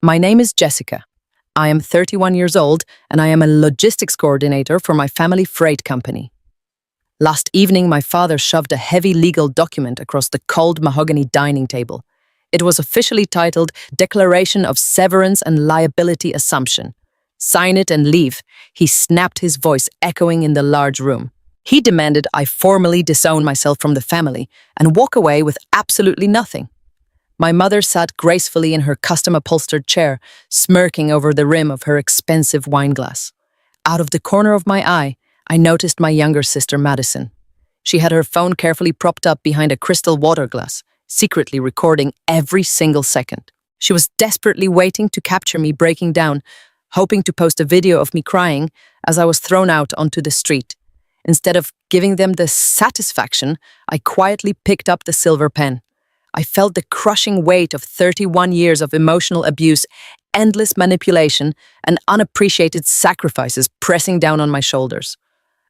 My name is Jessica. I am 31 years old and I am a logistics coordinator for my family freight company. Last evening, my father shoved a heavy legal document across the cold mahogany dining table. It was officially titled Declaration of Severance and Liability Assumption. Sign it and leave, he snapped, his voice echoing in the large room. He demanded I formally disown myself from the family and walk away with absolutely nothing. My mother sat gracefully in her custom-upholstered chair, smirking over the rim of her expensive wine glass. Out of the corner of my eye, I noticed my younger sister, Madison. She had her phone carefully propped up behind a crystal water glass, secretly recording every single second. She was desperately waiting to capture me breaking down, hoping to post a video of me crying as I was thrown out onto the street. Instead of giving them the satisfaction, I quietly picked up the silver pen. I felt the crushing weight of 31 years of emotional abuse, endless manipulation, and unappreciated sacrifices pressing down on my shoulders.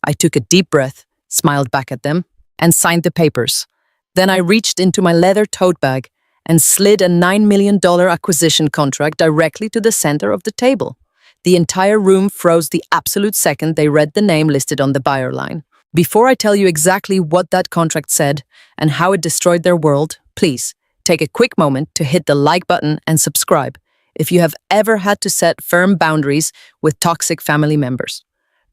I took a deep breath, smiled back at them, and signed the papers. Then I reached into my leather tote bag and slid a $9 million acquisition contract directly to the center of the table. The entire room froze the absolute second they read the name listed on the buyer line. Before I tell you exactly what that contract said and how it destroyed their world, please take a quick moment to hit the like button and subscribe if you have ever had to set firm boundaries with toxic family members.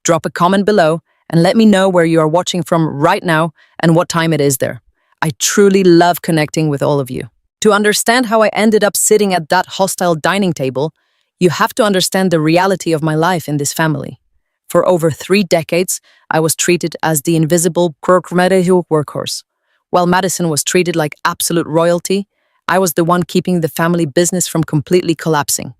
Drop a comment below and let me know where you are watching from right now and what time it is there. I truly love connecting with all of you. To understand how I ended up sitting at that hostile dining table, you have to understand the reality of my life in this family. For over 3 decades, I was treated as the invisible workhorse. While Madison was treated like absolute royalty, I was the one keeping the family business from completely collapsing.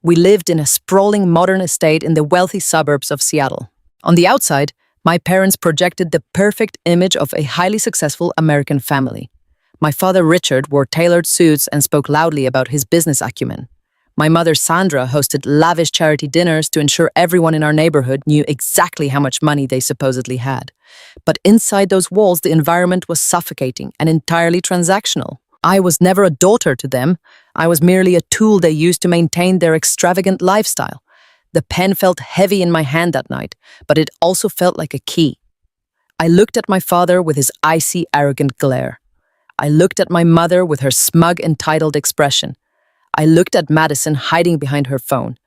We lived in a sprawling modern estate in the wealthy suburbs of Seattle. On the outside, my parents projected the perfect image of a highly successful American family. My father, Richard, wore tailored suits and spoke loudly about his business acumen. My mother, Sandra, hosted lavish charity dinners to ensure everyone in our neighborhood knew exactly how much money they supposedly had. But inside those walls, the environment was suffocating and entirely transactional. I was never a daughter to them. I was merely a tool they used to maintain their extravagant lifestyle. The pen felt heavy in my hand that night, but it also felt like a key. I looked at my father with his icy, arrogant glare. I looked at my mother with her smug, entitled expression. I looked at Madison hiding behind her phone.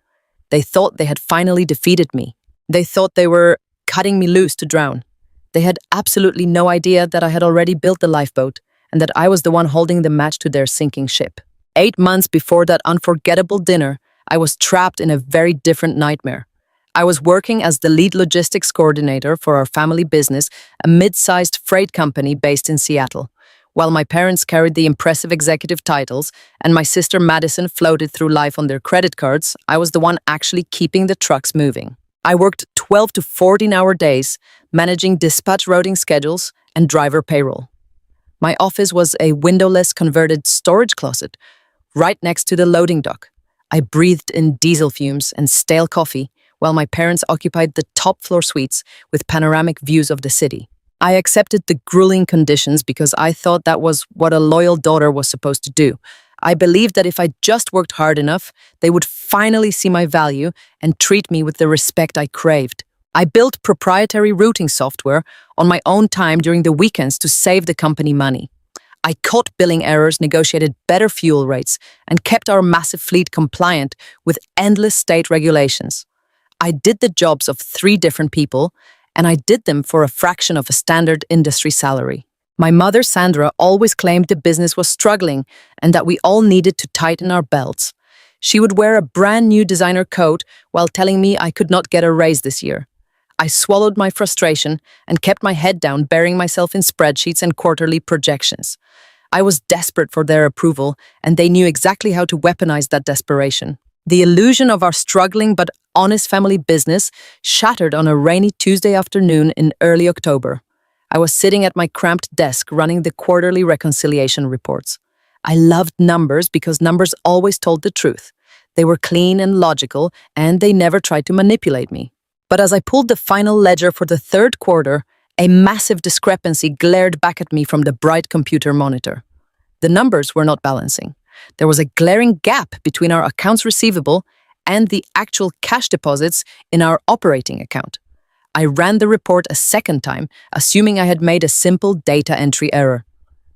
They thought they had finally defeated me. They thought they were cutting me loose to drown. They had absolutely no idea that I had already built the lifeboat and that I was the one holding the match to their sinking ship. 8 months before that unforgettable dinner, I was trapped in a very different nightmare. I was working as the lead logistics coordinator for our family business, a mid-sized freight company based in Seattle. While my parents carried the impressive executive titles and my sister Madison floated through life on their credit cards, I was the one actually keeping the trucks moving. I worked 12 to 14-hour days, managing dispatch routing schedules and driver payroll. My office was a windowless converted storage closet right next to the loading dock. I breathed in diesel fumes and stale coffee while my parents occupied the top-floor suites with panoramic views of the city. I accepted the grueling conditions because I thought that was what a loyal daughter was supposed to do. I believed that if I just worked hard enough, they would finally see my value and treat me with the respect I craved. I built proprietary routing software on my own time during the weekends to save the company money. I caught billing errors, negotiated better fuel rates, and kept our massive fleet compliant with endless state regulations. I did the jobs of 3 different people, and I did them for a fraction of a standard industry salary. My mother, Sandra, always claimed the business was struggling and that we all needed to tighten our belts. She would wear a brand new designer coat while telling me I could not get a raise this year. I swallowed my frustration and kept my head down, burying myself in spreadsheets and quarterly projections. I was desperate for their approval, and they knew exactly how to weaponize that desperation. The illusion of our struggling but honest family business shattered on a rainy Tuesday afternoon in early October. I was sitting at my cramped desk running the quarterly reconciliation reports. I loved numbers because numbers always told the truth. They were clean and logical, and they never tried to manipulate me. But as I pulled the final ledger for the 3rd quarter, a massive discrepancy glared back at me from the bright computer monitor. The numbers were not balancing. There was a glaring gap between our accounts receivable and the actual cash deposits in our operating account. I ran the report a second time, assuming I had made a simple data entry error.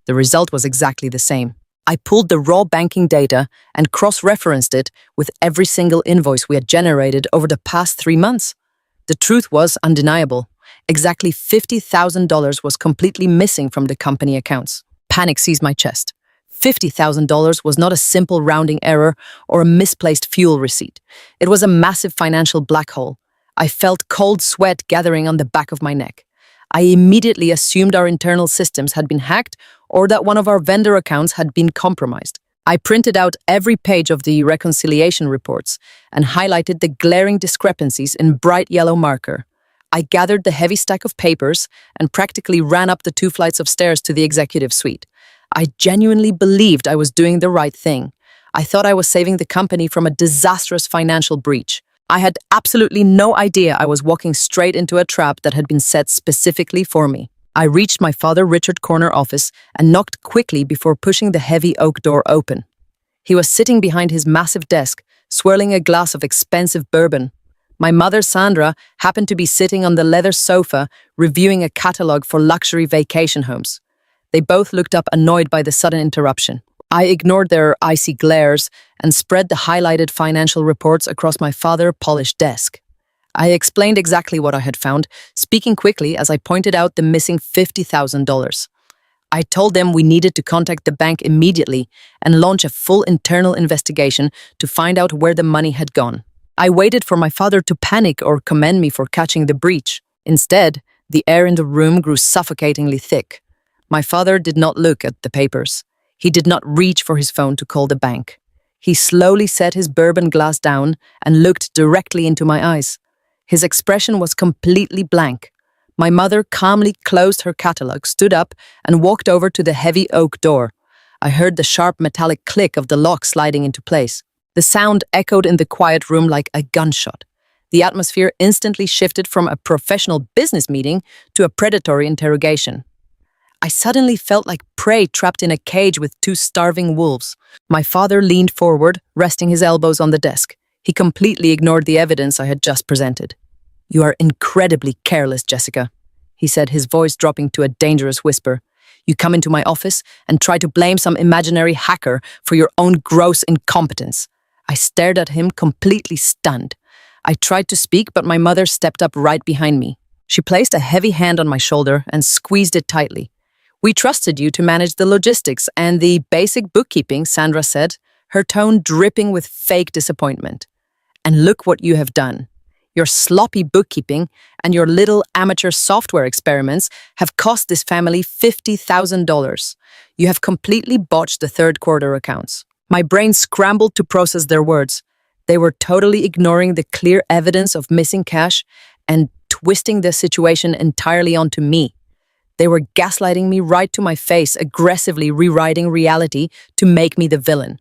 The result was exactly the same. I pulled the raw banking data and cross-referenced it with every single invoice we had generated over the past 3 months. The truth was undeniable. Exactly $50,000 was completely missing from the company accounts. Panic seized my chest. $50,000 was not a simple rounding error or a misplaced fuel receipt. It was a massive financial black hole. I felt cold sweat gathering on the back of my neck. I immediately assumed our internal systems had been hacked or that one of our vendor accounts had been compromised. I printed out every page of the reconciliation reports and highlighted the glaring discrepancies in bright yellow marker. I gathered the heavy stack of papers and practically ran up the 2 flights of stairs to the executive suite. I genuinely believed I was doing the right thing. I thought I was saving the company from a disastrous financial breach. I had absolutely no idea I was walking straight into a trap that had been set specifically for me. I reached my Father Richard corner office and knocked quickly before pushing the heavy oak door open. He was sitting behind his massive desk, swirling a glass of expensive bourbon. My mother, Sandra, happened to be sitting on the leather sofa, reviewing a catalog for luxury vacation homes. They both looked up, annoyed by the sudden interruption. I ignored their icy glares and spread the highlighted financial reports across my father-polished desk. I explained exactly what I had found, speaking quickly as I pointed out the missing $50,000. I told them we needed to contact the bank immediately and launch a full internal investigation to find out where the money had gone. I waited for my father to panic or commend me for catching the breach. Instead, the air in the room grew suffocatingly thick. My father did not look at the papers. He did not reach for his phone to call the bank. He slowly set his bourbon glass down and looked directly into my eyes. His expression was completely blank. My mother calmly closed her catalog, stood up, and walked over to the heavy oak door. I heard the sharp metallic click of the lock sliding into place. The sound echoed in the quiet room like a gunshot. The atmosphere instantly shifted from a professional business meeting to a predatory interrogation. I suddenly felt like prey trapped in a cage with 2 starving wolves. My father leaned forward, resting his elbows on the desk. He completely ignored the evidence I had just presented. "You are incredibly careless, Jessica," he said, his voice dropping to a dangerous whisper. "You come into my office and try to blame some imaginary hacker for your own gross incompetence." I stared at him, completely stunned. I tried to speak, but my mother stepped up right behind me. She placed a heavy hand on my shoulder and squeezed it tightly. "We trusted you to manage the logistics and the basic bookkeeping," Sandra said, her tone dripping with fake disappointment. "And look what you have done. Your sloppy bookkeeping and your little amateur software experiments have cost this family $50,000. You have completely botched the third quarter accounts." My brain scrambled to process their words. They were totally ignoring the clear evidence of missing cash and twisting the situation entirely onto me. They were gaslighting me right to my face, aggressively rewriting reality to make me the villain.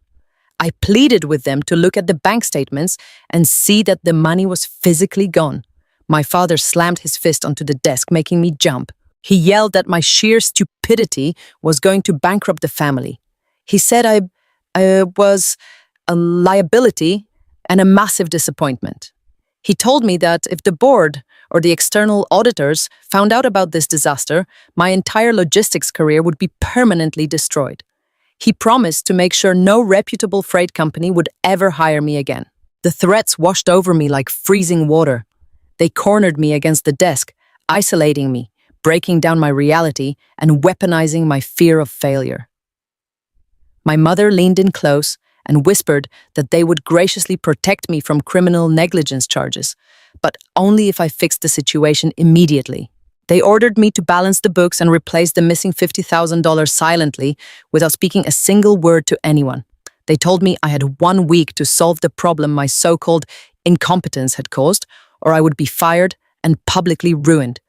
I pleaded with them to look at the bank statements and see that the money was physically gone. My father slammed his fist onto the desk, making me jump. He yelled that my sheer stupidity was going to bankrupt the family. He said I was a liability and a massive disappointment. He told me that if the board or the external auditors found out about this disaster, my entire logistics career would be permanently destroyed. He promised to make sure no reputable freight company would ever hire me again. The threats washed over me like freezing water. They cornered me against the desk, isolating me, breaking down my reality, and weaponizing my fear of failure. My mother leaned in close and whispered that they would graciously protect me from criminal negligence charges, but only if I fixed the situation immediately. They ordered me to balance the books and replace the missing $50,000 silently without speaking a single word to anyone. They told me I had 1 week to solve the problem my so-called incompetence had caused, or I would be fired and publicly ruined.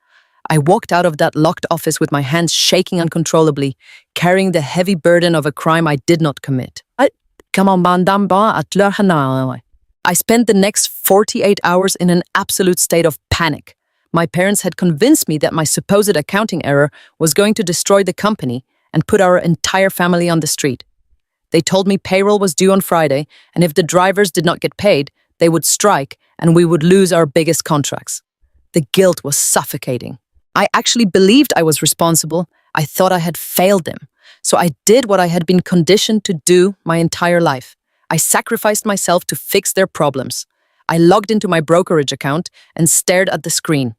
I walked out of that locked office with my hands shaking uncontrollably, carrying the heavy burden of a crime I did not commit. I spent the next 48 hours in an absolute state of panic. My parents had convinced me that my supposed accounting error was going to destroy the company and put our entire family on the street. They told me payroll was due on Friday, and if the drivers did not get paid, they would strike and we would lose our biggest contracts. The guilt was suffocating. I actually believed I was responsible. I thought I had failed them. So I did what I had been conditioned to do my entire life. I sacrificed myself to fix their problems. I logged into my brokerage account and stared at the screen.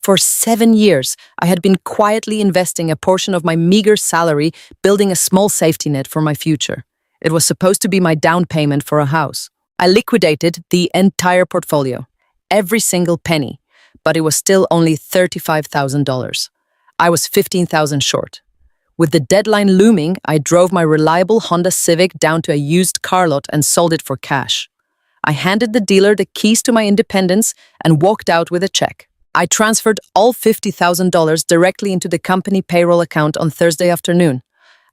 For 7 years, I had been quietly investing a portion of my meager salary, building a small safety net for my future. It was supposed to be my down payment for a house. I liquidated the entire portfolio, every single penny, but it was still only $35,000. I was $15,000 short. With the deadline looming, I drove my reliable Honda Civic down to a used car lot and sold it for cash. I handed the dealer the keys to my independence and walked out with a check. I transferred all $50,000 directly into the company payroll account on Thursday afternoon.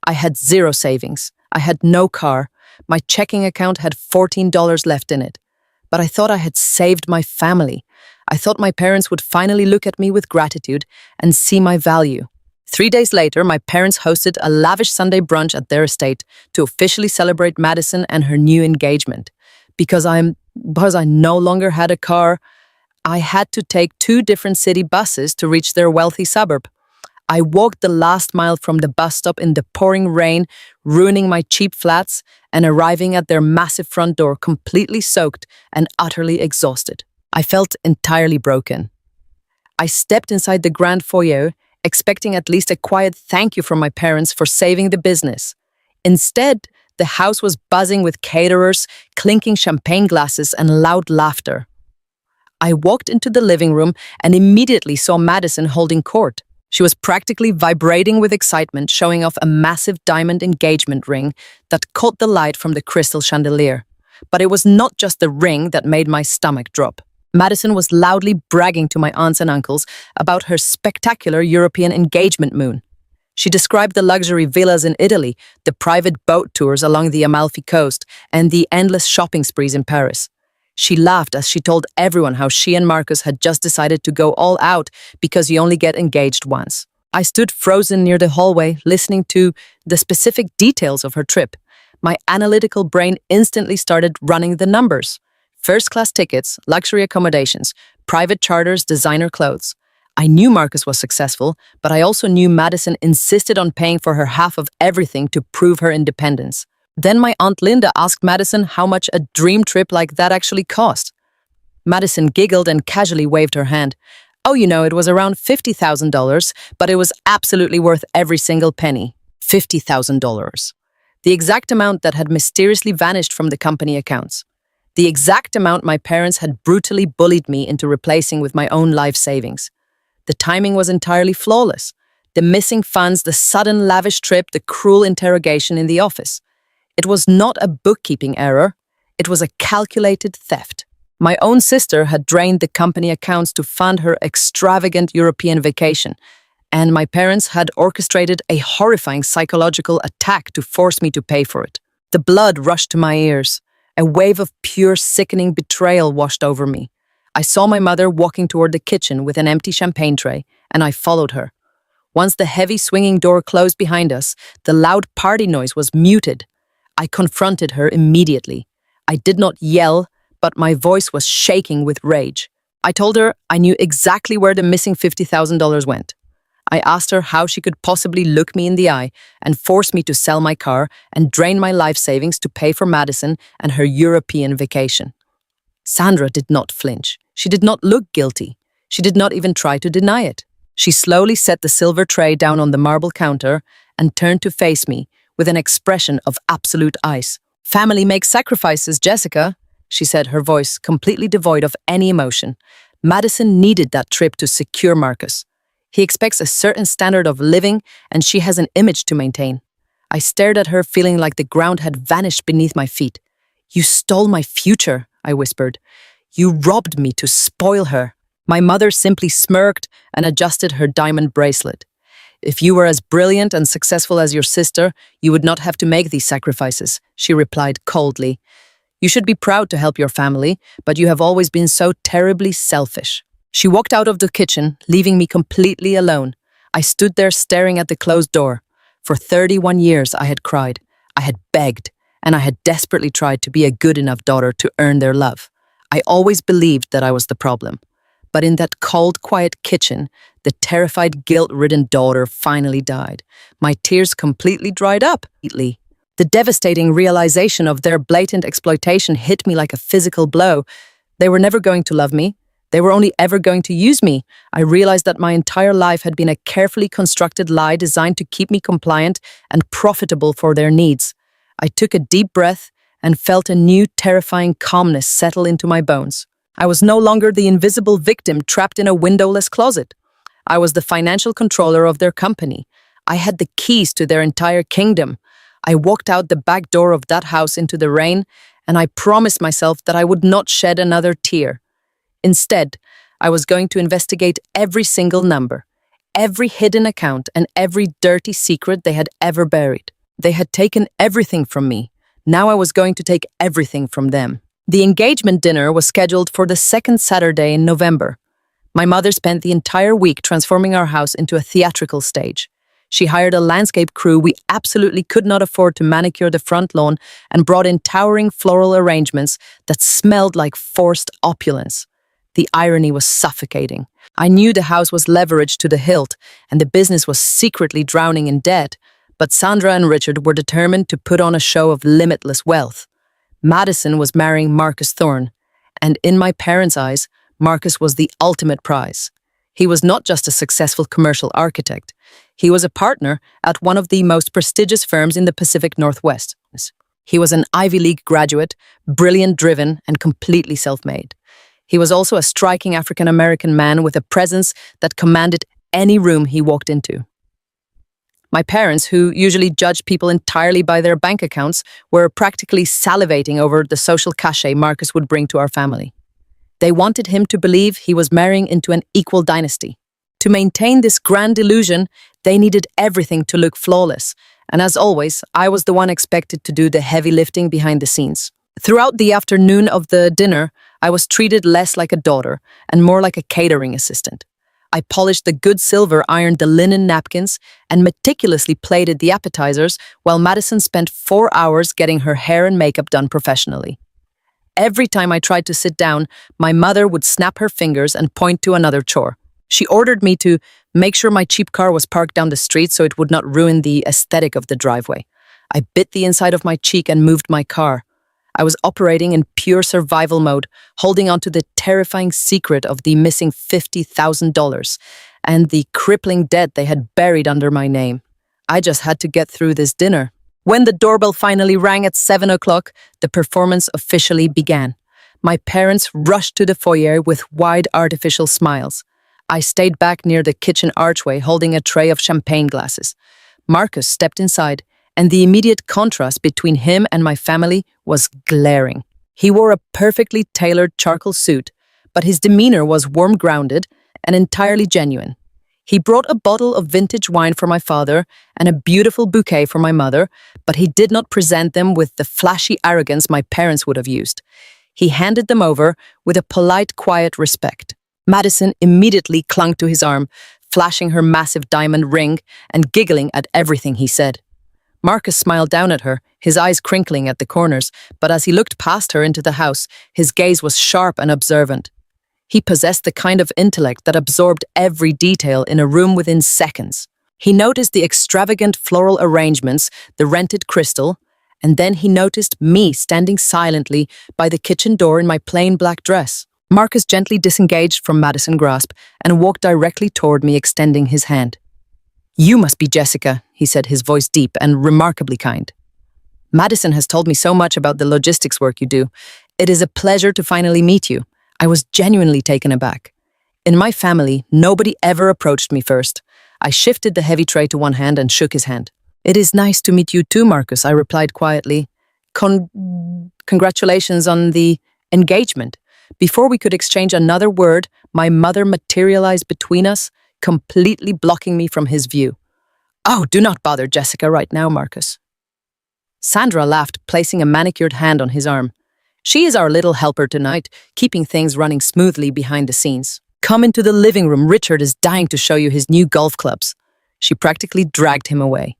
I had zero savings. I had no car. My checking account had $14 left in it. But I thought I had saved my family. I thought my parents would finally look at me with gratitude and see my value. 3 days later, my parents hosted a lavish Sunday brunch at their estate to officially celebrate Madison and her new engagement. Because I no longer had a car, I had to take 2 different city buses to reach their wealthy suburb. I walked the last mile from the bus stop in the pouring rain, ruining my cheap flats, and arriving at their massive front door completely soaked and utterly exhausted. I felt entirely broken. I stepped inside the grand foyer, expecting at least a quiet thank you from my parents for saving the business. Instead, the house was buzzing with caterers, clinking champagne glasses, and loud laughter. I walked into the living room and immediately saw Madison holding court. She was practically vibrating with excitement, showing off a massive diamond engagement ring that caught the light from the crystal chandelier. But it was not just the ring that made my stomach drop. Madison was loudly bragging to my aunts and uncles about her spectacular European engagement moon. She described the luxury villas in Italy, the private boat tours along the Amalfi Coast, and the endless shopping sprees in Paris. She laughed as she told everyone how she and Marcus had just decided to go all out because you only get engaged once. I stood frozen near the hallway, listening to the specific details of her trip. My analytical brain instantly started running the numbers. First-class tickets, luxury accommodations, private charters, designer clothes. I knew Marcus was successful, but I also knew Madison insisted on paying for her half of everything to prove her independence. Then my Aunt Linda asked Madison how much a dream trip like that actually cost. Madison giggled and casually waved her hand. Oh, it was around $50,000, but it was absolutely worth every single penny. $50,000. The exact amount that had mysteriously vanished from the company accounts. The exact amount my parents had brutally bullied me into replacing with my own life savings. The timing was entirely flawless. The missing funds, the sudden lavish trip, the cruel interrogation in the office. It was not a bookkeeping error. It was a calculated theft. My own sister had drained the company accounts to fund her extravagant European vacation, and my parents had orchestrated a horrifying psychological attack to force me to pay for it. The blood rushed to my ears. A wave of pure, sickening betrayal washed over me. I saw my mother walking toward the kitchen with an empty champagne tray, and I followed her. Once the heavy swinging door closed behind us, the loud party noise was muted. I confronted her immediately. I did not yell, but my voice was shaking with rage. I told her I knew exactly where the missing $50,000 went. I asked her how she could possibly look me in the eye and force me to sell my car and drain my life savings to pay for Madison and her European vacation. Sandra did not flinch. She did not look guilty. She did not even try to deny it. She slowly set the silver tray down on the marble counter and turned to face me with an expression of absolute ice. Family makes sacrifices, Jessica, she said, her voice completely devoid of any emotion. Madison needed that trip to secure Marcus. He expects a certain standard of living, and she has an image to maintain. I stared at her, feeling like the ground had vanished beneath my feet. You stole my future, I whispered. You robbed me to spoil her. My mother simply smirked and adjusted her diamond bracelet. If you were as brilliant and successful as your sister, you would not have to make these sacrifices, she replied coldly. You should be proud to help your family, but you have always been so terribly selfish. She walked out of the kitchen, leaving me completely alone. I stood there staring at the closed door. For 31 years I had cried. I had begged. and I had desperately tried to be a good enough daughter to earn their love. I always believed that I was the problem. But in that cold, quiet kitchen, the terrified, guilt-ridden daughter finally died. My tears completely dried up. The devastating realization of their blatant exploitation hit me like a physical blow. They were never going to love me. They were only ever going to use me. I realized that my entire life had been a carefully constructed lie designed to keep me compliant and profitable for their needs. I took a deep breath and felt a new, terrifying calmness settle into my bones. I was no longer the invisible victim trapped in a windowless closet. I was the financial controller of their company. I had the keys to their entire kingdom. I walked out the back door of that house into the rain, and I promised myself that I would not shed another tear. Instead, I was going to investigate every single number, every hidden account, and every dirty secret they had ever buried. They had taken everything from me. Now I was going to take everything from them. The engagement dinner was scheduled for the second Saturday in November. My mother spent the entire week transforming our house into a theatrical stage. She hired a landscape crew we absolutely could not afford to manicure the front lawn and brought in towering floral arrangements that smelled like forced opulence. The irony was suffocating. I knew the house was leveraged to the hilt and the business was secretly drowning in debt, but Sandra and Richard were determined to put on a show of limitless wealth. Madison was marrying Marcus Thorne, and in my parents' eyes, Marcus was the ultimate prize. He was not just a successful commercial architect. He was a partner at one of the most prestigious firms in the Pacific Northwest. He was an Ivy League graduate, brilliant, driven, and completely self-made. He was also a striking African-American man with a presence that commanded any room he walked into. My parents, who usually judged people entirely by their bank accounts, were practically salivating over the social cachet Marcus would bring to our family. They wanted him to believe he was marrying into an equal dynasty. To maintain this grand illusion, they needed everything to look flawless, and as always, I was the one expected to do the heavy lifting behind the scenes. Throughout the afternoon of the dinner, I was treated less like a daughter and more like a catering assistant. I polished the good silver, ironed the linen napkins, and meticulously plated the appetizers while Madison spent 4 hours getting her hair and makeup done professionally. Every time I tried to sit down, my mother would snap her fingers and point to another chore. She ordered me to make sure my cheap car was parked down the street so it would not ruin the aesthetic of the driveway. I bit the inside of my cheek and moved my car. I was operating in pure survival mode, holding on to the terrifying secret of the missing $50,000 and the crippling debt they had buried under my name. I just had to get through this dinner. When the doorbell finally rang at 7 o'clock, the performance officially began. My parents rushed to the foyer with wide artificial smiles. I stayed back near the kitchen archway holding a tray of champagne glasses. Marcus stepped inside, and the immediate contrast between him and my family was glaring. He wore a perfectly tailored charcoal suit, but his demeanor was warm-grounded and entirely genuine. He brought a bottle of vintage wine for my father and a beautiful bouquet for my mother, but he did not present them with the flashy arrogance my parents would have used. He handed them over with a polite, quiet respect. Madison immediately clung to his arm, flashing her massive diamond ring and giggling at everything he said. Marcus smiled down at her, his eyes crinkling at the corners, but as he looked past her into the house, his gaze was sharp and observant. He possessed the kind of intellect that absorbed every detail in a room within seconds. He noticed the extravagant floral arrangements, the rented crystal, and then he noticed me standing silently by the kitchen door in my plain black dress. Marcus gently disengaged from Madison's grasp and walked directly toward me, extending his hand. "You must be Jessica," he said, his voice deep and remarkably kind. "Madison has told me so much about the logistics work you do. It is a pleasure to finally meet you." I was genuinely taken aback. In my family, nobody ever approached me first. I shifted the heavy tray to one hand and shook his hand. "It is nice to meet you too, Marcus," I replied quietly. Congratulations on the engagement." Before we could exchange another word, my mother materialized between us, completely blocking me from his view. "Oh, do not bother Jessica right now, Marcus." Sandra laughed, placing a manicured hand on his arm. "She is our little helper tonight, keeping things running smoothly behind the scenes. Come into the living room. Richard is dying to show you his new golf clubs." She practically dragged him away.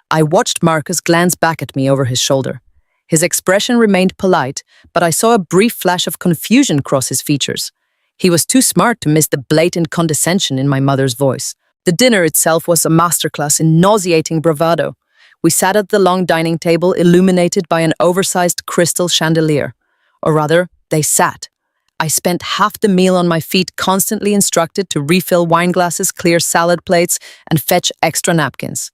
I watched Marcus glance back at me over his shoulder. His expression remained polite, but I saw a brief flash of confusion cross his features. He was too smart to miss the blatant condescension in my mother's voice. The dinner itself was a masterclass in nauseating bravado. We sat at the long dining table illuminated by an oversized crystal chandelier. Or rather, they sat. I spent half the meal on my feet, constantly instructed to refill wine glasses, clear salad plates, and fetch extra napkins.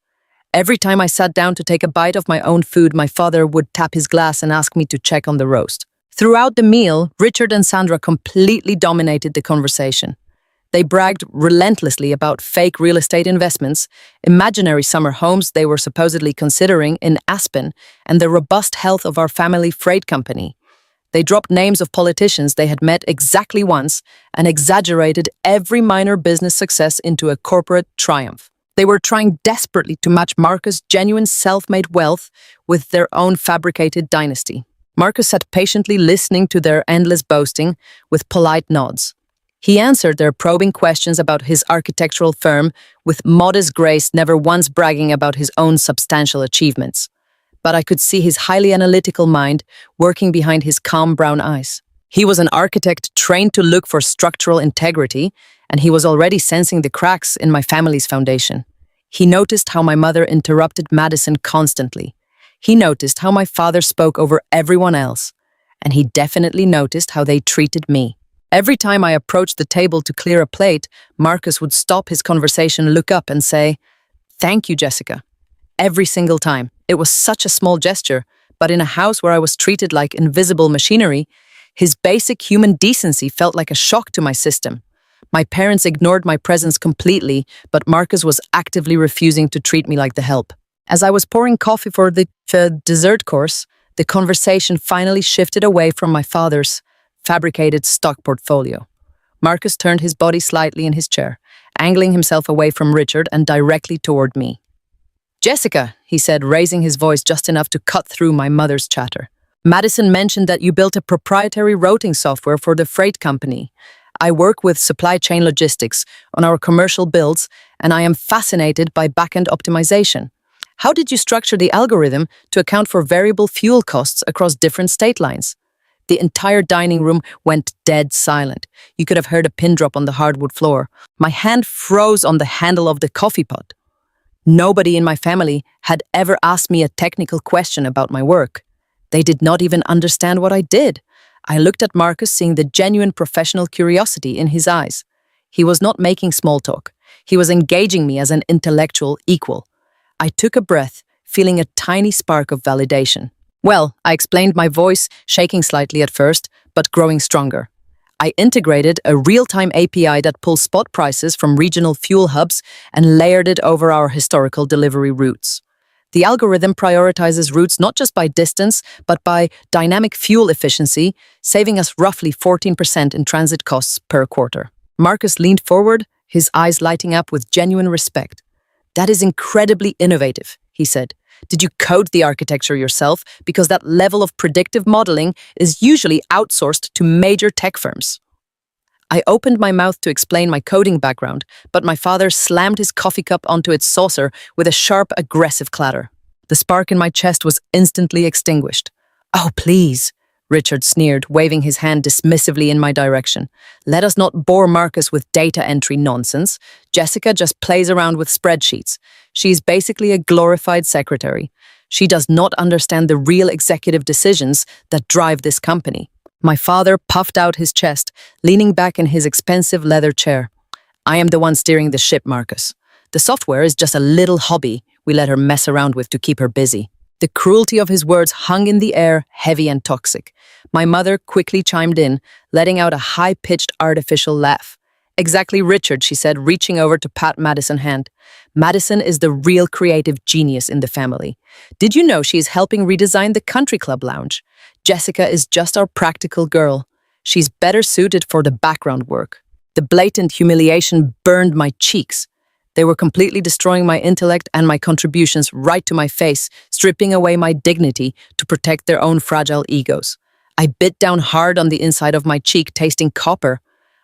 Every time I sat down to take a bite of my own food, my father would tap his glass and ask me to check on the roast. Throughout the meal, Richard and Sandra completely dominated the conversation. They bragged relentlessly about fake real estate investments, imaginary summer homes they were supposedly considering in Aspen, and the robust health of our family freight company. They dropped names of politicians they had met exactly once and exaggerated every minor business success into a corporate triumph. They were trying desperately to match Marcus' genuine self-made wealth with their own fabricated dynasty. Marcus sat patiently listening to their endless boasting with polite nods. He answered their probing questions about his architectural firm with modest grace, never once bragging about his own substantial achievements. But I could see his highly analytical mind working behind his calm brown eyes. He was an architect trained to look for structural integrity, and he was already sensing the cracks in my family's foundation. He noticed how my mother interrupted Madison constantly. He noticed how my father spoke over everyone else. And he definitely noticed how they treated me. Every time I approached the table to clear a plate, Marcus would stop his conversation, look up and say, "Thank you, Jessica." Every single time. It was such a small gesture, but in a house where I was treated like invisible machinery, his basic human decency felt like a shock to my system. My parents ignored my presence completely, but Marcus was actively refusing to treat me like the help. As I was pouring coffee for the dessert course, the conversation finally shifted away from my father's fabricated stock portfolio. Marcus turned his body slightly in his chair, angling himself away from Richard and directly toward me. "Jessica," he said, raising his voice just enough to cut through my mother's chatter. "Madison mentioned that you built a proprietary routing software for the freight company. I work with supply chain logistics on our commercial builds, and I am fascinated by back-end optimization. How did you structure the algorithm to account for variable fuel costs across different state lines?" The entire dining room went dead silent. You could have heard a pin drop on the hardwood floor. My hand froze on the handle of the coffee pot. Nobody in my family had ever asked me a technical question about my work. They did not even understand what I did. I looked at Marcus, seeing the genuine professional curiosity in his eyes. He was not making small talk. He was engaging me as an intellectual equal. I took a breath, feeling a tiny spark of validation. "Well," I explained, my voice shaking slightly at first, but growing stronger. "I integrated a real-time API that pulls spot prices from regional fuel hubs and layered it over our historical delivery routes. The algorithm prioritizes routes not just by distance, but by dynamic fuel efficiency, saving us roughly 14% in transit costs per quarter." Marcus leaned forward, his eyes lighting up with genuine respect. "That is incredibly innovative," he said. "Did you code the architecture yourself? Because that level of predictive modeling is usually outsourced to major tech firms." I opened my mouth to explain my coding background, but my father slammed his coffee cup onto its saucer with a sharp, aggressive clatter. The spark in my chest was instantly extinguished. "Oh, please," Richard sneered, waving his hand dismissively in my direction. "Let us not bore Marcus with data entry nonsense. Jessica just plays around with spreadsheets. She is basically a glorified secretary. She does not understand the real executive decisions that drive this company." My father puffed out his chest, leaning back in his expensive leather chair. "I am the one steering the ship, Marcus. The software is just a little hobby we let her mess around with to keep her busy." The cruelty of his words hung in the air, heavy and toxic. My mother quickly chimed in, letting out a high-pitched artificial laugh. "Exactly, Richard," she said, reaching over to pat Madison's hand. "Madison is the real creative genius in the family. Did you know she is helping redesign the country club lounge? Jessica is just our practical girl. She's better suited for the background work." The blatant humiliation burned my cheeks. They were completely destroying my intellect and my contributions right to my face, stripping away my dignity to protect their own fragile egos. I bit down hard on the inside of my cheek, tasting copper.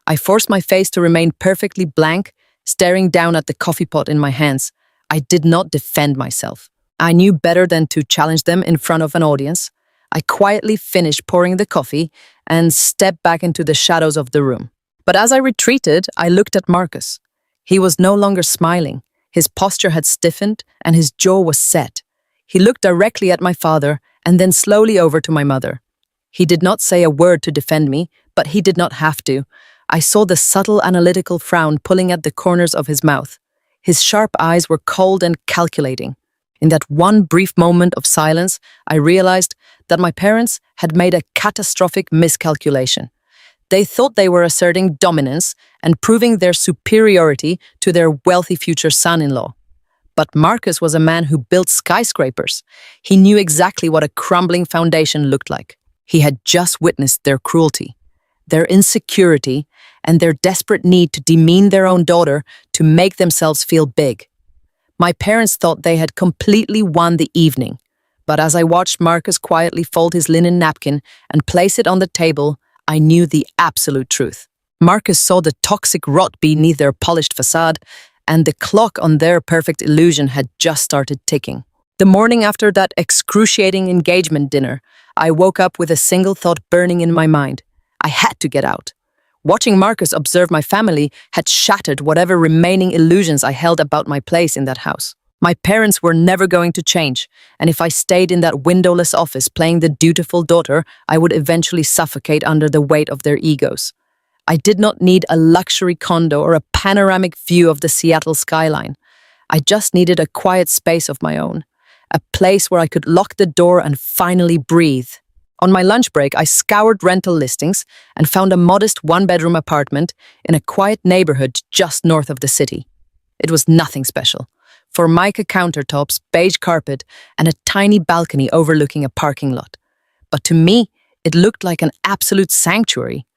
I forced my face to remain perfectly blank, staring down at the coffee pot in my hands. I did not defend myself. I knew better than to challenge them in front of an audience. I quietly finished pouring the coffee and stepped back into the shadows of the room. But as I retreated, I looked at Marcus. He was no longer smiling. His posture had stiffened and his jaw was set. He looked directly at my father and then slowly over to my mother. He did not say a word to defend me, but he did not have to. I saw the subtle analytical frown pulling at the corners of his mouth. His sharp eyes were cold and calculating. In that one brief moment of silence, I realized that my parents had made a catastrophic miscalculation. They thought they were asserting dominance and proving their superiority to their wealthy future son-in-law. But Marcus was a man who built skyscrapers. He knew exactly what a crumbling foundation looked like. He had just witnessed their cruelty, their insecurity, and their desperate need to demean their own daughter to make themselves feel big. My parents thought they had completely won the evening, but as I watched Marcus quietly fold his linen napkin and place it on the table, I knew the absolute truth. Marcus saw the toxic rot beneath their polished facade, and the clock on their perfect illusion had just started ticking. The morning after that excruciating engagement dinner, I woke up with a single thought burning in my mind. I had to get out. Watching Marcus observe my family had shattered whatever remaining illusions I held about my place in that house. My parents were never going to change, and if I stayed in that windowless office playing the dutiful daughter, I would eventually suffocate under the weight of their egos. I did not need a luxury condo or a panoramic view of the Seattle skyline. I just needed a quiet space of my own, a place where I could lock the door and finally breathe. On my lunch break, I scoured rental listings and found a modest one-bedroom apartment in a quiet neighborhood just north of the city. It was nothing special. Formica countertops, beige carpet, and a tiny balcony overlooking a parking lot. But to me, it looked like an absolute sanctuary.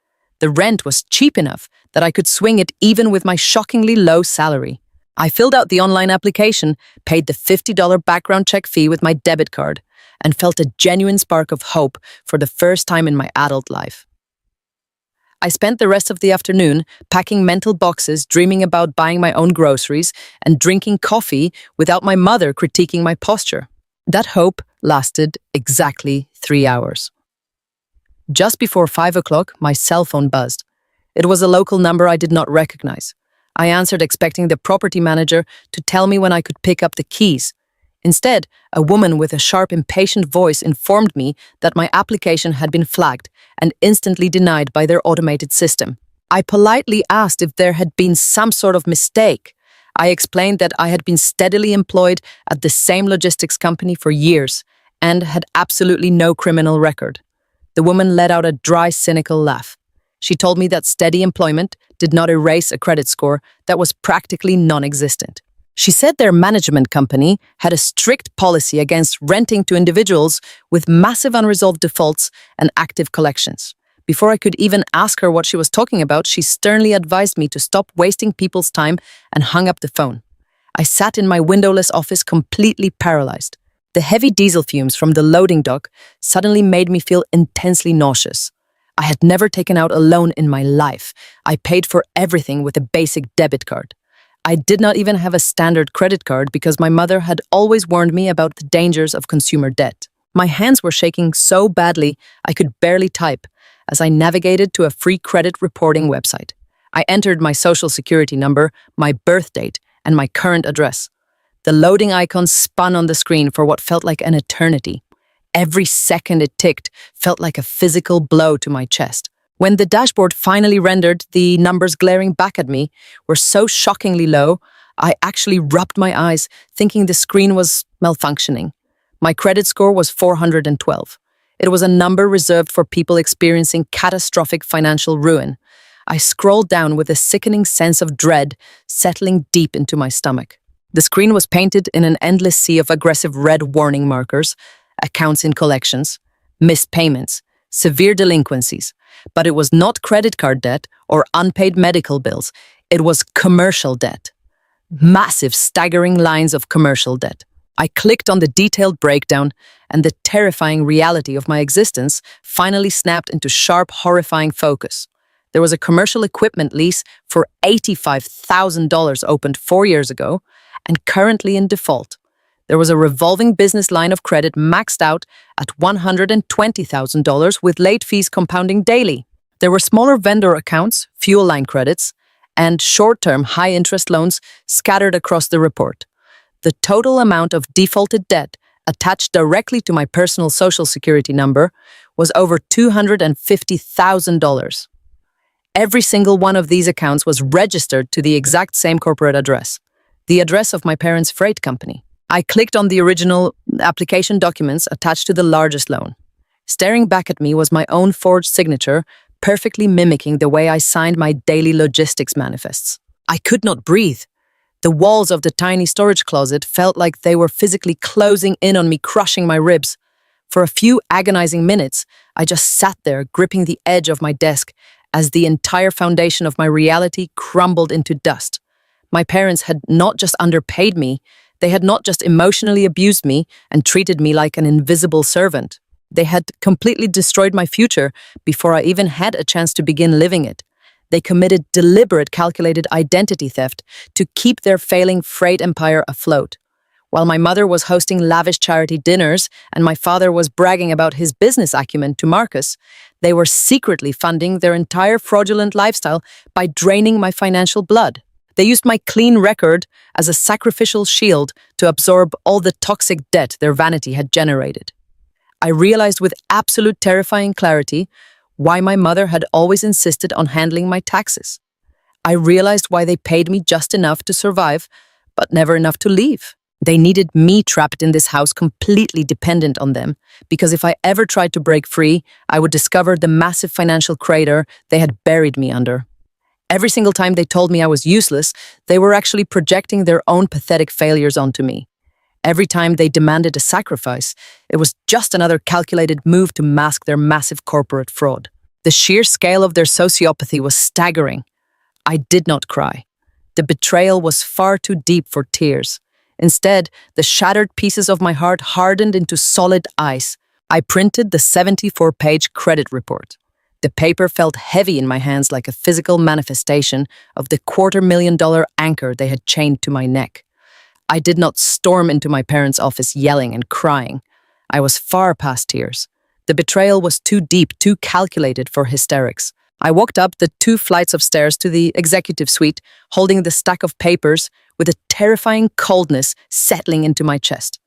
The rent was cheap enough that I could swing it even with my shockingly low salary. I filled out the online application, paid the $50 background check fee with my debit card, and felt a genuine spark of hope for the first time in my adult life. I spent the rest of the afternoon packing mental boxes, dreaming about buying my own groceries and drinking coffee without my mother critiquing my posture. That hope lasted exactly 3 hours. Just before 5 o'clock, my cell phone buzzed. It was a local number I did not recognize. I answered expecting the property manager to tell me when I could pick up the keys. Instead, a woman with a sharp, impatient voice informed me that my application had been flagged and instantly denied by their automated system. I politely asked if there had been some sort of mistake. I explained that I had been steadily employed at the same logistics company for years and had absolutely no criminal record. The woman let out a dry, cynical laugh. She told me that steady employment did not erase a credit score that was practically non-existent. She said their management company had a strict policy against renting to individuals with massive unresolved defaults and active collections. Before I could even ask her what she was talking about, she sternly advised me to stop wasting people's time and hung up the phone. I sat in my windowless office completely paralyzed. The heavy diesel fumes from the loading dock suddenly made me feel intensely nauseous. I had never taken out a loan in my life. I paid for everything with a basic debit card. I did not even have a standard credit card because my mother had always warned me about the dangers of consumer debt. My hands were shaking so badly I could barely type as I navigated to a free credit reporting website. I entered my social security number, my birth date, and my current address. The loading icon spun on the screen for what felt like an eternity. Every second it ticked felt like a physical blow to my chest. When the dashboard finally rendered, the numbers glaring back at me were so shockingly low, I actually rubbed my eyes, thinking the screen was malfunctioning. My credit score was 412. It was a number reserved for people experiencing catastrophic financial ruin. I scrolled down with a sickening sense of dread settling deep into my stomach. The screen was painted in an endless sea of aggressive red warning markers, accounts in collections, missed payments, severe delinquencies. But it was not credit card debt or unpaid medical bills. It was commercial debt. Massive, staggering lines of commercial debt. I clicked on the detailed breakdown, and the terrifying reality of my existence finally snapped into sharp, horrifying focus. There was a commercial equipment lease for $85,000 opened 4 years ago and currently in default. There was a revolving business line of credit maxed out at $120,000 with late fees compounding daily. There were smaller vendor accounts, fuel line credits, and short-term high-interest loans scattered across the report. The total amount of defaulted debt attached directly to my personal social security number was over $250,000. Every single one of these accounts was registered to the exact same corporate address, the address of my parents' freight company. I clicked on the original application documents attached to the largest loan. Staring back at me was my own forged signature, perfectly mimicking the way I signed my daily logistics manifests. I could not breathe. The walls of the tiny storage closet felt like they were physically closing in on me, crushing my ribs. For a few agonizing minutes, I just sat there, gripping the edge of my desk as the entire foundation of my reality crumbled into dust. My parents had not just underpaid me, they had not just emotionally abused me and treated me like an invisible servant. They had completely destroyed my future before I even had a chance to begin living it. They committed deliberate, calculated identity theft to keep their failing freight empire afloat. While my mother was hosting lavish charity dinners and my father was bragging about his business acumen to Marcus, they were secretly funding their entire fraudulent lifestyle by draining my financial blood. They used my clean record as a sacrificial shield to absorb all the toxic debt their vanity had generated. I realized with absolute terrifying clarity why my mother had always insisted on handling my taxes. I realized why they paid me just enough to survive, but never enough to leave. They needed me trapped in this house completely dependent on them, because if I ever tried to break free, I would discover the massive financial crater they had buried me under. Every single time they told me I was useless, they were actually projecting their own pathetic failures onto me. Every time they demanded a sacrifice, it was just another calculated move to mask their massive corporate fraud. The sheer scale of their sociopathy was staggering. I did not cry. The betrayal was far too deep for tears. Instead, the shattered pieces of my heart hardened into solid ice. I printed the 74-page credit report. The paper felt heavy in my hands like a physical manifestation of the $250,000 anchor they had chained to my neck. I did not storm into my parents' office yelling and crying. I was far past tears. The betrayal was too deep, too calculated for hysterics. I walked up the 2 flights of stairs to the executive suite, holding the stack of papers with a terrifying coldness settling into my chest.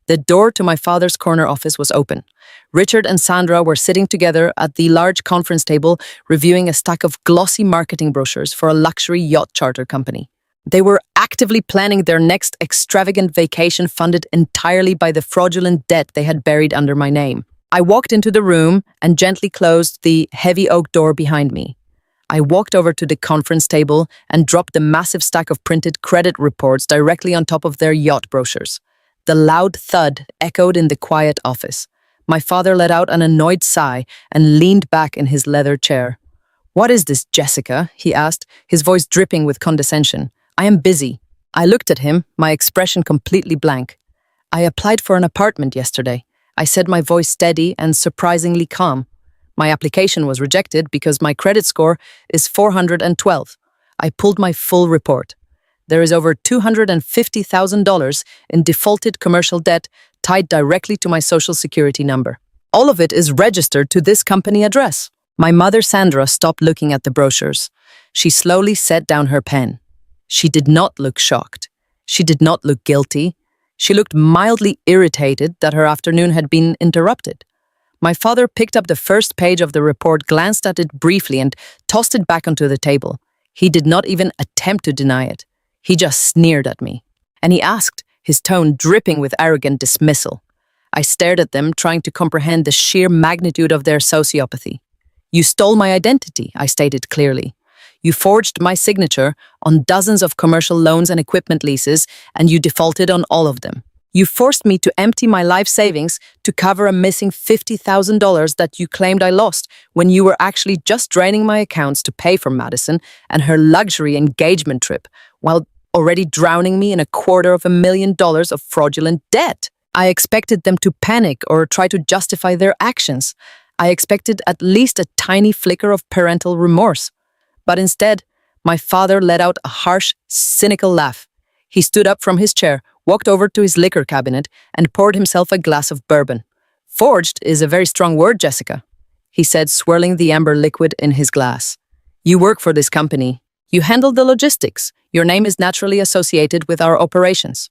The door to my father's corner office was open. Richard and Sandra were sitting together at the large conference table reviewing a stack of glossy marketing brochures for a luxury yacht charter company. They were actively planning their next extravagant vacation funded entirely by the fraudulent debt they had buried under my name. I walked into the room and gently closed the heavy oak door behind me. I walked over to the conference table and dropped the massive stack of printed credit reports directly on top of their yacht brochures. The loud thud echoed in the quiet office. My father let out an annoyed sigh and leaned back in his leather chair. "What is this, Jessica?" he asked, his voice dripping with condescension. "I am busy." I looked at him, my expression completely blank. "I applied for an apartment yesterday," I said, my voice steady and surprisingly calm. "My application was rejected because my credit score is 412. I pulled my full report. There is over $250,000 in defaulted commercial debt tied directly to my social security number. All of it is registered to this company address." My mother, Sandra, stopped looking at the brochures. She slowly set down her pen. She did not look shocked. She did not look guilty. She looked mildly irritated that her afternoon had been interrupted. My father picked up the first page of the report, glanced at it briefly, and tossed it back onto the table. He did not even attempt to deny it. He just sneered at me. And he asked, his tone dripping with arrogant dismissal. I stared at them, trying to comprehend the sheer magnitude of their sociopathy. "You stole my identity," I stated clearly. "You forged my signature on dozens of commercial loans and equipment leases, and you defaulted on all of them. You forced me to empty my life savings to cover a missing $50,000 that you claimed I lost when you were actually just draining my accounts to pay for Madison and her luxury engagement trip, while already drowning me in $250,000 of fraudulent debt. I expected them to panic or try to justify their actions. I expected at least a tiny flicker of parental remorse. But instead, my father let out a harsh, cynical laugh. He stood up from his chair, walked over to his liquor cabinet, and poured himself a glass of bourbon. Forged is a very strong word, Jessica, he said, swirling the amber liquid in his glass. You work for this company. You handle the logistics. Your name is naturally associated with our operations.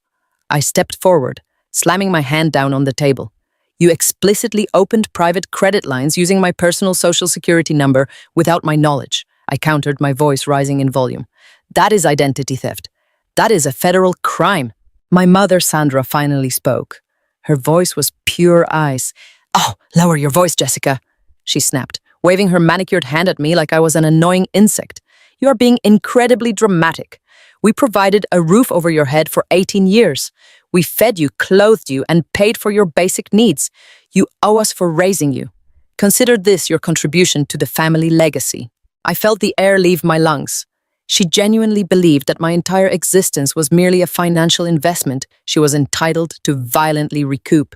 I stepped forward, slamming my hand down on the table. You explicitly opened private credit lines using my personal social security number without my knowledge, I countered, my voice rising in volume. That is identity theft. That is a federal crime. My mother, Sandra, finally spoke. Her voice was pure ice. Oh, lower your voice, Jessica, she snapped, waving her manicured hand at me like I was an annoying insect. You are being incredibly dramatic. We provided a roof over your head for 18 years. We fed you, clothed you, and paid for your basic needs. You owe us for raising you. Consider this your contribution to the family legacy. I felt the air leave my lungs. She genuinely believed that my entire existence was merely a financial investment she was entitled to violently recoup.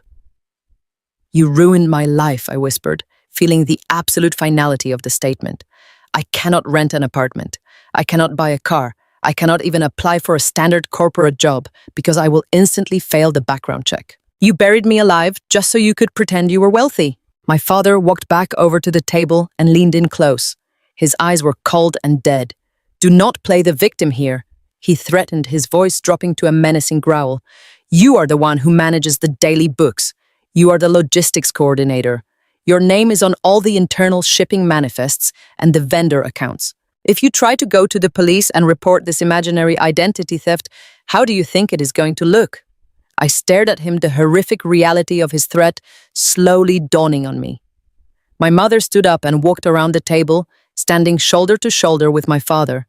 You ruined my life, I whispered, feeling the absolute finality of the statement. I cannot rent an apartment. I cannot buy a car. I cannot even apply for a standard corporate job because I will instantly fail the background check. You buried me alive just so you could pretend you were wealthy. My father walked back over to the table and leaned in close. His eyes were cold and dead. Do not play the victim here, he threatened, his voice dropping to a menacing growl. You are the one who manages the daily books. You are the logistics coordinator. Your name is on all the internal shipping manifests and the vendor accounts. If you try to go to the police and report this imaginary identity theft, how do you think it is going to look? I stared at him, the horrific reality of his threat slowly dawning on me. My mother stood up and walked around the table, standing shoulder to shoulder with my father.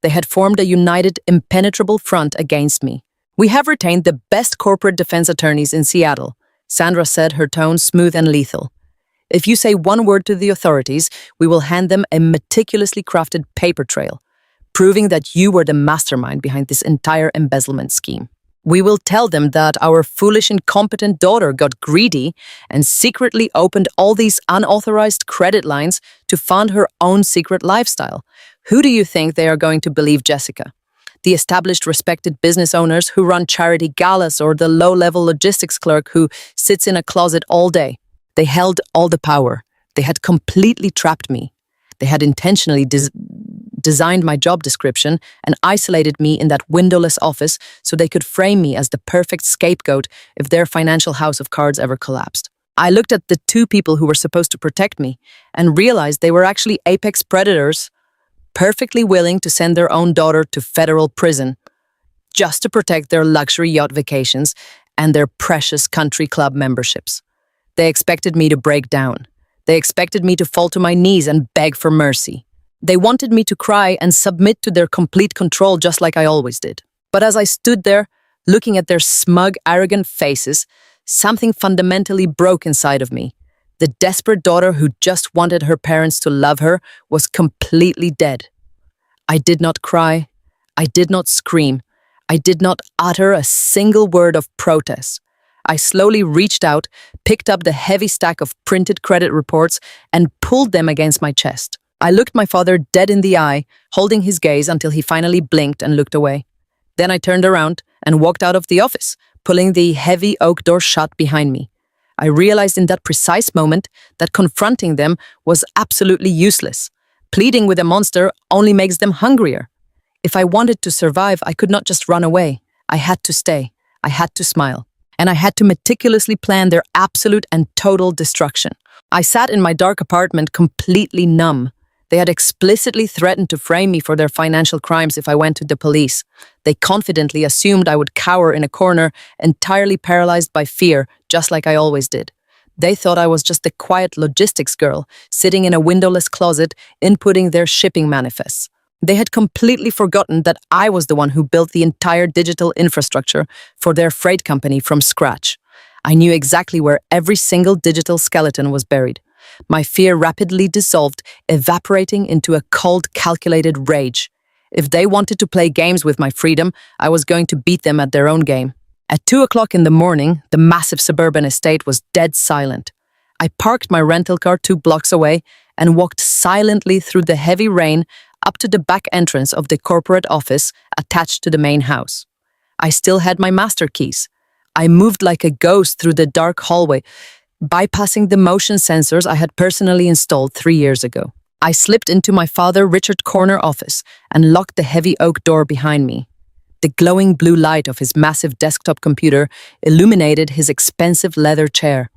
They had formed a united, impenetrable front against me. We have retained the best corporate defense attorneys in Seattle, Sandra said, her tone smooth and lethal. If you say one word to the authorities, we will hand them a meticulously crafted paper trail, proving that you were the mastermind behind this entire embezzlement scheme. We will tell them that our foolish, incompetent daughter got greedy and secretly opened all these unauthorized credit lines to fund her own secret lifestyle. Who do you think they are going to believe, Jessica? The established, respected business owners who run charity galas, or the low-level logistics clerk who sits in a closet all day? They held all the power. They had completely trapped me. They had intentionally designed my job description and isolated me in that windowless office so they could frame me as the perfect scapegoat if their financial house of cards ever collapsed. I looked at the two people who were supposed to protect me and realized they were actually apex predators, perfectly willing to send their own daughter to federal prison just to protect their luxury yacht vacations and their precious country club memberships. They expected me to break down. They expected me to fall to my knees and beg for mercy. They wanted me to cry and submit to their complete control just like I always did. But as I stood there, looking at their smug, arrogant faces, something fundamentally broke inside of me. The desperate daughter who just wanted her parents to love her was completely dead. I did not cry. I did not scream. I did not utter a single word of protest. I slowly reached out, picked up the heavy stack of printed credit reports, and pulled them against my chest. I looked my father dead in the eye, holding his gaze until he finally blinked and looked away. Then I turned around and walked out of the office, pulling the heavy oak door shut behind me. I realized in that precise moment that confronting them was absolutely useless. Pleading with a monster only makes them hungrier. If I wanted to survive, I could not just run away. I had to stay. I had to smile. And I had to meticulously plan their absolute and total destruction. I sat in my dark apartment completely numb. They had explicitly threatened to frame me for their financial crimes if I went to the police. They confidently assumed I would cower in a corner, entirely paralyzed by fear, just like I always did. They thought I was just the quiet logistics girl, sitting in a windowless closet, inputting their shipping manifests. They had completely forgotten that I was the one who built the entire digital infrastructure for their freight company from scratch. I knew exactly where every single digital skeleton was buried. My fear rapidly dissolved, evaporating into a cold, calculated rage. If they wanted to play games with my freedom, I was going to beat them at their own game. At 2 o'clock in the morning, the massive suburban estate was dead silent. I parked my rental car 2 blocks away and walked silently through the heavy rain up to the back entrance of the corporate office attached to the main house. I still had my master keys. I moved like a ghost through the dark hallway, bypassing the motion sensors I had personally installed 3 years ago. I slipped into my father Richard corner office and locked the heavy oak door behind me. The glowing blue light of his massive desktop computer illuminated his expensive leather chair.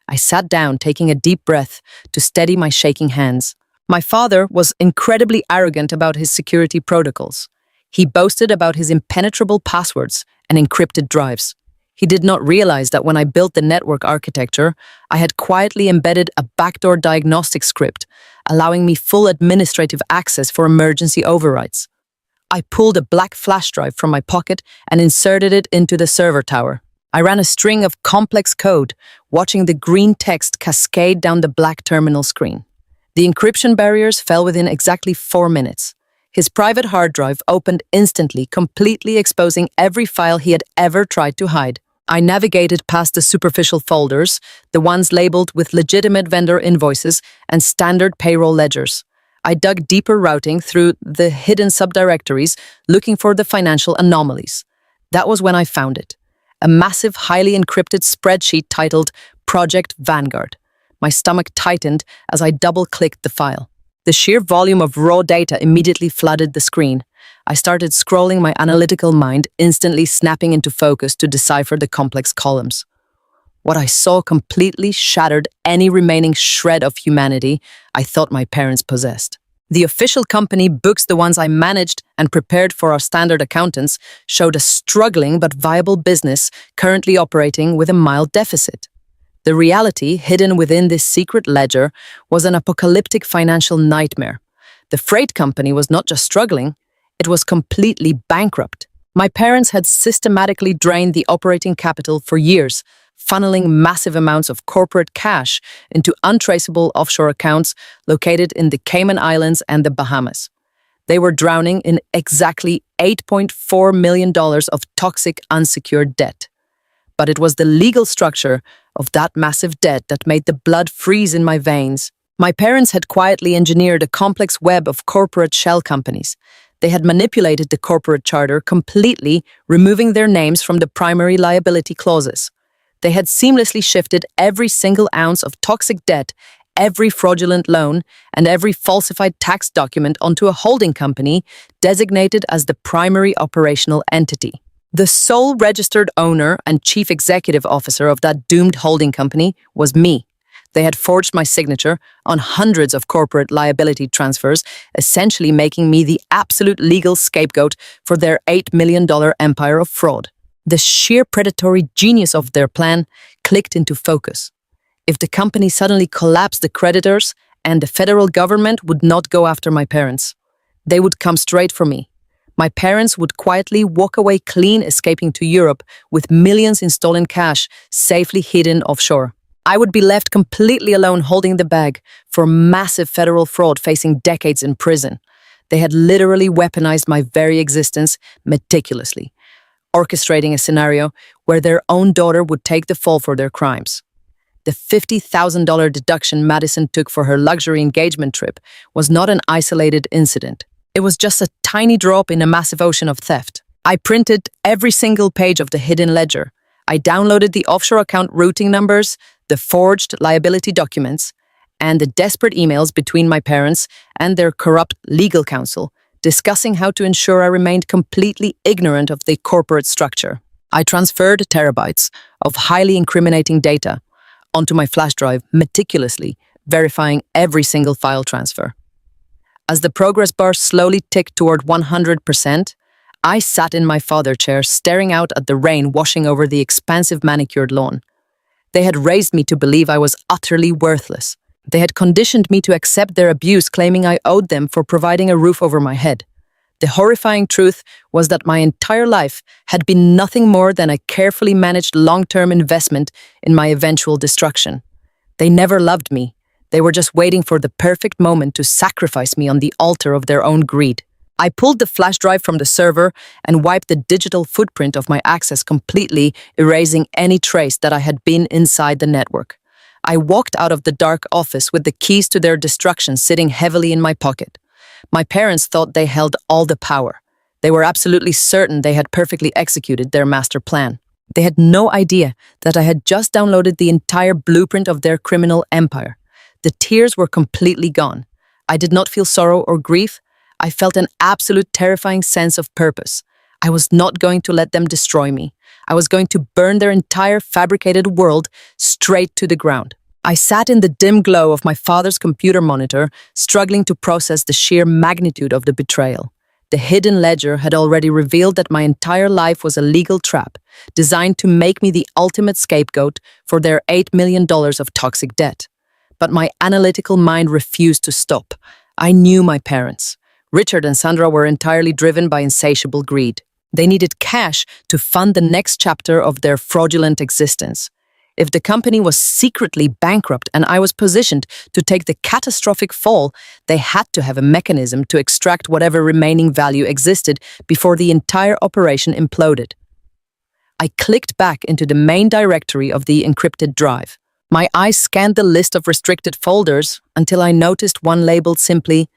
I sat down, taking a deep breath to steady my shaking hands. My father was incredibly arrogant about his security protocols. He boasted about his impenetrable passwords and encrypted drives. He did not realize that when I built the network architecture, I had quietly embedded a backdoor diagnostic script, allowing me full administrative access for emergency overrides. I pulled a black flash drive from my pocket and inserted it into the server tower. I ran a string of complex code, watching the green text cascade down the black terminal screen. The encryption barriers fell within exactly 4 minutes. His private hard drive opened instantly, completely exposing every file he had ever tried to hide. I navigated past the superficial folders, the ones labeled with legitimate vendor invoices and standard payroll ledgers. I dug deeper, routing through the hidden subdirectories, looking for the financial anomalies. That was when I found it. A massive, highly encrypted spreadsheet titled Project Vanguard. My stomach tightened as I double-clicked the file. The sheer volume of raw data immediately flooded the screen. I started scrolling, my analytical mind instantly snapping into focus to decipher the complex columns. What I saw completely shattered any remaining shred of humanity I thought my parents possessed. The official company books, the ones I managed and prepared for our standard accountants, showed a struggling but viable business currently operating with a mild deficit. The reality hidden within this secret ledger was an apocalyptic financial nightmare. The freight company was not just struggling, it was completely bankrupt. My parents had systematically drained the operating capital for years, funneling massive amounts of corporate cash into untraceable offshore accounts located in the Cayman Islands and the Bahamas. They were drowning in exactly $8.4 million of toxic unsecured debt. But it was the legal structure of that massive debt that made the blood freeze in my veins. My parents had quietly engineered a complex web of corporate shell companies. They had manipulated the corporate charter completely, removing their names from the primary liability clauses. They had seamlessly shifted every single ounce of toxic debt, every fraudulent loan, and every falsified tax document onto a holding company designated as the primary operational entity. The sole registered owner and chief executive officer of that doomed holding company was me. They had forged my signature on hundreds of corporate liability transfers, essentially making me the absolute legal scapegoat for their $8 million empire of fraud. The sheer predatory genius of their plan clicked into focus. If the company suddenly collapsed, the creditors and the federal government would not go after my parents. They would come straight for me. My parents would quietly walk away clean, escaping to Europe with millions in stolen cash safely hidden offshore. I would be left completely alone holding the bag for massive federal fraud, facing decades in prison. They had literally weaponized my very existence meticulously, orchestrating a scenario where their own daughter would take the fall for their crimes. The $50,000 deduction Madison took for her luxury engagement trip was not an isolated incident. It was just a tiny drop in a massive ocean of theft. I printed every single page of the hidden ledger. I downloaded the offshore account routing numbers, the forged liability documents, and the desperate emails between my parents and their corrupt legal counsel, discussing how to ensure I remained completely ignorant of the corporate structure. I transferred terabytes of highly incriminating data onto my flash drive, meticulously verifying every single file transfer. As the progress bar slowly ticked toward 100%, I sat in my father chair, staring out at the rain washing over the expansive manicured lawn. They had raised me to believe I was utterly worthless. They had conditioned me to accept their abuse, claiming I owed them for providing a roof over my head. The horrifying truth was that my entire life had been nothing more than a carefully managed long-term investment in my eventual destruction. They never loved me. They were just waiting for the perfect moment to sacrifice me on the altar of their own greed. I pulled the flash drive from the server and wiped the digital footprint of my access, completely erasing any trace that I had been inside the network. I walked out of the dark office with the keys to their destruction sitting heavily in my pocket. My parents thought they held all the power. They were absolutely certain they had perfectly executed their master plan. They had no idea that I had just downloaded the entire blueprint of their criminal empire. The tears were completely gone. I did not feel sorrow or grief. I felt an absolute terrifying sense of purpose. I was not going to let them destroy me. I was going to burn their entire fabricated world straight to the ground. I sat in the dim glow of my father's computer monitor, struggling to process the sheer magnitude of the betrayal. The hidden ledger had already revealed that my entire life was a legal trap, designed to make me the ultimate scapegoat for their $8 million of toxic debt. But my analytical mind refused to stop. I knew my parents. Richard and Sandra were entirely driven by insatiable greed. They needed cash to fund the next chapter of their fraudulent existence. If the company was secretly bankrupt and I was positioned to take the catastrophic fall, they had to have a mechanism to extract whatever remaining value existed before the entire operation imploded. I clicked back into the main directory of the encrypted drive. My eyes scanned the list of restricted folders until I noticed one labeled simply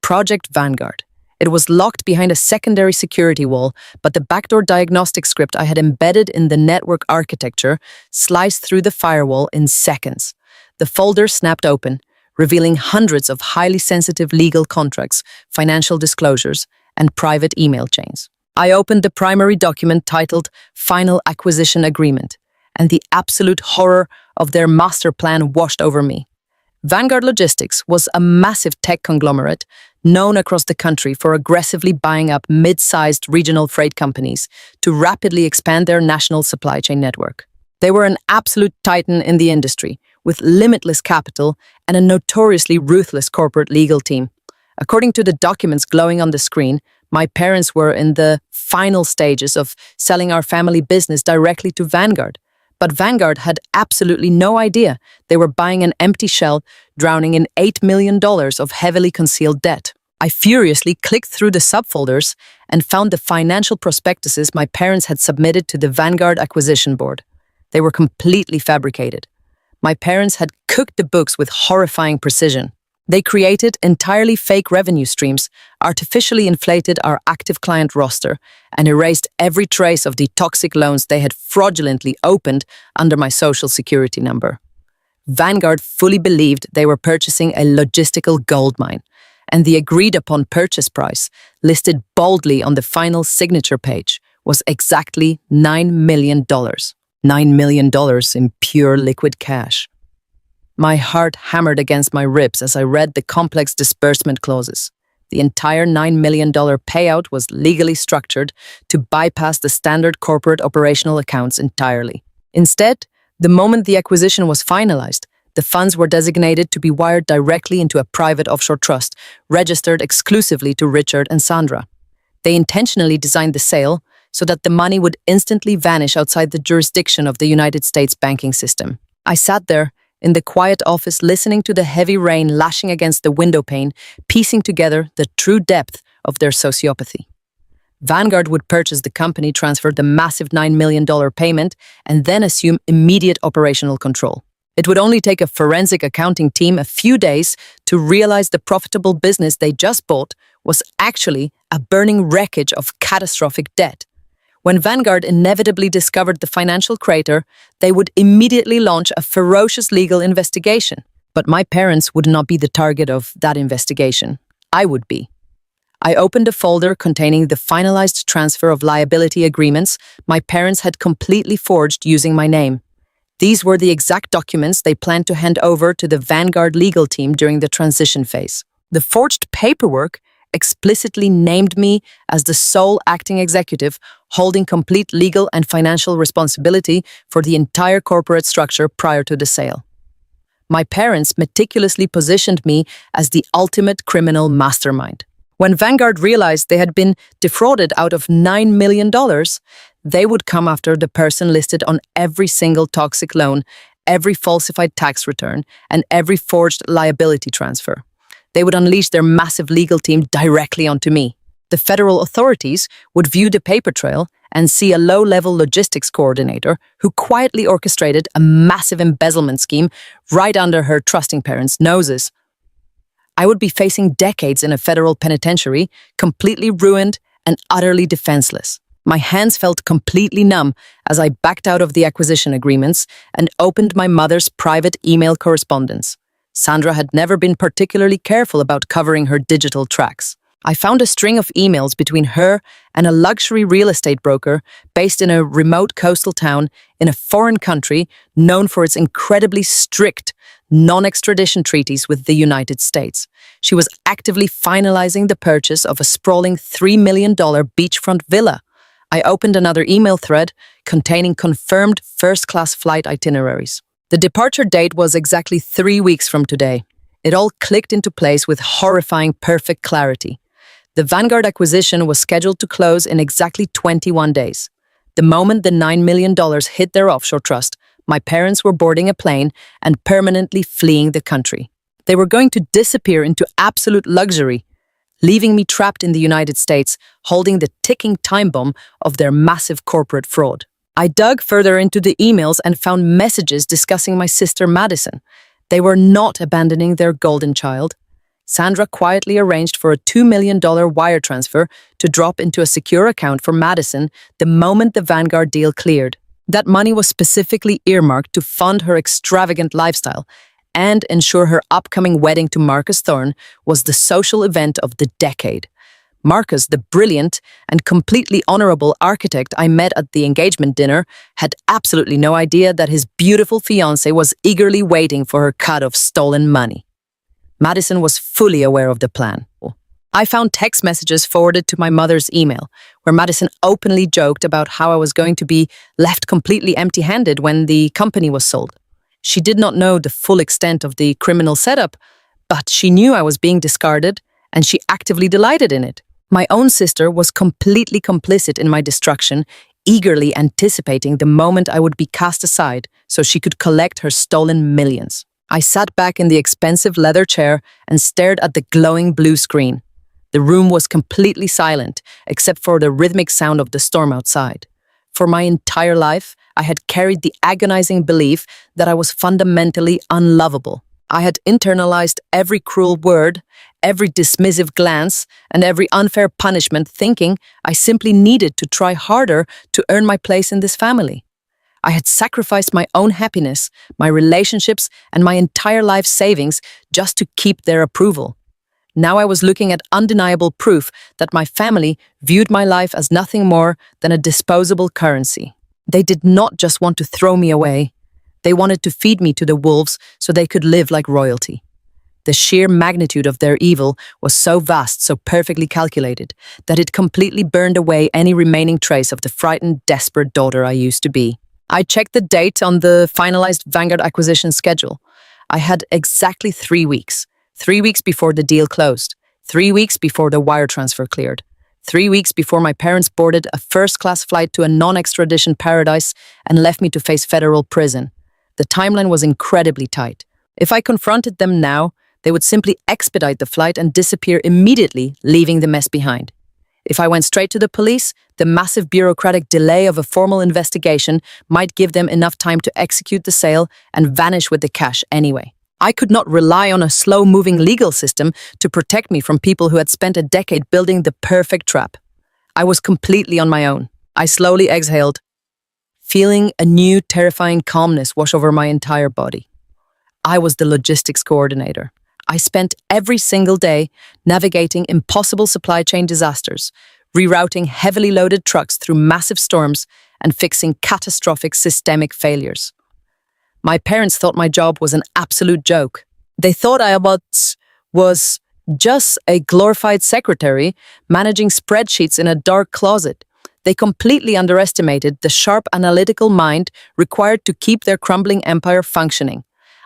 Project Vanguard. It was locked behind a secondary security wall, but the backdoor diagnostic script I had embedded in the network architecture sliced through the firewall in seconds. The folder snapped open, revealing hundreds of highly sensitive legal contracts, financial disclosures, and private email chains. I opened the primary document titled Final Acquisition Agreement, and the absolute horror of their master plan washed over me. Vanguard Logistics was a massive tech conglomerate known across the country for aggressively buying up mid-sized regional freight companies to rapidly expand their national supply chain network. They were an absolute titan in the industry, with limitless capital and a notoriously ruthless corporate legal team. According to the documents glowing on the screen, my parents were in the final stages of selling our family business directly to Vanguard. But Vanguard had absolutely no idea they were buying an empty shell, drowning in $8 million of heavily concealed debt. I furiously clicked through the subfolders and found the financial prospectuses my parents had submitted to the Vanguard Acquisition Board. They were completely fabricated. My parents had cooked the books with horrifying precision. They created entirely fake revenue streams, artificially inflated our active client roster, and erased every trace of the toxic loans they had fraudulently opened under my social security number. Vanguard fully believed they were purchasing a logistical goldmine, and the agreed-upon purchase price, listed boldly on the final signature page, was exactly $9 million. $9 million in pure liquid cash. My heart hammered against my ribs as I read the complex disbursement clauses. The entire $9 million payout was legally structured to bypass the standard corporate operational accounts entirely. Instead, the moment the acquisition was finalized, the funds were designated to be wired directly into a private offshore trust, registered exclusively to Richard and Sandra. They intentionally designed the sale so that the money would instantly vanish outside the jurisdiction of the United States banking system. I sat there, in the quiet office, listening to the heavy rain lashing against the window pane, piecing together the true depth of their sociopathy. Vanguard would purchase the company, transfer the massive $9 million payment, and then assume immediate operational control. It would only take a forensic accounting team a few days to realize the profitable business they just bought was actually a burning wreckage of catastrophic debt. When Vanguard inevitably discovered the financial crater, they would immediately launch a ferocious legal investigation. But my parents would not be the target of that investigation. I would be. I opened a folder containing the finalized transfer of liability agreements my parents had completely forged using my name. These were the exact documents they planned to hand over to the Vanguard legal team during the transition phase. The forged paperwork explicitly named me as the sole acting executive holding complete legal and financial responsibility for the entire corporate structure prior to the sale. My parents meticulously positioned me as the ultimate criminal mastermind. When Vanguard realized they had been defrauded out of $9 million, they would come after the person listed on every single toxic loan, every falsified tax return, and every forged liability transfer. They would unleash their massive legal team directly onto me. The federal authorities would view the paper trail and see a low-level logistics coordinator who quietly orchestrated a massive embezzlement scheme right under her trusting parents' noses. I would be facing decades in a federal penitentiary, completely ruined and utterly defenseless. My hands felt completely numb as I backed out of the acquisition agreements and opened my mother's private email correspondence. Sandra had never been particularly careful about covering her digital tracks. I found a string of emails between her and a luxury real estate broker based in a remote coastal town in a foreign country known for its incredibly strict non-extradition treaties with the United States. She was actively finalizing the purchase of a sprawling $3 million beachfront villa. I opened another email thread containing confirmed first-class flight itineraries. The departure date was exactly 3 weeks from today. It all clicked into place with horrifying perfect clarity. The Vanguard acquisition was scheduled to close in exactly 21 days. The moment the $9 million hit their offshore trust, my parents were boarding a plane and permanently fleeing the country. They were going to disappear into absolute luxury, leaving me trapped in the United States, holding the ticking time bomb of their massive corporate fraud. I dug further into the emails and found messages discussing my sister Madison. They were not abandoning their golden child. Sandra quietly arranged for a $2 million wire transfer to drop into a secure account for Madison the moment the Vanguard deal cleared. That money was specifically earmarked to fund her extravagant lifestyle and ensure her upcoming wedding to Marcus Thorne was the social event of the decade. Marcus, the brilliant and completely honorable architect I met at the engagement dinner, had absolutely no idea that his beautiful fiancée was eagerly waiting for her cut of stolen money. Madison was fully aware of the plan. I found text messages forwarded to my mother's email, where Madison openly joked about how I was going to be left completely empty-handed when the company was sold. She did not know the full extent of the criminal setup, but she knew I was being discarded, and she actively delighted in it. My own sister was completely complicit in my destruction, eagerly anticipating the moment I would be cast aside so she could collect her stolen millions. I sat back in the expensive leather chair and stared at the glowing blue screen. The room was completely silent, except for the rhythmic sound of the storm outside. For my entire life, I had carried the agonizing belief that I was fundamentally unlovable. I had internalized every cruel word, every dismissive glance, and every unfair punishment, thinking I simply needed to try harder to earn my place in this family. I had sacrificed my own happiness, my relationships, and my entire life savings just to keep their approval. Now I was looking at undeniable proof that my family viewed my life as nothing more than a disposable currency. They did not just want to throw me away. They wanted to feed me to the wolves so they could live like royalty. The sheer magnitude of their evil was so vast, so perfectly calculated, that it completely burned away any remaining trace of the frightened, desperate daughter I used to be. I checked the date on the finalized Vanguard acquisition schedule. I had exactly 3 weeks. 3 weeks before the deal closed. 3 weeks before the wire transfer cleared. 3 weeks before my parents boarded a first-class flight to a non-extradition paradise and left me to face federal prison. The timeline was incredibly tight. If I confronted them now, they would simply expedite the flight and disappear immediately, leaving the mess behind. If I went straight to the police, the massive bureaucratic delay of a formal investigation might give them enough time to execute the sale and vanish with the cash anyway. I could not rely on a slow-moving legal system to protect me from people who had spent a decade building the perfect trap. I was completely on my own. I slowly exhaled, feeling a new, terrifying calmness wash over my entire body. I was the logistics coordinator. I spent every single day navigating impossible supply chain disasters, rerouting heavily loaded trucks through massive storms, and fixing catastrophic systemic failures. My parents thought my job was an absolute joke. They thought I was just a glorified secretary managing spreadsheets in a dark closet. They completely underestimated the sharp analytical mind required to keep their crumbling empire functioning.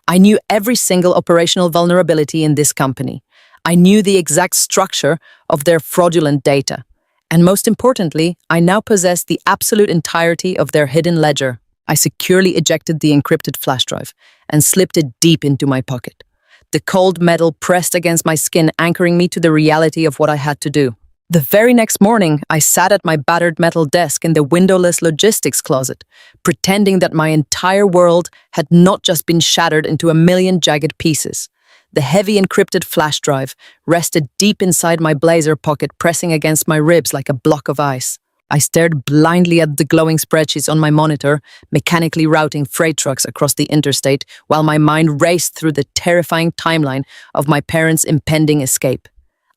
I knew every single operational vulnerability in this company. I knew the exact structure of their fraudulent data. And most importantly, I now possessed the absolute entirety of their hidden ledger. I securely ejected the encrypted flash drive and slipped it deep into my pocket. The cold metal pressed against my skin, anchoring me to the reality of what I had to do. The very next morning, I sat at my battered metal desk in the windowless logistics closet, pretending that my entire world had not just been shattered into a million jagged pieces. The heavy encrypted flash drive rested deep inside my blazer pocket, pressing against my ribs like a block of ice. I stared blindly at the glowing spreadsheets on my monitor, mechanically routing freight trucks across the interstate while my mind raced through the terrifying timeline of my parents' impending escape.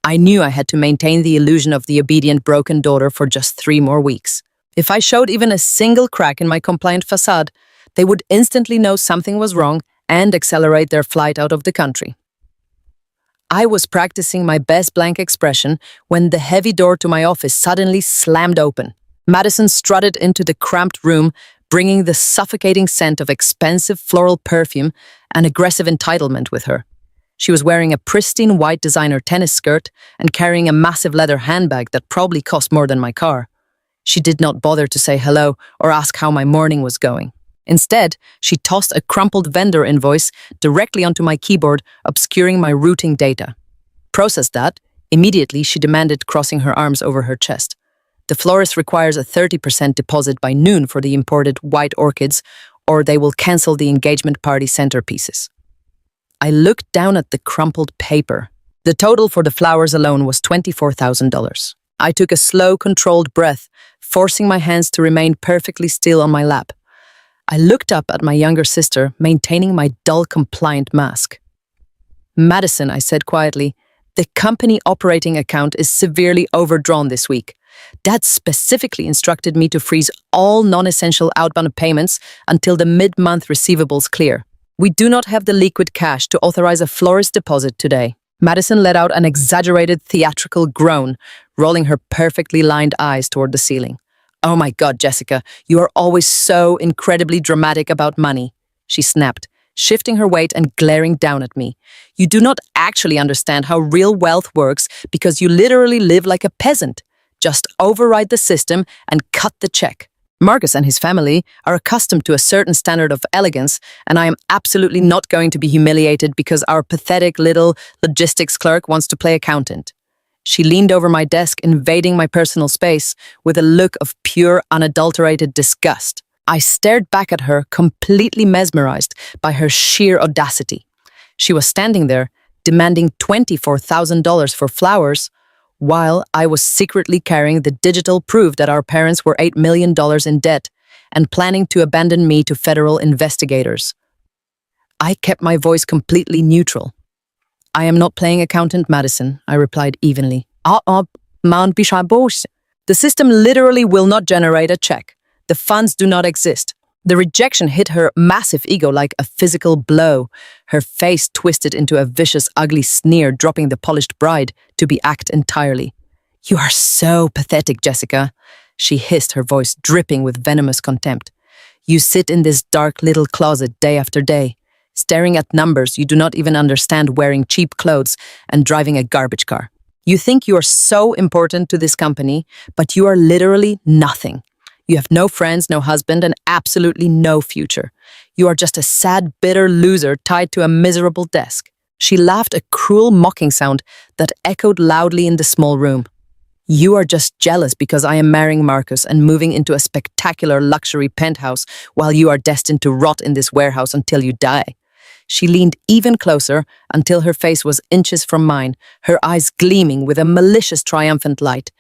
I knew I had to maintain the illusion of the obedient broken daughter for just 3 more weeks. If I showed even a single crack in my compliant facade, they would instantly know something was wrong and accelerate their flight out of the country. I was practicing my best blank expression when the heavy door to my office suddenly slammed open. Madison strutted into the cramped room, bringing the suffocating scent of expensive floral perfume and aggressive entitlement with her. She was wearing a pristine white designer tennis skirt and carrying a massive leather handbag that probably cost more than my car. She did not bother to say hello or ask how my morning was going. Instead, she tossed a crumpled vendor invoice directly onto my keyboard, obscuring my routing data. Process that. Immediately, she demanded, crossing her arms over her chest. The florist requires a 30% deposit by noon for the imported white orchids, or they will cancel the engagement party centerpieces. I looked down at the crumpled paper. The total for the flowers alone was $24,000. I took a slow, controlled breath, forcing my hands to remain perfectly still on my lap. I looked up at my younger sister, maintaining my dull, compliant mask. "Madison," I said quietly, "the company operating account is severely overdrawn this week. Dad specifically instructed me to freeze all non-essential outbound payments until the mid-month receivables clear. We do not have the liquid cash to authorize a florist deposit today." Madison let out an exaggerated theatrical groan, rolling her perfectly lined eyes toward the ceiling. "Oh my God, Jessica, you are always so incredibly dramatic about money," she snapped, shifting her weight and glaring down at me. "You do not actually understand how real wealth works because you literally live like a peasant. Just override the system and cut the check. Marcus and his family are accustomed to a certain standard of elegance, and I am absolutely not going to be humiliated because our pathetic little logistics clerk wants to play accountant." She leaned over my desk, invading my personal space with a look of pure, unadulterated disgust. I stared back at her, completely mesmerized by her sheer audacity. She was standing there, demanding $24,000 for flowers, while I was secretly carrying the digital proof that our parents were $8 million in debt and planning to abandon me to federal investigators. I kept my voice completely neutral. "I am not playing accountant, Madison," I replied evenly. "The system literally will not generate a check. The funds do not exist." The rejection hit her massive ego like a physical blow. Her face twisted into a vicious, ugly sneer, dropping the polished bride to be act entirely. "You are so pathetic, Jessica," she hissed, her voice dripping with venomous contempt. "You sit in this dark little closet day after day, staring at numbers you do not even understand, wearing cheap clothes and driving a garbage car. You think you are so important to this company, but you are literally nothing. You have no friends, no husband, and absolutely no future. You are just a sad, bitter loser tied to a miserable desk." She laughed, a cruel, mocking sound that echoed loudly in the small room. "You are just jealous because I am marrying Marcus and moving into a spectacular luxury penthouse while you are destined to rot in this warehouse until you die." She leaned even closer until her face was inches from mine, her eyes gleaming with a malicious, triumphant light.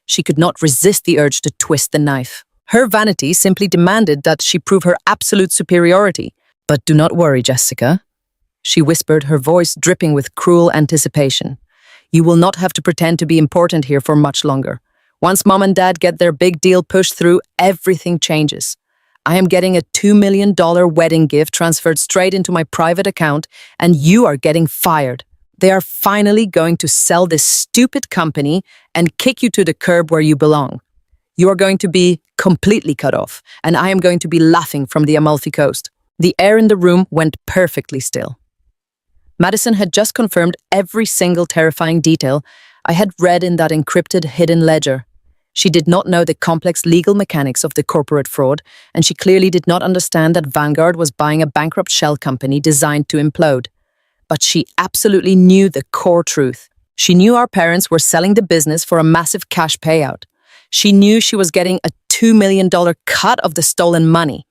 She could not resist the urge to twist the knife. Her vanity simply demanded that she prove her absolute superiority. "But do not worry, Jessica," she whispered, her voice dripping with cruel anticipation. "You will not have to pretend to be important here for much longer. Once Mom and Dad get their big deal pushed through, everything changes. I am getting a $2 million wedding gift transferred straight into my private account, and you are getting fired. They are finally going to sell this stupid company and kick you to the curb where you belong. You are going to be completely cut off, and I am going to be laughing from the Amalfi Coast." The air in the room went perfectly still. Madison had just confirmed every single terrifying detail I had read in that encrypted hidden ledger. She did not know the complex legal mechanics of the corporate fraud, and she clearly did not understand that Vanguard was buying a bankrupt shell company designed to implode. But she absolutely knew the core truth. She knew our parents were selling the business for a massive cash payout. She knew she was getting a $2 million cut of the stolen money.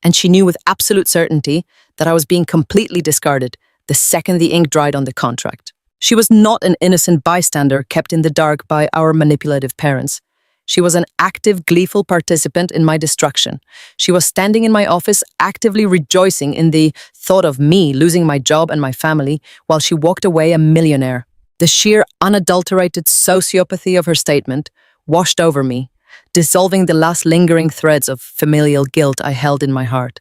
And she knew with absolute certainty that I was being completely discarded, the second the ink dried on the contract. She was not an innocent bystander kept in the dark by our manipulative parents. She was an active, gleeful participant in my destruction. She was standing in my office, actively rejoicing in the thought of me losing my job and my family, while she walked away a millionaire. The sheer, unadulterated sociopathy of her statement washed over me, dissolving the last lingering threads of familial guilt I held in my heart.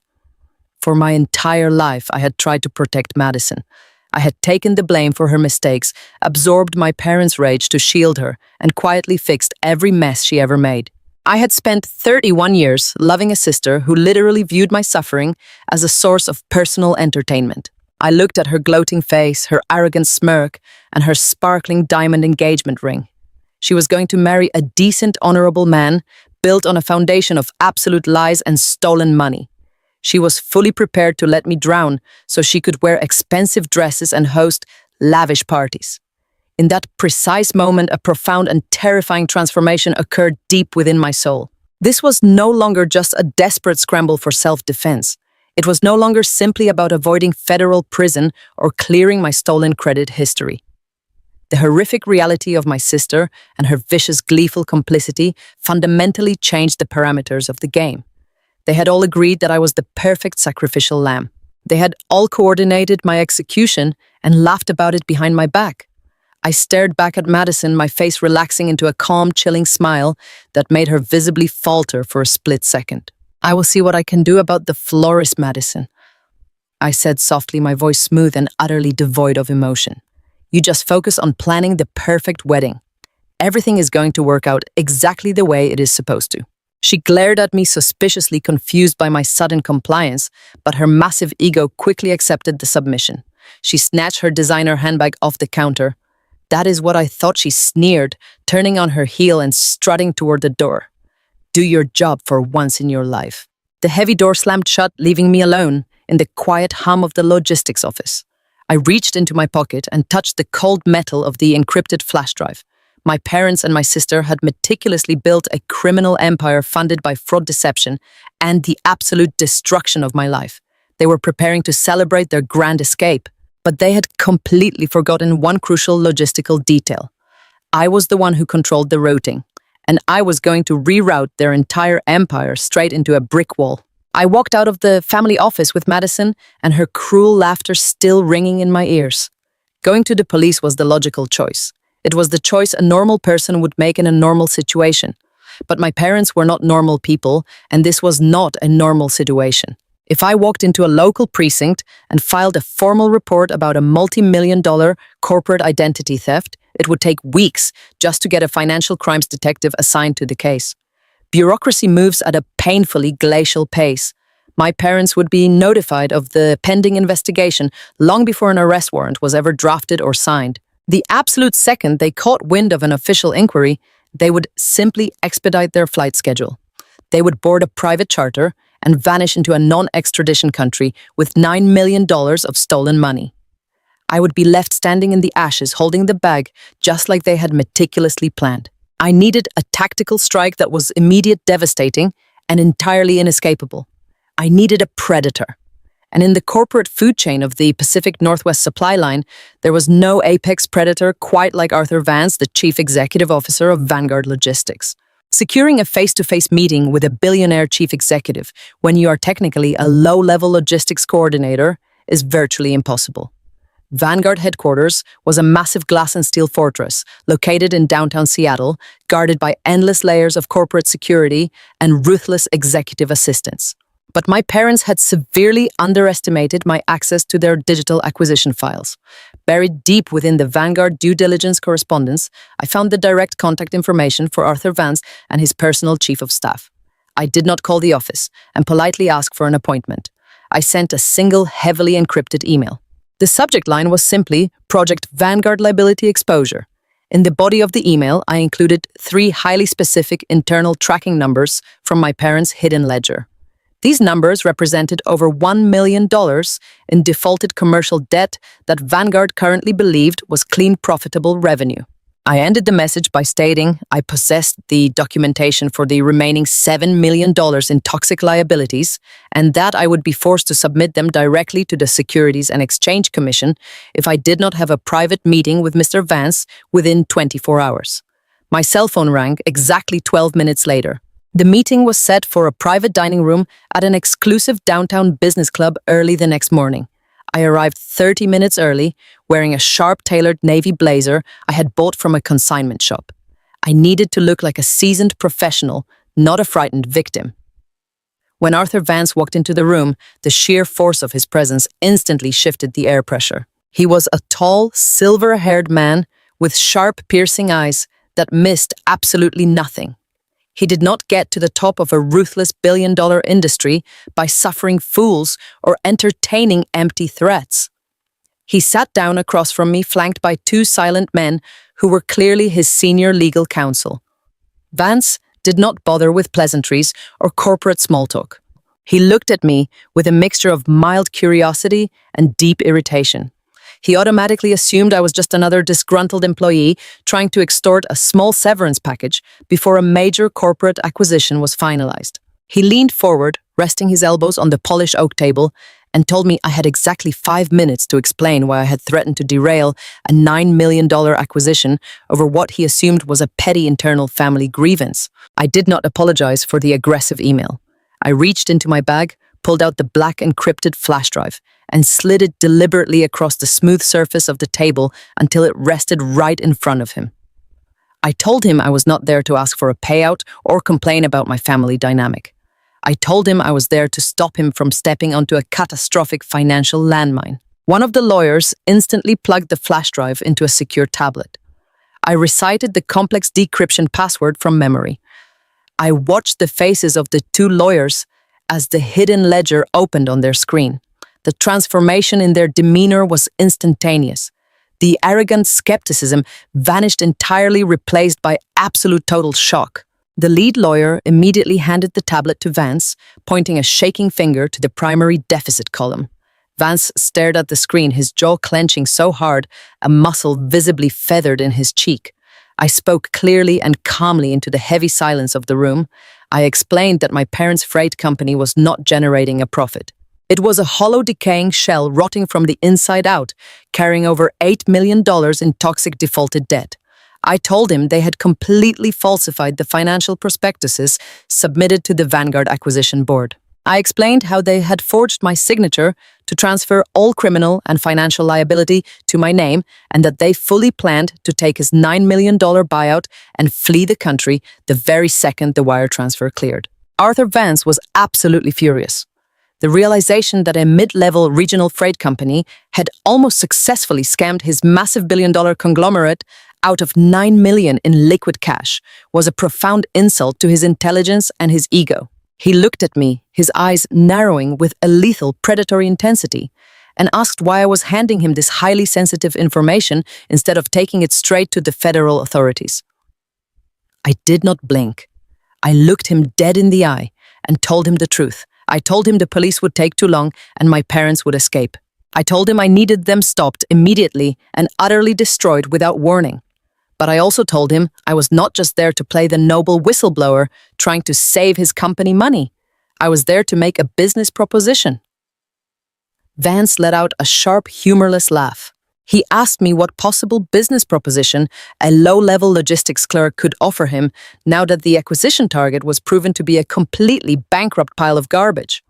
For my entire life, I had tried to protect Madison. I had taken the blame for her mistakes, absorbed my parents' rage to shield her, and quietly fixed every mess she ever made. I had spent 31 years loving a sister who literally viewed my suffering as a source of personal entertainment. I looked at her gloating face, her arrogant smirk, and her sparkling diamond engagement ring. She was going to marry a decent, honorable man built on a foundation of absolute lies and stolen money. She was fully prepared to let me drown so she could wear expensive dresses and host lavish parties. In that precise moment, a profound and terrifying transformation occurred deep within my soul. This was no longer just a desperate scramble for self-defense. It was no longer simply about avoiding federal prison or clearing my stolen credit history. The horrific reality of my sister and her vicious, gleeful complicity fundamentally changed the parameters of the game. They had all agreed that I was the perfect sacrificial lamb. They had all coordinated my execution and laughed about it behind my back. I stared back at Madison, my face relaxing into a calm, chilling smile that made her visibly falter for a split second. "I will see what I can do about the florist, Madison," I said softly, my voice smooth and utterly devoid of emotion. "You just focus on planning the perfect wedding. Everything is going to work out exactly the way it is supposed to." She glared at me suspiciously, confused by my sudden compliance, but her massive ego quickly accepted the submission. She snatched her designer handbag off the counter. "That is what I thought," she sneered, turning on her heel and strutting toward the door. "Do your job for once in your life." The heavy door slammed shut, leaving me alone in the quiet hum of the logistics office. I reached into my pocket and touched the cold metal of the encrypted flash drive. My parents and my sister had meticulously built a criminal empire funded by fraud, deception, and the absolute destruction of my life. They were preparing to celebrate their grand escape, but they had completely forgotten one crucial logistical detail. I was the one who controlled the routing, and I was going to reroute their entire empire straight into a brick wall. I walked out of the family office with Madison and her cruel laughter still ringing in my ears. Going to the police was the logical choice. It was the choice a normal person would make in a normal situation. But my parents were not normal people, and this was not a normal situation. If I walked into a local precinct and filed a formal report about a multi-million-dollar corporate identity theft, it would take weeks just to get a financial crimes detective assigned to the case. Bureaucracy moves at a painfully glacial pace. My parents would be notified of the pending investigation long before an arrest warrant was ever drafted or signed. The absolute second they caught wind of an official inquiry, they would simply expedite their flight schedule. They would board a private charter and vanish into a non-extradition country with $9 million of stolen money. I would be left standing in the ashes holding the bag just like they had meticulously planned. I needed a tactical strike that was immediate, devastating, and entirely inescapable. I needed a predator. And in the corporate food chain of the Pacific Northwest supply line, there was no apex predator quite like Arthur Vance, the chief executive officer of Vanguard Logistics. Securing a face-to-face meeting with a billionaire chief executive when you are technically a low-level logistics coordinator is virtually impossible. Vanguard headquarters was a massive glass and steel fortress located in downtown Seattle, guarded by endless layers of corporate security and ruthless executive assistants. But my parents had severely underestimated my access to their digital acquisition files. Buried deep within the Vanguard due diligence correspondence, I found the direct contact information for Arthur Vance and his personal chief of staff. I did not call the office and politely ask for an appointment. I sent a single heavily encrypted email. The subject line was simply Project Vanguard Liability Exposure. In the body of the email, I included 3 highly specific internal tracking numbers from my parents' hidden ledger. These numbers represented over $1 million in defaulted commercial debt that Vanguard currently believed was clean, profitable revenue. I ended the message by stating I possessed the documentation for the remaining $7 million in toxic liabilities and that I would be forced to submit them directly to the Securities and Exchange Commission if I did not have a private meeting with Mr. Vance within 24 hours. My cell phone rang exactly 12 minutes later. The meeting was set for a private dining room at an exclusive downtown business club early the next morning. I arrived 30 minutes early, wearing a sharp-tailored navy blazer I had bought from a consignment shop. I needed to look like a seasoned professional, not a frightened victim. When Arthur Vance walked into the room, the sheer force of his presence instantly shifted the air pressure. He was a tall, silver-haired man with sharp, piercing eyes that missed absolutely nothing. He did not get to the top of a ruthless billion-dollar industry by suffering fools or entertaining empty threats. He sat down across from me, flanked by two silent men who were clearly his senior legal counsel. Vance did not bother with pleasantries or corporate small talk. He looked at me with a mixture of mild curiosity and deep irritation. He automatically assumed I was just another disgruntled employee trying to extort a small severance package before a major corporate acquisition was finalized. He leaned forward, resting his elbows on the polished oak table, and told me I had exactly 5 minutes to explain why I had threatened to derail a $9 million acquisition over what he assumed was a petty internal family grievance. I did not apologize for the aggressive email. I reached into my bag, pulled out the black encrypted flash drive, and slid it deliberately across the smooth surface of the table until it rested right in front of him. I told him I was not there to ask for a payout or complain about my family dynamic. I told him I was there to stop him from stepping onto a catastrophic financial landmine. One of the lawyers instantly plugged the flash drive into a secure tablet. I recited the complex decryption password from memory. I watched the faces of the two lawyers as the hidden ledger opened on their screen. The transformation in their demeanor was instantaneous. The arrogant skepticism vanished entirely, replaced by absolute total shock. The lead lawyer immediately handed the tablet to Vance, pointing a shaking finger to the primary deficit column. Vance stared at the screen, his jaw clenching so hard, a muscle visibly feathered in his cheek. I spoke clearly and calmly into the heavy silence of the room. I explained that my parents' freight company was not generating a profit. It was a hollow, decaying shell rotting from the inside out, carrying over $8 million in toxic defaulted debt. I told him they had completely falsified the financial prospectuses submitted to the Vanguard Acquisition Board. I explained how they had forged my signature to transfer all criminal and financial liability to my name and that they fully planned to take his $9 million buyout and flee the country the very second the wire transfer cleared. Arthur Vance was absolutely furious. The realization that a mid-level regional freight company had almost successfully scammed his massive billion-dollar conglomerate out of $9 million in liquid cash was a profound insult to his intelligence and his ego. He looked at me, his eyes narrowing with a lethal predatory intensity, and asked why I was handing him this highly sensitive information instead of taking it straight to the federal authorities. I did not blink. I looked him dead in the eye and told him the truth. I told him the police would take too long and my parents would escape. I told him I needed them stopped immediately and utterly destroyed without warning. But I also told him I was not just there to play the noble whistleblower trying to save his company money. I was there to make a business proposition. Vance let out a sharp, humorless laugh. He asked me what possible business proposition a low-level logistics clerk could offer him now that the acquisition target was proven to be a completely bankrupt pile of garbage.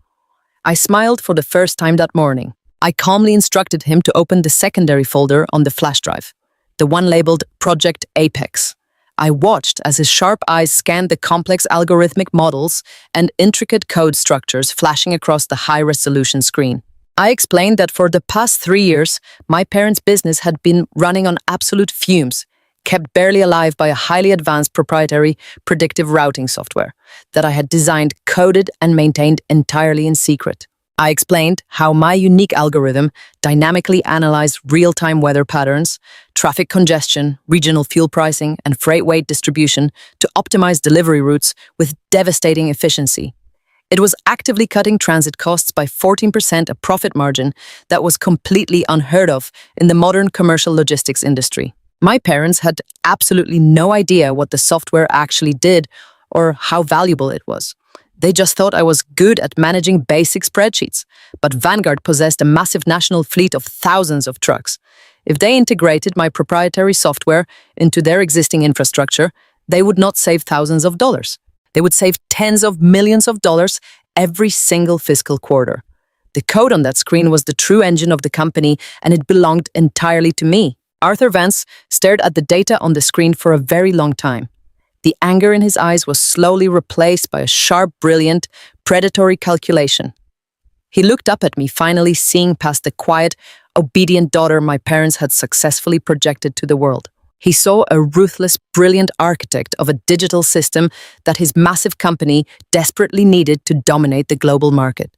I smiled for the first time that morning. I calmly instructed him to open the secondary folder on the flash drive, the one labeled Project Apex. I watched as his sharp eyes scanned the complex algorithmic models and intricate code structures flashing across the high-resolution screen. I explained that for the past 3 years, my parents' business had been running on absolute fumes, kept barely alive by a highly advanced proprietary predictive routing software that I had designed, coded, and maintained entirely in secret. I explained how my unique algorithm dynamically analyzed real-time weather patterns, traffic congestion, regional fuel pricing, and freight weight distribution to optimize delivery routes with devastating efficiency. It was actively cutting transit costs by 14%, a profit margin that was completely unheard of in the modern commercial logistics industry. My parents had absolutely no idea what the software actually did or how valuable it was. They just thought I was good at managing basic spreadsheets, but Vanguard possessed a massive national fleet of thousands of trucks. If they integrated my proprietary software into their existing infrastructure, they would not save thousands of dollars. They would save tens of millions of dollars every single fiscal quarter. The code on that screen was the true engine of the company, and it belonged entirely to me. Arthur Vance stared at the data on the screen for a very long time. The anger in his eyes was slowly replaced by a sharp, brilliant, predatory calculation. He looked up at me, finally seeing past the quiet, obedient daughter my parents had successfully projected to the world. He saw a ruthless, brilliant architect of a digital system that his massive company desperately needed to dominate the global market.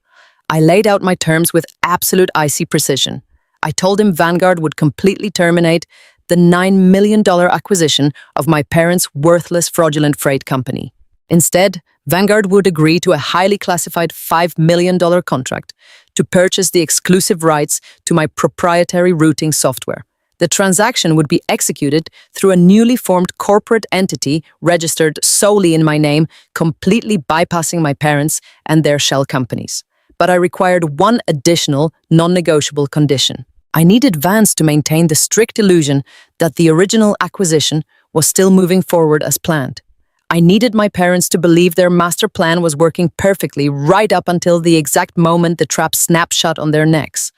I laid out my terms with absolute icy precision. I told him Vanguard would completely terminate the $9 million acquisition of my parents' worthless, fraudulent freight company. Instead, Vanguard would agree to a highly classified $5 million contract to purchase the exclusive rights to my proprietary routing software. The transaction would be executed through a newly formed corporate entity registered solely in my name, completely bypassing my parents and their shell companies. But I required one additional, non-negotiable condition. I needed Vance to maintain the strict illusion that the original acquisition was still moving forward as planned. I needed my parents to believe their master plan was working perfectly right up until the exact moment the trap snapped shut on their necks.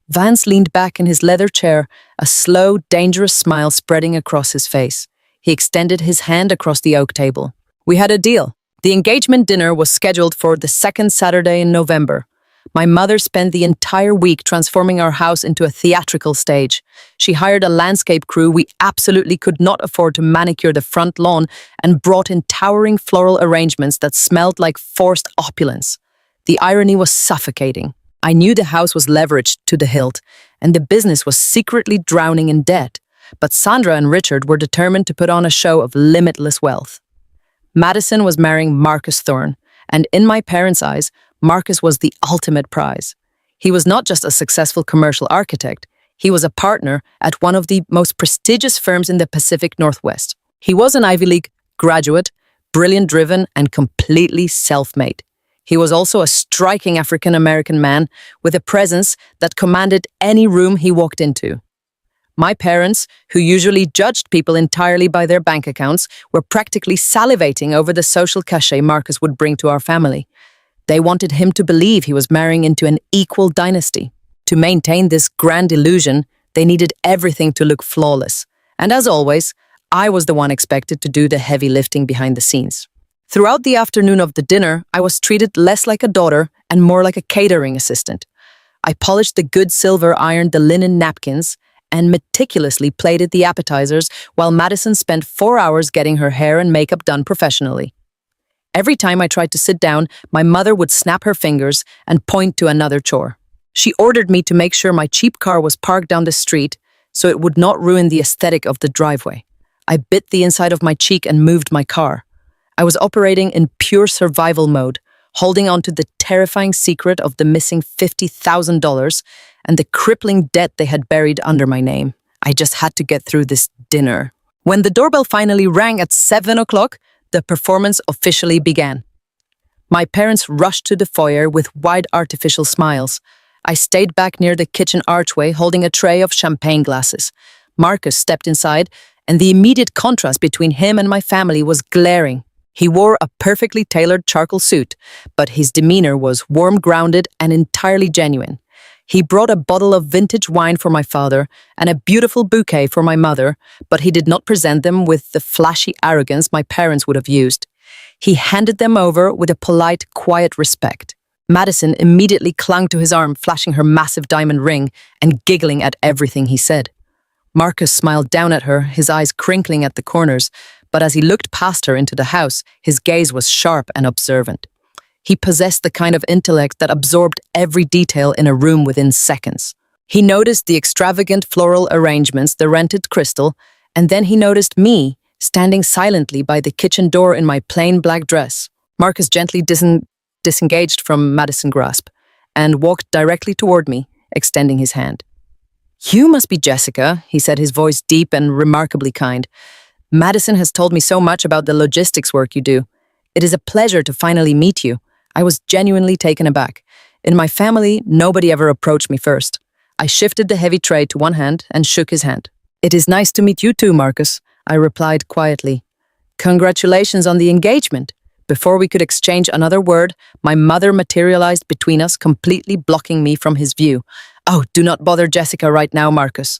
Vance leaned back in his leather chair, a slow, dangerous smile spreading across his face. He extended his hand across the oak table. We had a deal. The engagement dinner was scheduled for the second Saturday in November. My mother spent the entire week transforming our house into a theatrical stage. She hired a landscape crew we absolutely could not afford to manicure the front lawn and brought in towering floral arrangements that smelled like forced opulence. The irony was suffocating. I knew the house was leveraged to the hilt, and the business was secretly drowning in debt. But Sandra and Richard were determined to put on a show of limitless wealth. Madison was marrying Marcus Thorne, and in my parents' eyes, Marcus was the ultimate prize. He was not just a successful commercial architect, he was a partner at one of the most prestigious firms in the Pacific Northwest. He was an Ivy League graduate, brilliant-driven, and completely self-made. He was also a striking African-American man with a presence that commanded any room he walked into. My parents, who usually judged people entirely by their bank accounts, were practically salivating over the social cachet Marcus would bring to our family. They wanted him to believe he was marrying into an equal dynasty. To maintain this grand illusion, they needed everything to look flawless. And as always, I was the one expected to do the heavy lifting behind the scenes. Throughout the afternoon of the dinner, I was treated less like a daughter and more like a catering assistant. I polished the good silver, ironed the linen napkins, and meticulously plated the appetizers while Madison spent 4 hours getting her hair and makeup done professionally. Every time I tried to sit down, my mother would snap her fingers and point to another chore. She ordered me to make sure my cheap car was parked down the street so it would not ruin the aesthetic of the driveway. I bit the inside of my cheek and moved my car. I was operating in pure survival mode, holding on to the terrifying secret of the missing $50,000 and the crippling debt they had buried under my name. I just had to get through this dinner. When the doorbell finally rang at 7 o'clock, the performance officially began. My parents rushed to the foyer with wide artificial smiles. I stayed back near the kitchen archway holding a tray of champagne glasses. Marcus stepped inside, and the immediate contrast between him and my family was glaring. He wore a perfectly tailored charcoal suit, but his demeanor was warm, grounded, and entirely genuine. He brought a bottle of vintage wine for my father and a beautiful bouquet for my mother, but he did not present them with the flashy arrogance my parents would have used. He handed them over with a polite, quiet respect. Madison immediately clung to his arm, flashing her massive diamond ring and giggling at everything he said. Marcus smiled down at her, his eyes crinkling at the corners, but as he looked past her into the house, his gaze was sharp and observant. He possessed the kind of intellect that absorbed every detail in a room within seconds. He noticed the extravagant floral arrangements, the rented crystal, and then he noticed me, standing silently by the kitchen door in my plain black dress. Marcus gently disengaged from Madison's grasp and walked directly toward me, extending his hand. You must be Jessica, he said, his voice deep and remarkably kind. Madison has told me so much about the logistics work you do. It is a pleasure to finally meet you. I was genuinely taken aback. In my family, nobody ever approached me first. I shifted the heavy tray to one hand and shook his hand. It is nice to meet you too, Marcus, I replied quietly. Congratulations on the engagement. Before we could exchange another word, my mother materialized between us, completely blocking me from his view. Oh, do not bother Jessica right now, Marcus.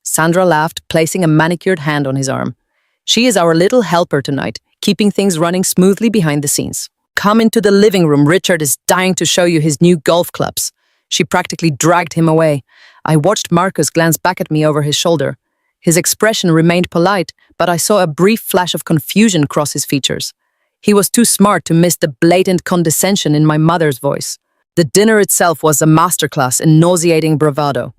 Sandra laughed, placing a manicured hand on his arm. She is our little helper tonight, keeping things running smoothly behind the scenes. Come into the living room. Richard is dying to show you his new golf clubs. She practically dragged him away. I watched Marcus glance back at me over his shoulder. His expression remained polite, but I saw a brief flash of confusion cross his features. He was too smart to miss the blatant condescension in my mother's voice. The dinner itself was a masterclass in nauseating bravado.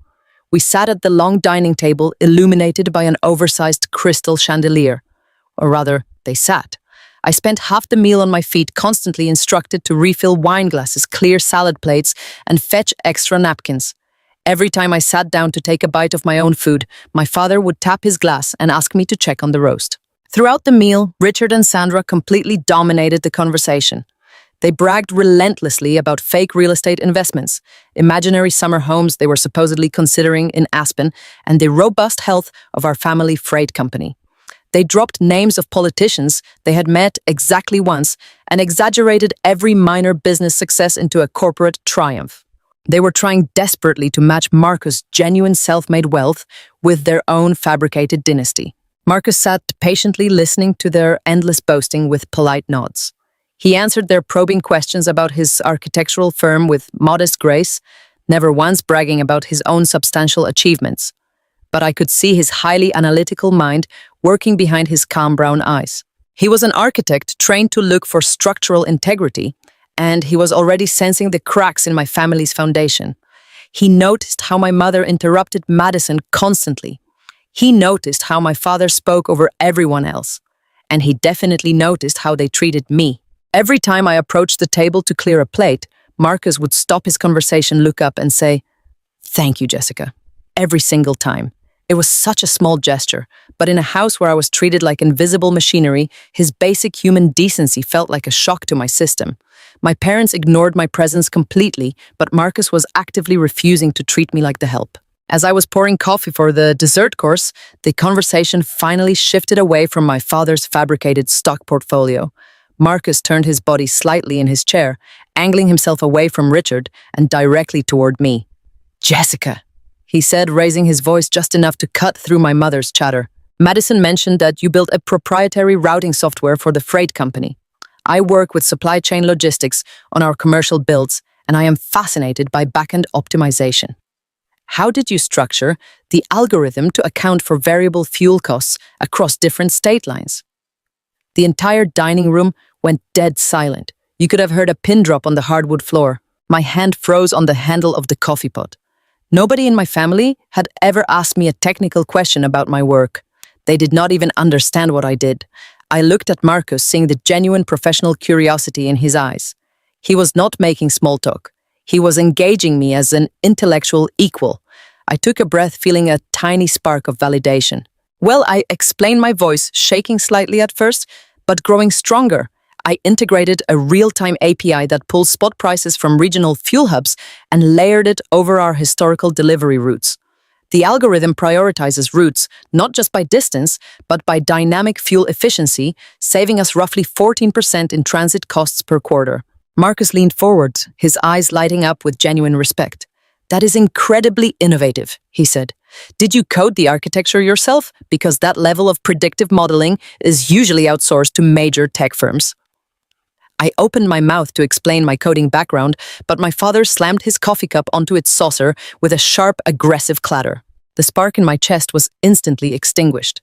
We sat at the long dining table, illuminated by an oversized crystal chandelier. Or rather, they sat. I spent half the meal on my feet, constantly instructed to refill wine glasses, clear salad plates, and fetch extra napkins. Every time I sat down to take a bite of my own food, my father would tap his glass and ask me to check on the roast. Throughout the meal, Richard and Sandra completely dominated the conversation. They bragged relentlessly about fake real estate investments, imaginary summer homes they were supposedly considering in Aspen, and the robust health of our family freight company. They dropped names of politicians they had met exactly once and exaggerated every minor business success into a corporate triumph. They were trying desperately to match Marcus' genuine self-made wealth with their own fabricated dynasty. Marcus sat patiently listening to their endless boasting with polite nods. He answered their probing questions about his architectural firm with modest grace, never once bragging about his own substantial achievements. But I could see his highly analytical mind working behind his calm brown eyes. He was an architect trained to look for structural integrity, and he was already sensing the cracks in my family's foundation. He noticed how my mother interrupted Madison constantly. He noticed how my father spoke over everyone else. And he definitely noticed how they treated me. Every time I approached the table to clear a plate, Marcus would stop his conversation, look up and say, "Thank you, Jessica." Every single time. It was such a small gesture, but in a house where I was treated like invisible machinery, his basic human decency felt like a shock to my system. My parents ignored my presence completely, but Marcus was actively refusing to treat me like the help. As I was pouring coffee for the dessert course, the conversation finally shifted away from my father's fabricated stock portfolio. Marcus turned his body slightly in his chair, angling himself away from Richard and directly toward me. "Jessica," he said, raising his voice just enough to cut through my mother's chatter. "Madison mentioned that you built a proprietary routing software for the freight company. I work with supply chain logistics on our commercial builds, and I am fascinated by back-end optimization. How did you structure the algorithm to account for variable fuel costs across different state lines?" The entire dining room went dead silent. You could have heard a pin drop on the hardwood floor. My hand froze on the handle of the coffee pot. Nobody in my family had ever asked me a technical question about my work. They did not even understand what I did. I looked at Marcus, seeing the genuine professional curiosity in his eyes. He was not making small talk. He was engaging me as an intellectual equal. I took a breath, feeling a tiny spark of validation. Well, I explained, my voice shaking slightly at first, but growing stronger. I integrated a real-time API that pulls spot prices from regional fuel hubs and layered it over our historical delivery routes. The algorithm prioritizes routes not just by distance, but by dynamic fuel efficiency, saving us roughly 14% in transit costs per quarter. Marcus leaned forward, his eyes lighting up with genuine respect. "That is incredibly innovative," he said. "Did you code the architecture yourself? Because that level of predictive modeling is usually outsourced to major tech firms." I opened my mouth to explain my coding background, but my father slammed his coffee cup onto its saucer with a sharp, aggressive clatter. The spark in my chest was instantly extinguished.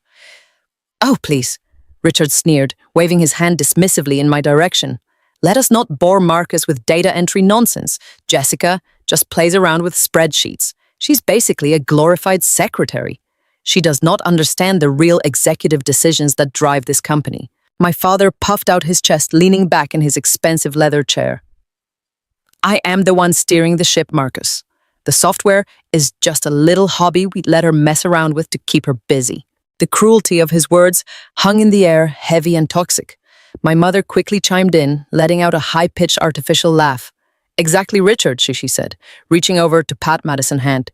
"Oh, please," Richard sneered, waving his hand dismissively in my direction. "Let us not bore Marcus with data entry nonsense. Jessica just plays around with spreadsheets. She's basically a glorified secretary. She does not understand the real executive decisions that drive this company." My father puffed out his chest, leaning back in his expensive leather chair. "I am the one steering the ship, Marcus. The software is just a little hobby we'd let her mess around with to keep her busy. The cruelty of his words hung in the air, heavy and toxic. My mother quickly chimed in, letting out a high-pitched artificial laugh. "Exactly, Richard," she said, reaching over to pat Madison's hand.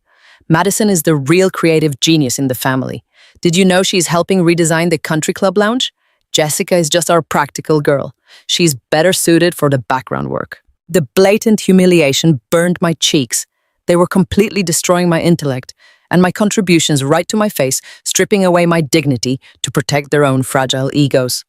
"Madison is the real creative genius in the family. Did you know she's helping redesign the country club lounge? Jessica is just our practical girl. She's better suited for the background work." The blatant humiliation burned my cheeks. They were completely destroying my intellect and my contributions right to my face, stripping away my dignity to protect their own fragile egos.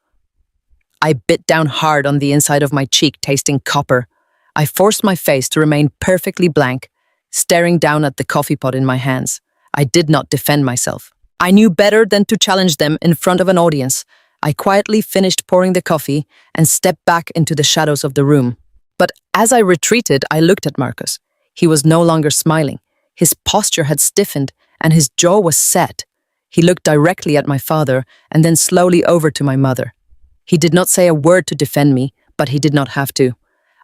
I bit down hard on the inside of my cheek, tasting copper. I forced my face to remain perfectly blank, staring down at the coffee pot in my hands. I did not defend myself. I knew better than to challenge them in front of an audience. I quietly finished pouring the coffee and stepped back into the shadows of the room. But as I retreated, I looked at Marcus. He was no longer smiling. His posture had stiffened and his jaw was set. He looked directly at my father and then slowly over to my mother. He did not say a word to defend me, but he did not have to.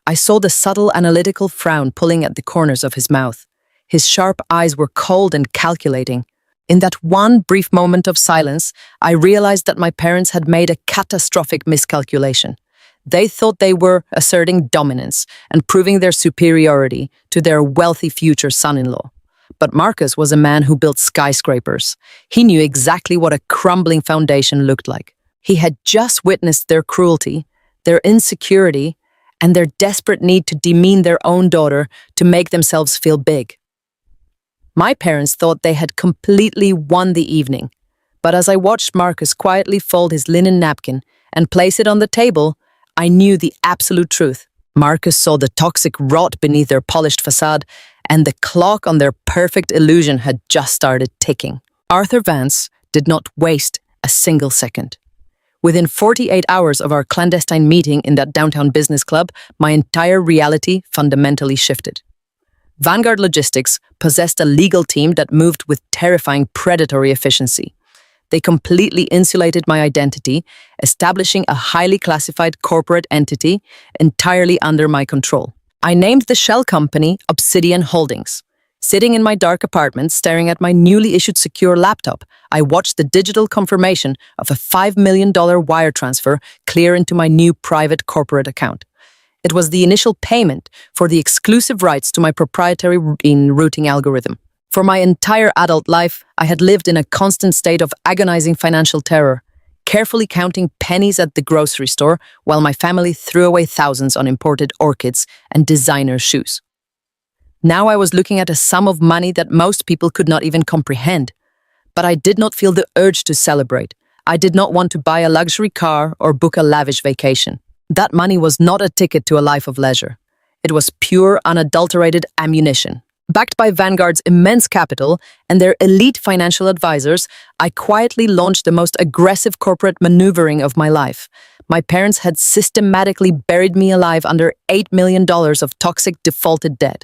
I saw the subtle analytical frown pulling at the corners of his mouth. His sharp eyes were cold and calculating. In that one brief moment of silence, I realized that my parents had made a catastrophic miscalculation. They thought they were asserting dominance and proving their superiority to their wealthy future son-in-law. But Marcus was a man who built skyscrapers. He knew exactly what a crumbling foundation looked like. He had just witnessed their cruelty, their insecurity, and their desperate need to demean their own daughter to make themselves feel big. My parents thought they had completely won the evening. But as I watched Marcus quietly fold his linen napkin and place it on the table, I knew the absolute truth. Marcus saw the toxic rot beneath their polished facade, and the clock on their perfect illusion had just started ticking. Arthur Vance did not waste a single second. Within 48 hours of our clandestine meeting in that downtown business club, my entire reality fundamentally shifted. Vanguard Logistics possessed a legal team that moved with terrifying predatory efficiency. They completely insulated my identity, establishing a highly classified corporate entity entirely under my control. I named the shell company Obsidian Holdings. Sitting in my dark apartment, staring at my newly issued secure laptop, I watched the digital confirmation of a $5 million wire transfer clear into my new private corporate account. It was the initial payment for the exclusive rights to my proprietary routing algorithm. For my entire adult life, I had lived in a constant state of agonizing financial terror, carefully counting pennies at the grocery store while my family threw away thousands on imported orchids and designer shoes. Now I was looking at a sum of money that most people could not even comprehend. But I did not feel the urge to celebrate. I did not want to buy a luxury car or book a lavish vacation. That money was not a ticket to a life of leisure. It was pure, unadulterated ammunition. Backed by Vanguard's immense capital and their elite financial advisors, I quietly launched the most aggressive corporate maneuvering of my life. My parents had systematically buried me alive under $8 million of toxic defaulted debt.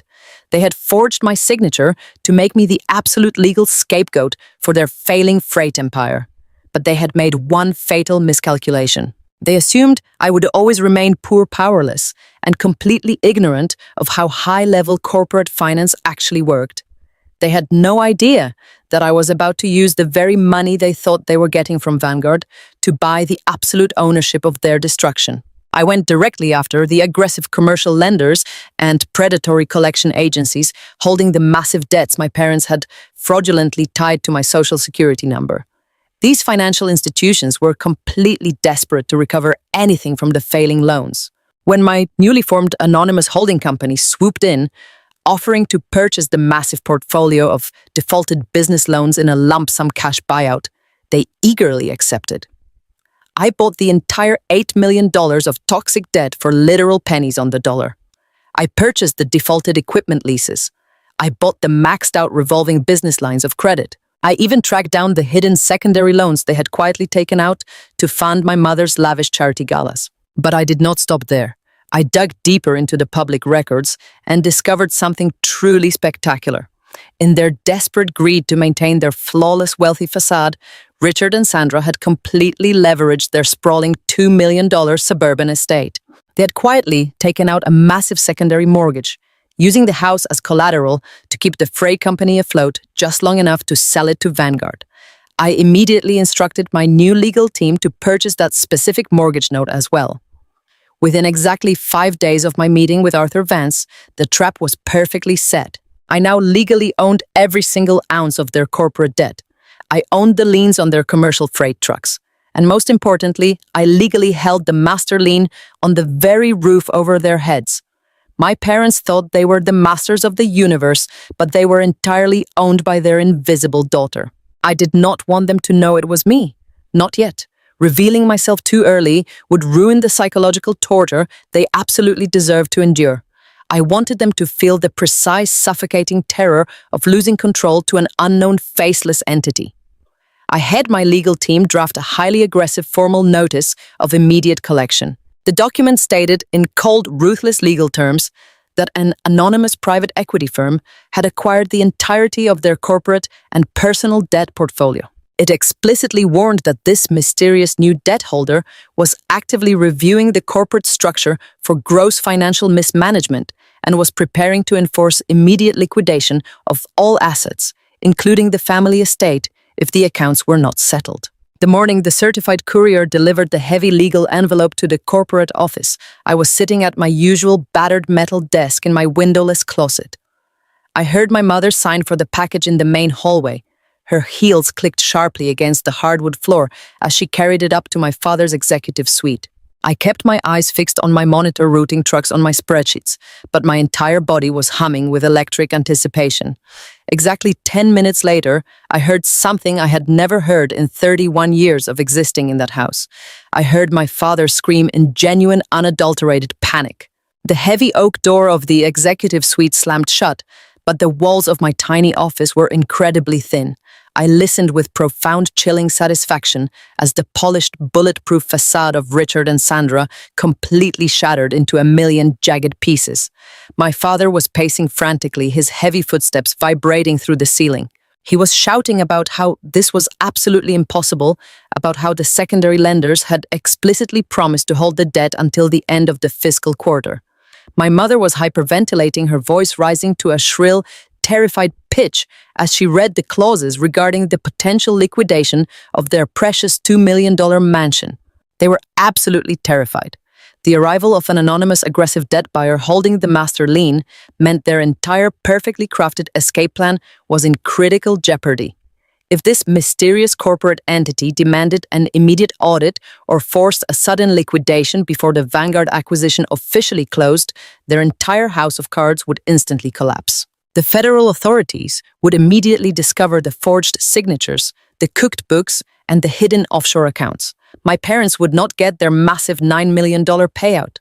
They had forged my signature to make me the absolute legal scapegoat for their failing freight empire. But they had made one fatal miscalculation. They assumed I would always remain powerless and completely ignorant of how high-level corporate finance actually worked. They had no idea that I was about to use the very money they thought they were getting from Vanguard to buy the absolute ownership of their destruction. I went directly after the aggressive commercial lenders and predatory collection agencies holding the massive debts my parents had fraudulently tied to my social security number. These financial institutions were completely desperate to recover anything from the failing loans. When my newly formed anonymous holding company swooped in, offering to purchase the massive portfolio of defaulted business loans in a lump sum cash buyout, they eagerly accepted. I bought the entire $8 million of toxic debt for literal pennies on the dollar. I purchased the defaulted equipment leases. I bought the maxed out revolving business lines of credit. I even tracked down the hidden secondary loans they had quietly taken out to fund my mother's lavish charity galas. But I did not stop there. I dug deeper into the public records and discovered something truly spectacular. In their desperate greed to maintain their flawless wealthy facade, Richard and Sandra had completely leveraged their sprawling $2 million suburban estate. They had quietly taken out a massive secondary mortgage, using the house as collateral to keep the freight company afloat just long enough to sell it to Vanguard. I immediately instructed my new legal team to purchase that specific mortgage note as well. Within exactly 5 days of my meeting with Arthur Vance, the trap was perfectly set. I now legally owned every single ounce of their corporate debt. I owned the liens on their commercial freight trucks. And most importantly, I legally held the master lien on the very roof over their heads. My parents thought they were the masters of the universe, but they were entirely owned by their invisible daughter. I did not want them to know it was me. Not yet. Revealing myself too early would ruin the psychological torture they absolutely deserved to endure. I wanted them to feel the precise, suffocating terror of losing control to an unknown, faceless entity. I had my legal team draft a highly aggressive formal notice of immediate collection. The document stated, in cold, ruthless legal terms, that an anonymous private equity firm had acquired the entirety of their corporate and personal debt portfolio. It explicitly warned that this mysterious new debt holder was actively reviewing the corporate structure for gross financial mismanagement and was preparing to enforce immediate liquidation of all assets, including the family estate, if the accounts were not settled. The morning the certified courier delivered the heavy legal envelope to the corporate office, I was sitting at my usual battered metal desk in my windowless closet. I heard my mother sign for the package in the main hallway. Her heels clicked sharply against the hardwood floor as she carried it up to my father's executive suite. I kept my eyes fixed on my monitor routing trucks on my spreadsheets, but my entire body was humming with electric anticipation. Exactly 10 minutes later, I heard something I had never heard in 31 years of existing in that house. I heard my father scream in genuine, unadulterated panic. The heavy oak door of the executive suite slammed shut, but the walls of my tiny office were incredibly thin. I listened with profound, chilling satisfaction as the polished, bulletproof facade of Richard and Sandra completely shattered into a million jagged pieces. My father was pacing frantically, his heavy footsteps vibrating through the ceiling. He was shouting about how this was absolutely impossible, about how the secondary lenders had explicitly promised to hold the debt until the end of the fiscal quarter. My mother was hyperventilating, her voice rising to a shrill, terrified pitch as she read the clauses regarding the potential liquidation of their precious $2 million mansion. They were absolutely terrified. The arrival of an anonymous aggressive debt buyer holding the master lien meant their entire perfectly crafted escape plan was in critical jeopardy. If this mysterious corporate entity demanded an immediate audit or forced a sudden liquidation before the Vanguard acquisition officially closed, their entire house of cards would instantly collapse. The federal authorities would immediately discover the forged signatures, the cooked books, and the hidden offshore accounts. My parents would not get their massive $9 million payout.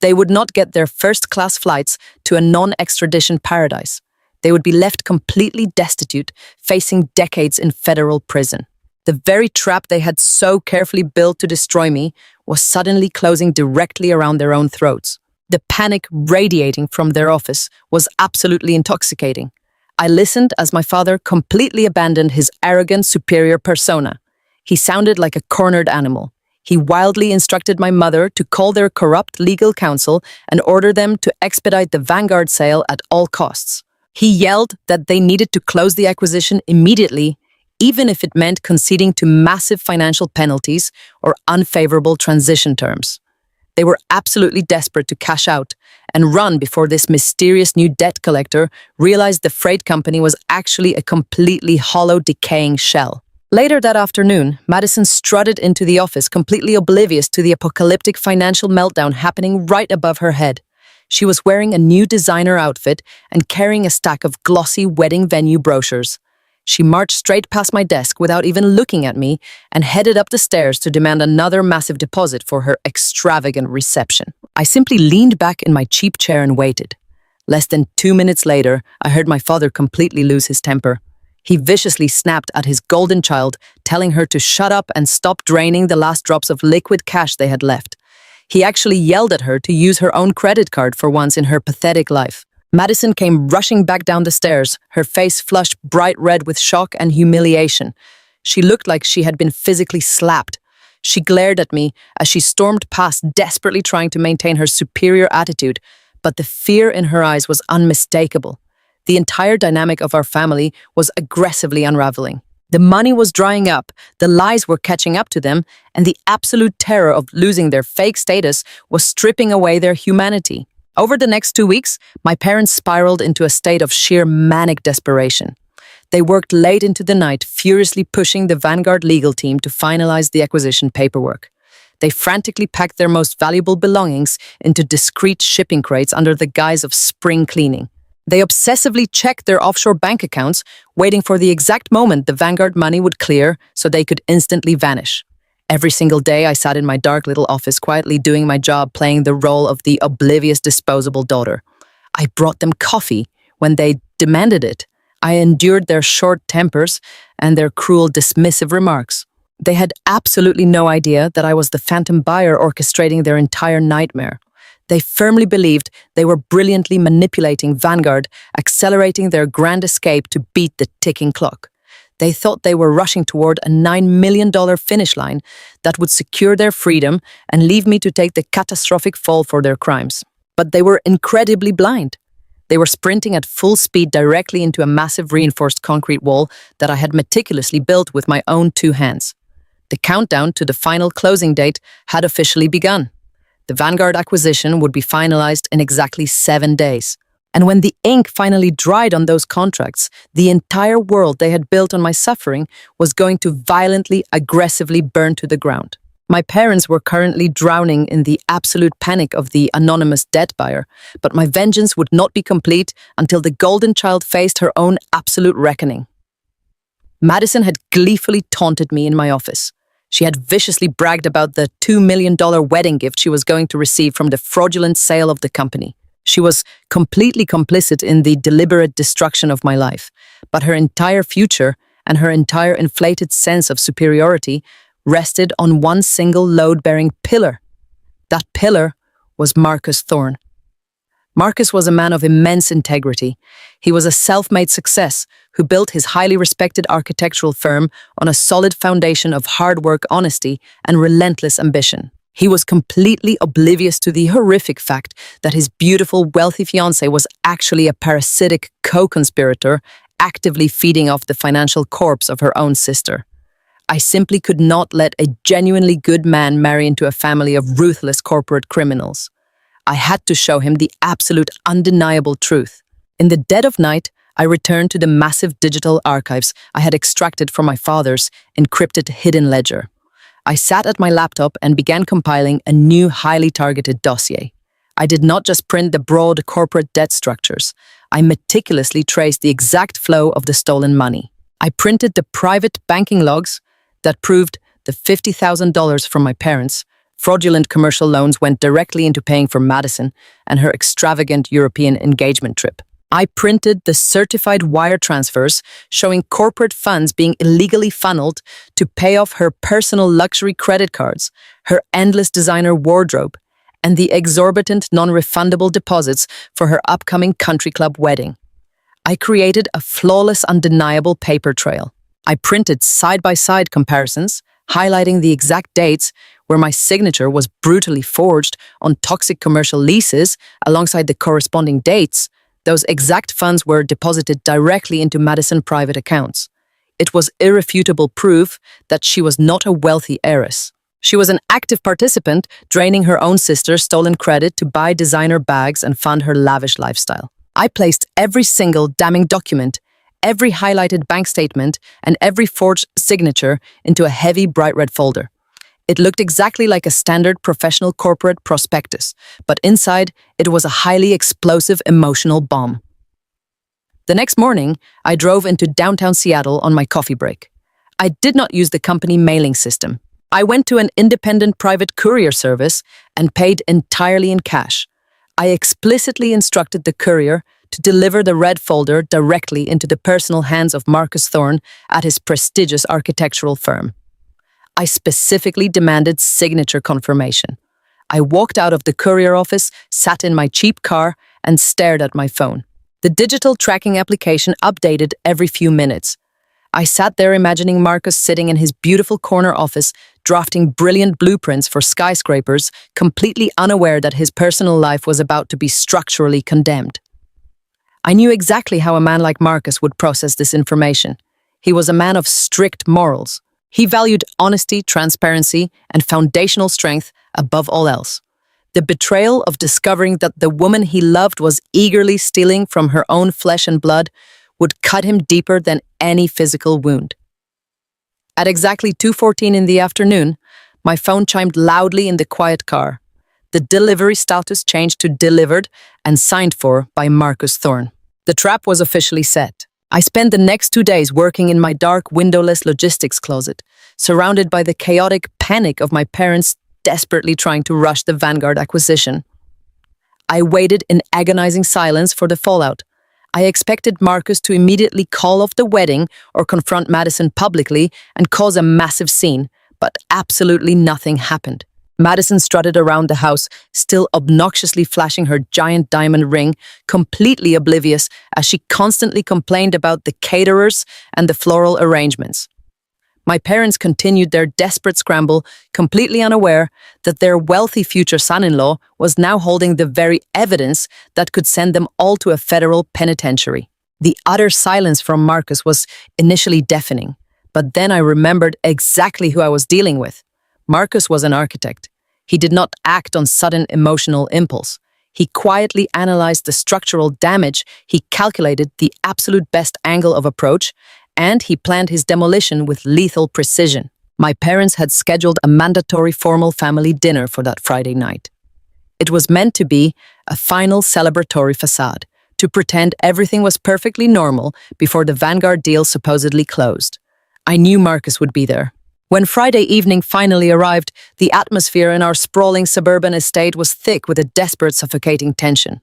They would not get their first-class flights to a non-extradition paradise. They would be left completely destitute, facing decades in federal prison. The very trap they had so carefully built to destroy me was suddenly closing directly around their own throats. The panic radiating from their office was absolutely intoxicating. I listened as my father completely abandoned his arrogant, superior persona. He sounded like a cornered animal. He wildly instructed my mother to call their corrupt legal counsel and order them to expedite the Vanguard sale at all costs. He yelled that they needed to close the acquisition immediately, even if it meant conceding to massive financial penalties or unfavorable transition terms. They were absolutely desperate to cash out and run before this mysterious new debt collector realized the freight company was actually a completely hollow, decaying shell. Later that afternoon, Madison strutted into the office, completely oblivious to the apocalyptic financial meltdown happening right above her head. She was wearing a new designer outfit and carrying a stack of glossy wedding venue brochures. She marched straight past my desk without even looking at me and headed up the stairs to demand another massive deposit for her extravagant reception. I simply leaned back in my cheap chair and waited. Less than 2 minutes later, I heard my father completely lose his temper. He viciously snapped at his golden child, telling her to shut up and stop draining the last drops of liquid cash they had left. He actually yelled at her to use her own credit card for once in her pathetic life. Madison came rushing back down the stairs, her face flushed bright red with shock and humiliation. She looked like she had been physically slapped. She glared at me as she stormed past, desperately trying to maintain her superior attitude, But the fear in her eyes was unmistakable. The entire dynamic of our family was aggressively unraveling. The money was drying up, the lies were catching up to them, and the absolute terror of losing their fake status was stripping away their humanity. Over the next 2 weeks, my parents spiraled into a state of sheer manic desperation. They worked late into the night, furiously pushing the Vanguard legal team to finalize the acquisition paperwork. They frantically packed their most valuable belongings into discreet shipping crates under the guise of spring cleaning. They obsessively checked their offshore bank accounts, waiting for the exact moment the Vanguard money would clear so they could instantly vanish. Every single day, I sat in my dark little office quietly doing my job, playing the role of the oblivious disposable daughter. I brought them coffee when they demanded it. I endured their short tempers and their cruel, dismissive remarks. They had absolutely no idea that I was the phantom buyer orchestrating their entire nightmare. They firmly believed they were brilliantly manipulating Vanguard, accelerating their grand escape to beat the ticking clock. They thought they were rushing toward a $9 million finish line that would secure their freedom and leave me to take the catastrophic fall for their crimes. But they were incredibly blind. They were sprinting at full speed directly into a massive reinforced concrete wall that I had meticulously built with my own 2 hands. The countdown to the final closing date had officially begun. The Vanguard acquisition would be finalized in exactly 7 days. And when the ink finally dried on those contracts, the entire world they had built on my suffering was going to violently, aggressively burn to the ground. My parents were currently drowning in the absolute panic of the anonymous debt buyer, but my vengeance would not be complete until the golden child faced her own absolute reckoning. Madison had gleefully taunted me in my office. She had viciously bragged about the $2 million wedding gift she was going to receive from the fraudulent sale of the company. She was completely complicit in the deliberate destruction of my life, but her entire future and her entire inflated sense of superiority rested on one single load-bearing pillar. That pillar was Marcus Thorne. Marcus was a man of immense integrity. He was a self-made success who built his highly respected architectural firm on a solid foundation of hard work, honesty, and relentless ambition. He was completely oblivious to the horrific fact that his beautiful, wealthy fiancée was actually a parasitic co-conspirator actively feeding off the financial corpse of her own sister. I simply could not let a genuinely good man marry into a family of ruthless corporate criminals. I had to show him the absolute undeniable truth. In the dead of night, I returned to the massive digital archives I had extracted from my father's encrypted hidden ledger. I sat at my laptop and began compiling a new highly targeted dossier. I did not just print the broad corporate debt structures. I meticulously traced the exact flow of the stolen money. I printed the private banking logs that proved the $50,000 from my parents' fraudulent commercial loans went directly into paying for Madison and her extravagant European engagement trip. I printed the certified wire transfers showing corporate funds being illegally funneled to pay off her personal luxury credit cards, her endless designer wardrobe, and the exorbitant non-refundable deposits for her upcoming country club wedding. I created a flawless, undeniable paper trail. I printed side-by-side comparisons, highlighting the exact dates where my signature was brutally forged on toxic commercial leases alongside the corresponding dates. Those exact funds were deposited directly into Madison private accounts. It was irrefutable proof that she was not a wealthy heiress. She was an active participant, draining her own sister's stolen credit to buy designer bags and fund her lavish lifestyle. I placed every single damning document, every highlighted bank statement, and every forged signature into a heavy, bright red folder. It looked exactly like a standard professional corporate prospectus, but inside, it was a highly explosive emotional bomb. The next morning, I drove into downtown Seattle on my coffee break. I did not use the company mailing system. I went to an independent private courier service and paid entirely in cash. I explicitly instructed the courier to deliver the red folder directly into the personal hands of Marcus Thorne at his prestigious architectural firm. I specifically demanded signature confirmation. I walked out of the courier office, sat in my cheap car, and stared at my phone. The digital tracking application updated every few minutes. I sat there imagining Marcus sitting in his beautiful corner office, drafting brilliant blueprints for skyscrapers, completely unaware that his personal life was about to be structurally condemned. I knew exactly how a man like Marcus would process this information. He was a man of strict morals. He valued honesty, transparency, and foundational strength above all else. The betrayal of discovering that the woman he loved was eagerly stealing from her own flesh and blood would cut him deeper than any physical wound. At exactly 2:14 in the afternoon, my phone chimed loudly in the quiet car. The delivery status changed to delivered and signed for by Marcus Thorne. The trap was officially set. I spent the next 2 days working in my dark, windowless logistics closet, surrounded by the chaotic panic of my parents desperately trying to rush the Vanguard acquisition. I waited in agonizing silence for the fallout. I expected Marcus to immediately call off the wedding or confront Madison publicly and cause a massive scene, but absolutely nothing happened. Madison strutted around the house, still obnoxiously flashing her giant diamond ring, completely oblivious as she constantly complained about the caterers and the floral arrangements. My parents continued their desperate scramble, completely unaware that their wealthy future son-in-law was now holding the very evidence that could send them all to a federal penitentiary. The utter silence from Marcus was initially deafening, but then I remembered exactly who I was dealing with. Marcus was an architect. He did not act on sudden emotional impulse. He quietly analyzed the structural damage, he calculated the absolute best angle of approach, and he planned his demolition with lethal precision. My parents had scheduled a mandatory formal family dinner for that Friday night. It was meant to be a final celebratory facade, to pretend everything was perfectly normal before the Vanguard deal supposedly closed. I knew Marcus would be there. When Friday evening finally arrived, the atmosphere in our sprawling suburban estate was thick with a desperate, suffocating tension.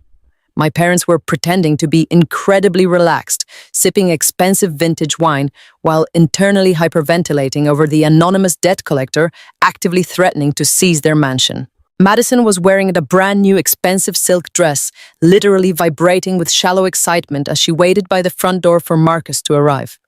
My parents were pretending to be incredibly relaxed, sipping expensive vintage wine while internally hyperventilating over the anonymous debt collector actively threatening to seize their mansion. Madison was wearing a brand new expensive silk dress, literally vibrating with shallow excitement as she waited by the front door for Marcus to arrive.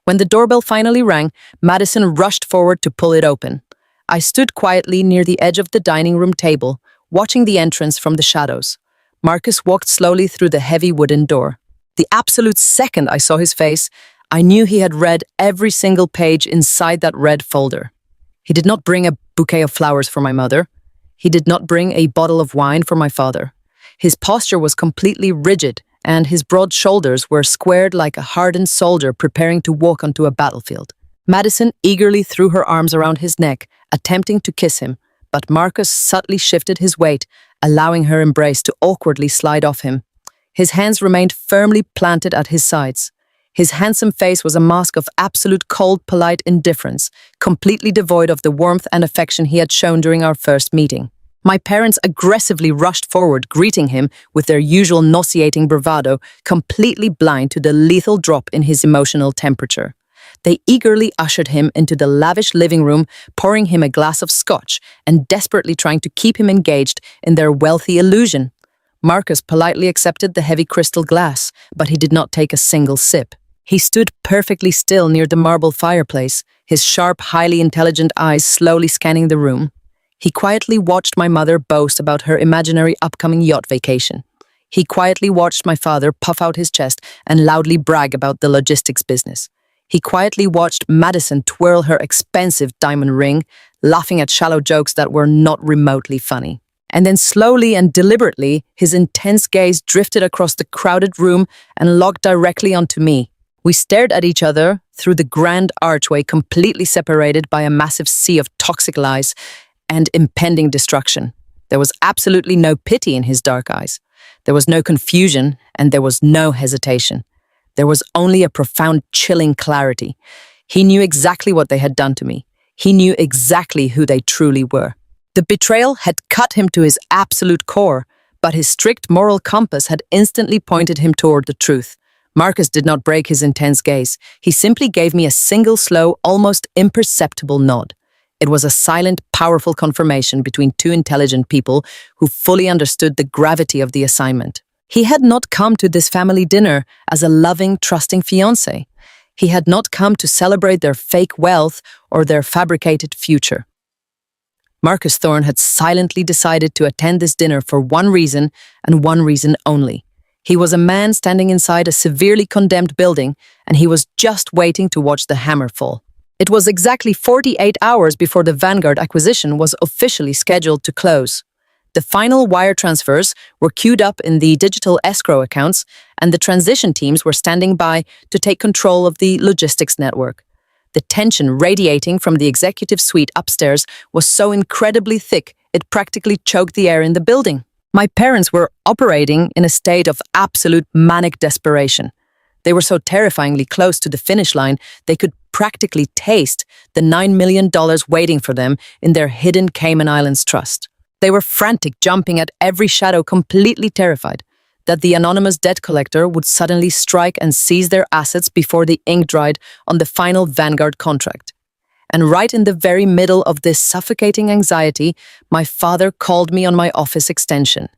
When the doorbell finally rang, Madison rushed forward to pull it open. I stood quietly near the edge of the dining room table, watching the entrance from the shadows. Marcus walked slowly through the heavy wooden door. The absolute second I saw his face, I knew he had read every single page inside that red folder. He did not bring a bouquet of flowers for my mother. He did not bring a bottle of wine for my father. His posture was completely rigid, and his broad shoulders were squared like a hardened soldier preparing to walk onto a battlefield. Madison eagerly threw her arms around his neck, attempting to kiss him, but Marcus subtly shifted his weight, allowing her embrace to awkwardly slide off him. His hands remained firmly planted at his sides. His handsome face was a mask of absolute cold, polite indifference, completely devoid of the warmth and affection he had shown during our first meeting. My parents aggressively rushed forward, greeting him with their usual nauseating bravado, completely blind to the lethal drop in his emotional temperature. They eagerly ushered him into the lavish living room, pouring him a glass of scotch and desperately trying to keep him engaged in their wealthy illusion. Marcus politely accepted the heavy crystal glass, but he did not take a single sip. He stood perfectly still near the marble fireplace, his sharp, highly intelligent eyes slowly scanning the room. He quietly watched my mother boast about her imaginary upcoming yacht vacation. He quietly watched my father puff out his chest and loudly brag about the logistics business. He quietly watched Madison twirl her expensive diamond ring, laughing at shallow jokes that were not remotely funny. And then slowly and deliberately, his intense gaze drifted across the crowded room and locked directly onto me. We stared at each other through the grand archway, completely separated by a massive sea of toxic lies and impending destruction. There was absolutely no pity in his dark eyes. There was no confusion, and there was no hesitation. There was only a profound, chilling clarity. He knew exactly what they had done to me. He knew exactly who they truly were. The betrayal had cut him to his absolute core, but his strict moral compass had instantly pointed him toward the truth. Marcus did not break his intense gaze. He simply gave me a single slow, almost imperceptible nod. It was a silent, powerful confirmation between two intelligent people who fully understood the gravity of the assignment. He had not come to this family dinner as a loving, trusting fiancé. He had not come to celebrate their fake wealth or their fabricated future. Marcus Thorne had silently decided to attend this dinner for one reason and one reason only. He was a man standing inside a severely condemned building, and he was just waiting to watch the hammer fall. It was exactly 48 hours before the Vanguard acquisition was officially scheduled to close. The final wire transfers were queued up in the digital escrow accounts, and the transition teams were standing by to take control of the logistics network. The tension radiating from the executive suite upstairs was so incredibly thick it practically choked the air in the building. My parents were operating in a state of absolute manic desperation. They were so terrifyingly close to the finish line, they could practically taste the $9 million waiting for them in their hidden Cayman Islands trust. They were frantic, jumping at every shadow, completely terrified that the anonymous debt collector would suddenly strike and seize their assets before the ink dried on the final Vanguard contract. And right in the very middle of this suffocating anxiety, my father called me on my office extension.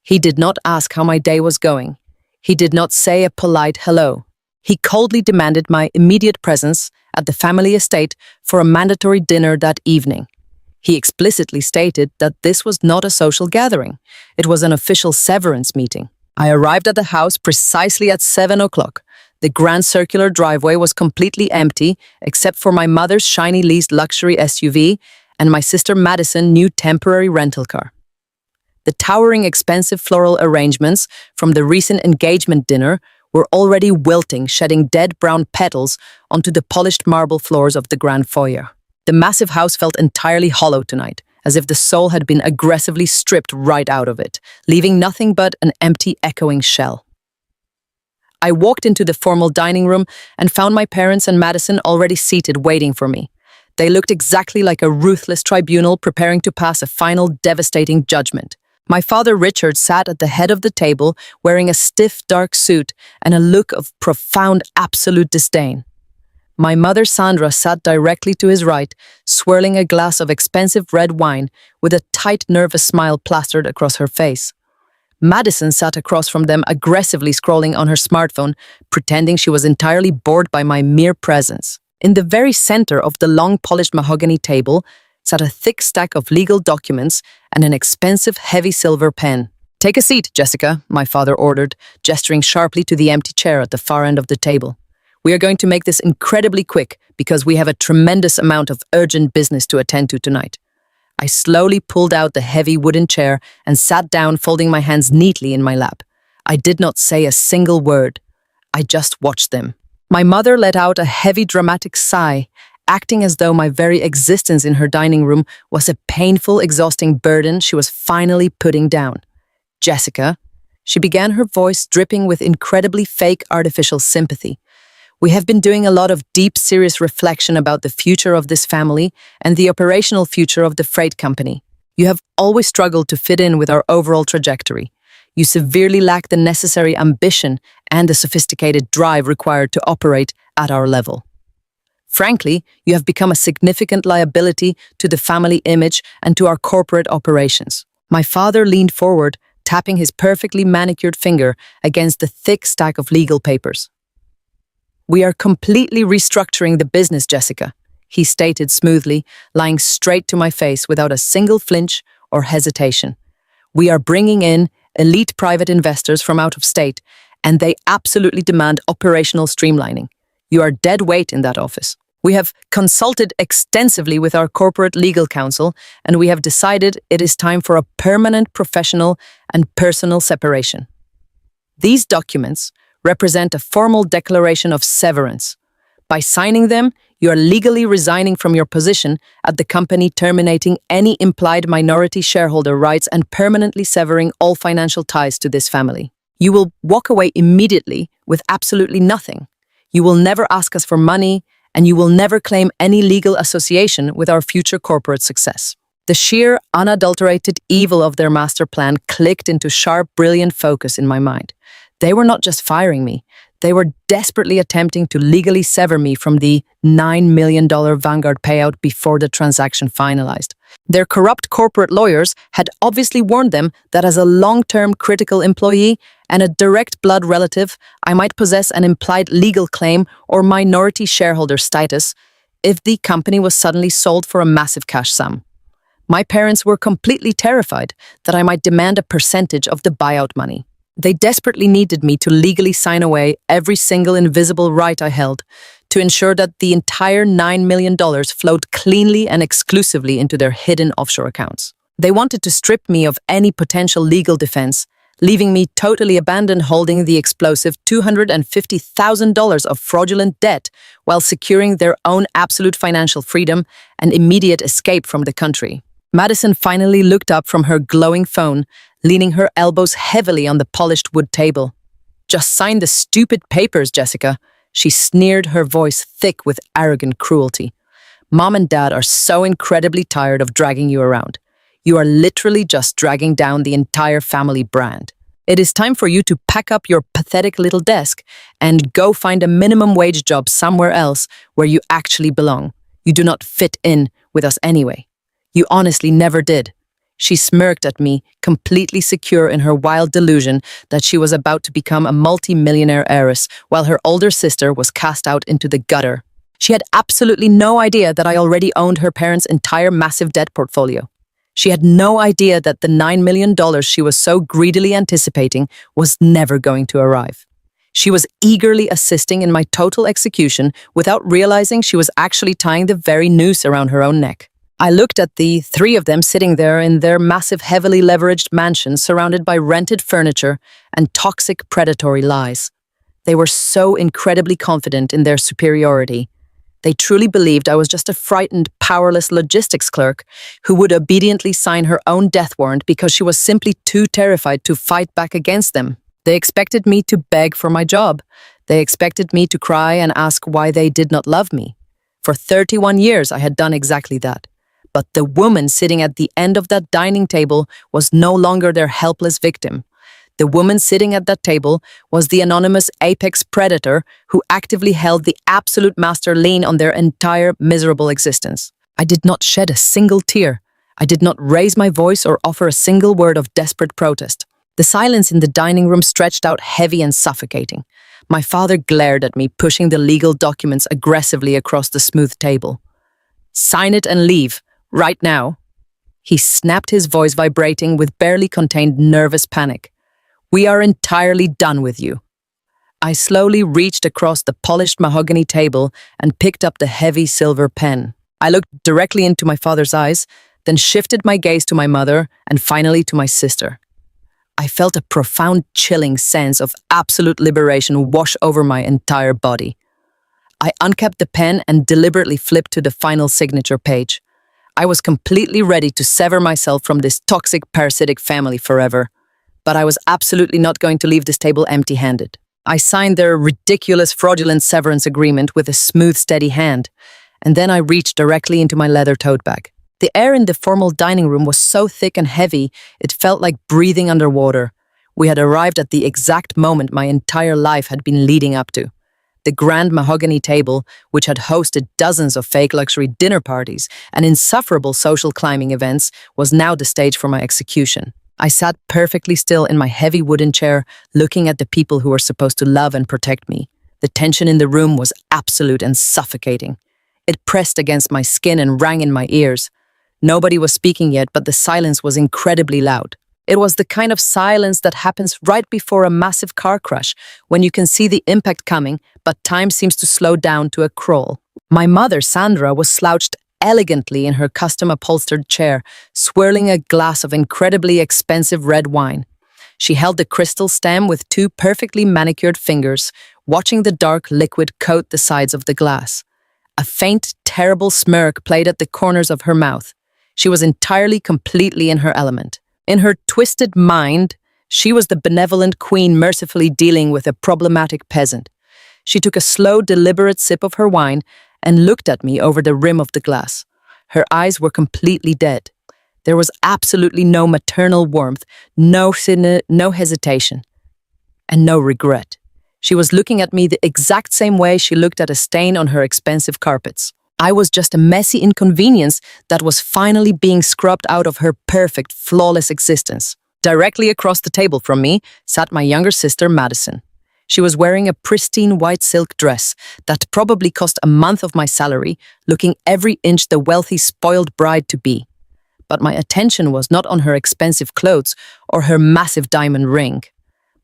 He did not ask how my day was going. He did not say a polite hello. He coldly demanded my immediate presence at the family estate for a mandatory dinner that evening. He explicitly stated that this was not a social gathering. It was an official severance meeting. I arrived at the house precisely at 7 o'clock. The grand circular driveway was completely empty, except for my mother's shiny leased luxury SUV and my sister Madison's new temporary rental car. The towering expensive floral arrangements from the recent engagement dinner were already wilting, shedding dead brown petals onto the polished marble floors of the grand foyer. The massive house felt entirely hollow tonight, as if the soul had been aggressively stripped right out of it, leaving nothing but an empty, echoing shell. I walked into the formal dining room and found my parents and Madison already seated waiting for me. They looked exactly like a ruthless tribunal preparing to pass a final devastating judgment. My father Richard sat at the head of the table wearing a stiff dark suit and a look of profound absolute disdain. My mother Sandra sat directly to his right, swirling a glass of expensive red wine with a tight nervous smile plastered across her face. Madison sat across from them, aggressively scrolling on her smartphone, pretending she was entirely bored by my mere presence. In the very center of the long polished mahogany table sat a thick stack of legal documents and an expensive heavy silver pen. "Take a seat, Jessica," my father ordered, gesturing sharply to the empty chair at the far end of the table. "We are going to make this incredibly quick because we have a tremendous amount of urgent business to attend to tonight." I slowly pulled out the heavy wooden chair and sat down, folding my hands neatly in my lap. I did not say a single word. I just watched them. My mother let out a heavy dramatic sigh, acting as though my very existence in her dining room was a painful, exhausting burden she was finally putting down. "Jessica," she began, her voice dripping with incredibly fake artificial sympathy. "We have been doing a lot of deep, serious reflection about the future of this family and the operational future of the freight company. You have always struggled to fit in with our overall trajectory. You severely lack the necessary ambition and the sophisticated drive required to operate at our level. Frankly, you have become a significant liability to the family image and to our corporate operations." My father leaned forward, tapping his perfectly manicured finger against the thick stack of legal papers. "We are completely restructuring the business, Jessica," he stated smoothly, lying straight to my face without a single flinch or hesitation. "We are bringing in elite private investors from out of state, and they absolutely demand operational streamlining. You are dead weight in that office. We have consulted extensively with our corporate legal counsel, and we have decided it is time for a permanent professional and personal separation. These documents represent a formal declaration of severance. By signing them, you are legally resigning from your position at the company, terminating any implied minority shareholder rights and permanently severing all financial ties to this family. You will walk away immediately with absolutely nothing. You will never ask us for money, and you will never claim any legal association with our future corporate success." The sheer, unadulterated evil of their master plan clicked into sharp, brilliant focus in my mind. They were not just firing me, they were desperately attempting to legally sever me from the $9 million Vanguard payout before the transaction finalized. Their corrupt corporate lawyers had obviously warned them that as a long-term critical employee and a direct blood relative, I might possess an implied legal claim or minority shareholder status if the company was suddenly sold for a massive cash sum. My parents were completely terrified that I might demand a percentage of the buyout money. They desperately needed me to legally sign away every single invisible right I held to ensure that the entire $9 million flowed cleanly and exclusively into their hidden offshore accounts. They wanted to strip me of any potential legal defense, leaving me totally abandoned holding the explosive $250,000 of fraudulent debt while securing their own absolute financial freedom and immediate escape from the country. Madison finally looked up from her glowing phone, leaning her elbows heavily on the polished wood table. "Just sign the stupid papers, Jessica," she sneered, her voice thick with arrogant cruelty. "Mom and Dad are so incredibly tired of dragging you around. You are literally just dragging down the entire family brand. It is time for you to pack up your pathetic little desk and go find a minimum wage job somewhere else where you actually belong. You do not fit in with us anyway. You honestly never did." She smirked at me, completely secure in her wild delusion that she was about to become a multi-millionaire heiress while her older sister was cast out into the gutter. She had absolutely no idea that I already owned her parents' entire massive debt portfolio. She had no idea that the $9 million she was so greedily anticipating was never going to arrive. She was eagerly assisting in my total execution without realizing she was actually tying the very noose around her own neck. I looked at the three of them sitting there in their massive, heavily leveraged mansion surrounded by rented furniture and toxic, predatory lies. They were so incredibly confident in their superiority. They truly believed I was just a frightened, powerless logistics clerk who would obediently sign her own death warrant because she was simply too terrified to fight back against them. They expected me to beg for my job. They expected me to cry and ask why they did not love me. For 31 years, I had done exactly that. But the woman sitting at the end of that dining table was no longer their helpless victim. The woman sitting at that table was the anonymous apex predator who actively held the absolute master lien on their entire miserable existence. I did not shed a single tear. I did not raise my voice or offer a single word of desperate protest. The silence in the dining room stretched out heavy and suffocating. My father glared at me, pushing the legal documents aggressively across the smooth table. "Sign it and leave. Right now." He snapped, his voice vibrating with barely contained nervous panic. "We are entirely done with you." I slowly reached across the polished mahogany table and picked up the heavy silver pen. I looked directly into my father's eyes, then shifted my gaze to my mother and finally to my sister. I felt a profound, chilling sense of absolute liberation wash over my entire body. I uncapped the pen and deliberately flipped to the final signature page. I was completely ready to sever myself from this toxic, parasitic family forever. But I was absolutely not going to leave this table empty-handed. I signed their ridiculous, fraudulent severance agreement with a smooth, steady hand, and then I reached directly into my leather tote bag. The air in the formal dining room was so thick and heavy, it felt like breathing underwater. We had arrived at the exact moment my entire life had been leading up to. The grand mahogany table, which had hosted dozens of fake luxury dinner parties and insufferable social climbing events, was now the stage for my execution. I sat perfectly still in my heavy wooden chair, looking at the people who were supposed to love and protect me. The tension in the room was absolute and suffocating. It pressed against my skin and rang in my ears. Nobody was speaking yet, but the silence was incredibly loud. It was the kind of silence that happens right before a massive car crash, when you can see the impact coming, but time seems to slow down to a crawl. My mother, Sandra, was slouched elegantly in her custom-upholstered chair, swirling a glass of incredibly expensive red wine. She held the crystal stem with two perfectly manicured fingers, watching the dark liquid coat the sides of the glass. A faint, terrible smirk played at the corners of her mouth. She was entirely, completely in her element. In her twisted mind, she was the benevolent queen mercifully dealing with a problematic peasant. She took a slow, deliberate sip of her wine and looked at me over the rim of the glass. Her eyes were completely dead. There was absolutely no maternal warmth, no hesitation, and no regret. She was looking at me the exact same way she looked at a stain on her expensive carpets. I was just a messy inconvenience that was finally being scrubbed out of her perfect, flawless existence. Directly across the table from me sat my younger sister, Madison. She was wearing a pristine white silk dress that probably cost a month of my salary, looking every inch the wealthy, spoiled bride to be. but my attention was not on her expensive clothes or her massive diamond ring.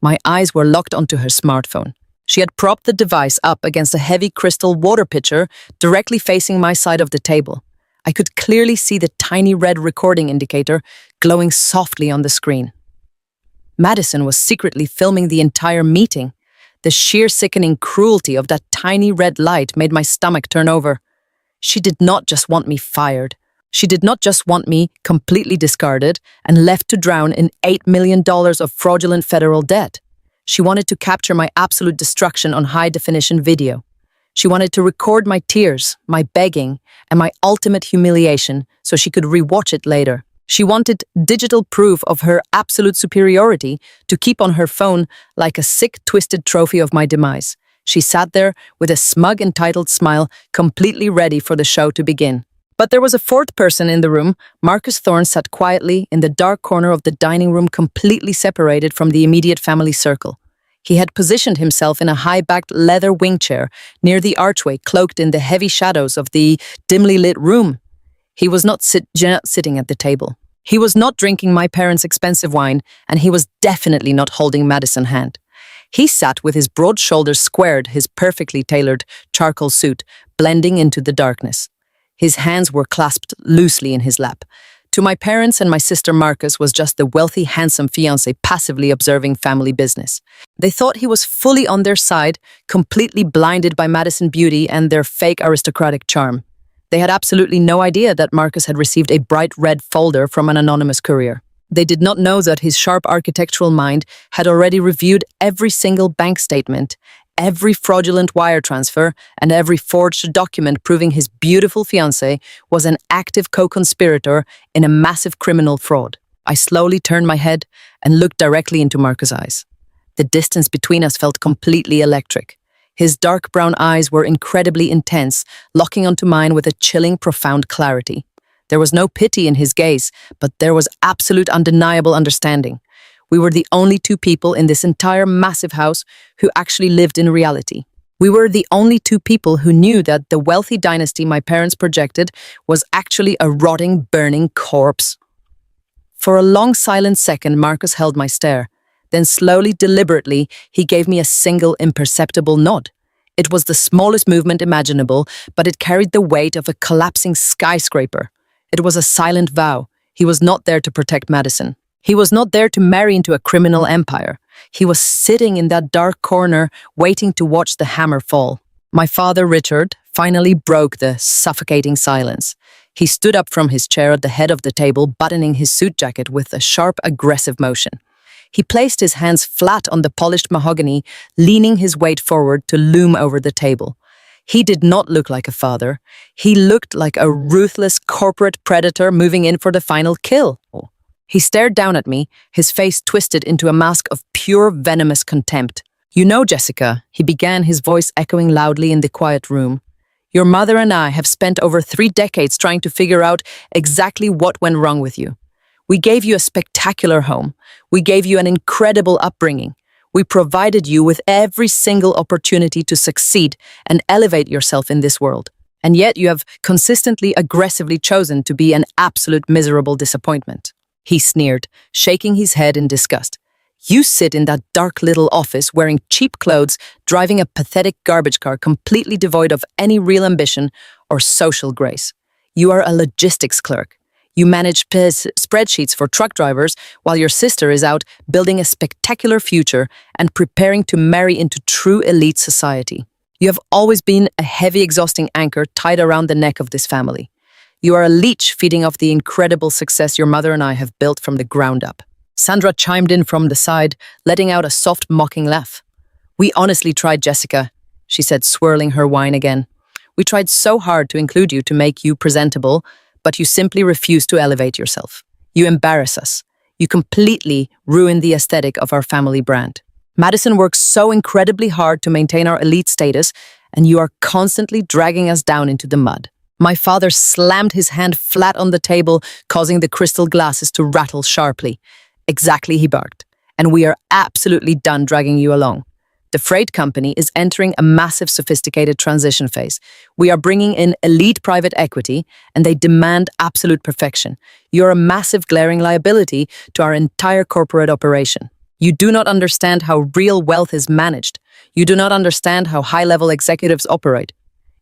My eyes were locked onto her smartphone. She had propped the device up against a heavy crystal water pitcher directly facing my side of the table. I could clearly see the tiny red recording indicator glowing softly on the screen. Madison was secretly filming the entire meeting. The sheer sickening cruelty of that tiny red light made my stomach turn over. She did not just want me fired. She did not just want me completely discarded and left to drown in $8 million of fraudulent federal debt. She wanted to capture my absolute destruction on high-definition video. She wanted to record my tears, my begging, and my ultimate humiliation so she could rewatch it later. She wanted digital proof of her absolute superiority to keep on her phone like a sick, twisted trophy of my demise. She sat there with a smug, entitled smile, completely ready for the show to begin. But there was a fourth person in the room. Marcus Thorne sat quietly in the dark corner of the dining room, completely separated from the immediate family circle. He had positioned himself in a high-backed leather wing chair near the archway, cloaked in the heavy shadows of the dimly lit room. He was not sitting at the table. He was not drinking my parents' expensive wine, and he was definitely not holding Madison's hand. He sat with his broad shoulders squared, his perfectly tailored charcoal suit blending into the darkness. His hands were clasped loosely in his lap. To my parents and my sister, Marcus was just the wealthy, handsome fiancé passively observing family business. They thought he was fully on their side, completely blinded by Madison's beauty and their fake aristocratic charm. They had absolutely no idea that Marcus had received a bright red folder from an anonymous courier. They did not know that his sharp architectural mind had already reviewed every single bank statement, every fraudulent wire transfer, and every forged document proving his beautiful fiancée was an active co-conspirator in a massive criminal fraud. I slowly turned my head and looked directly into Marcus' eyes. The distance between us felt completely electric. His dark brown eyes were incredibly intense, locking onto mine with a chilling, profound clarity. There was no pity in his gaze, but there was absolute, undeniable understanding. We were the only two people in this entire massive house who actually lived in reality. We were the only two people who knew that the wealthy dynasty my parents projected was actually a rotting, burning corpse. For a long, silent second, Marcus held my stare. Then slowly, deliberately, he gave me a single, imperceptible nod. It was the smallest movement imaginable, but it carried the weight of a collapsing skyscraper. It was a silent vow. He was not there to protect Madison. He was not there to marry into a criminal empire. He was sitting in that dark corner, waiting to watch the hammer fall. My father, Richard, finally broke the suffocating silence. He stood up from his chair at the head of the table, buttoning his suit jacket with a sharp, aggressive motion. He placed his hands flat on the polished mahogany, leaning his weight forward to loom over the table. He did not look like a father. He looked like a ruthless corporate predator moving in for the final kill. He stared down at me, his face twisted into a mask of pure venomous contempt. "You know, Jessica," he began, his voice echoing loudly in the quiet room, "your mother and I have spent over 3 decades trying to figure out exactly what went wrong with you. We gave you a spectacular home. We gave you an incredible upbringing. We provided you with every single opportunity to succeed and elevate yourself in this world. And yet you have consistently, aggressively chosen to be an absolute miserable disappointment." He sneered, shaking his head in disgust. "You sit in that dark little office wearing cheap clothes, driving a pathetic garbage car completely devoid of any real ambition or social grace. You are a logistics clerk. You manage spreadsheets for truck drivers while your sister is out building a spectacular future and preparing to marry into true elite society. You have always been a heavy, exhausting anchor tied around the neck of this family. You are a leech feeding off the incredible success your mother and I have built from the ground up." Sandra chimed in from the side, letting out a soft, mocking laugh. "We honestly tried, Jessica," she said, swirling her wine again. "We tried so hard to include you to make you presentable, but you simply refuse to elevate yourself. You embarrass us. You completely ruin the aesthetic of our family brand. Madison works so incredibly hard to maintain our elite status, and you are constantly dragging us down into the mud." My father slammed his hand flat on the table, causing the crystal glasses to rattle sharply. "Exactly," he barked. "And we are absolutely done dragging you along. The freight company is entering a massive sophisticated transition phase. We are bringing in elite private equity, and they demand absolute perfection. You're a massive glaring liability to our entire corporate operation. You do not understand how real wealth is managed. You do not understand how high-level executives operate.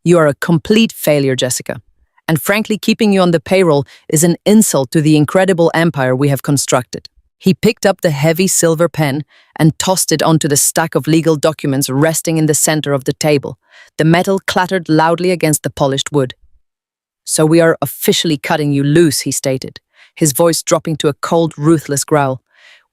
You are a complete failure, Jessica. And frankly, keeping you on the payroll is an insult to the incredible empire we have constructed. He picked up the heavy silver pen and tossed it onto the stack of legal documents resting in the center of the table. The metal clattered loudly against the polished wood. "So we are officially cutting you loose," he stated, his voice dropping to a cold, ruthless growl.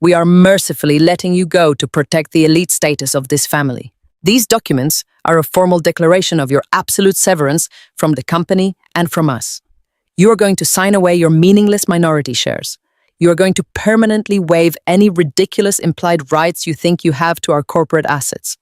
"We are mercifully letting you go to protect the elite status of this family. These documents are a formal declaration of your absolute severance from the company and from us. You are going to sign away your meaningless minority shares. You are going to permanently waive any ridiculous implied rights you think you have to our corporate assets.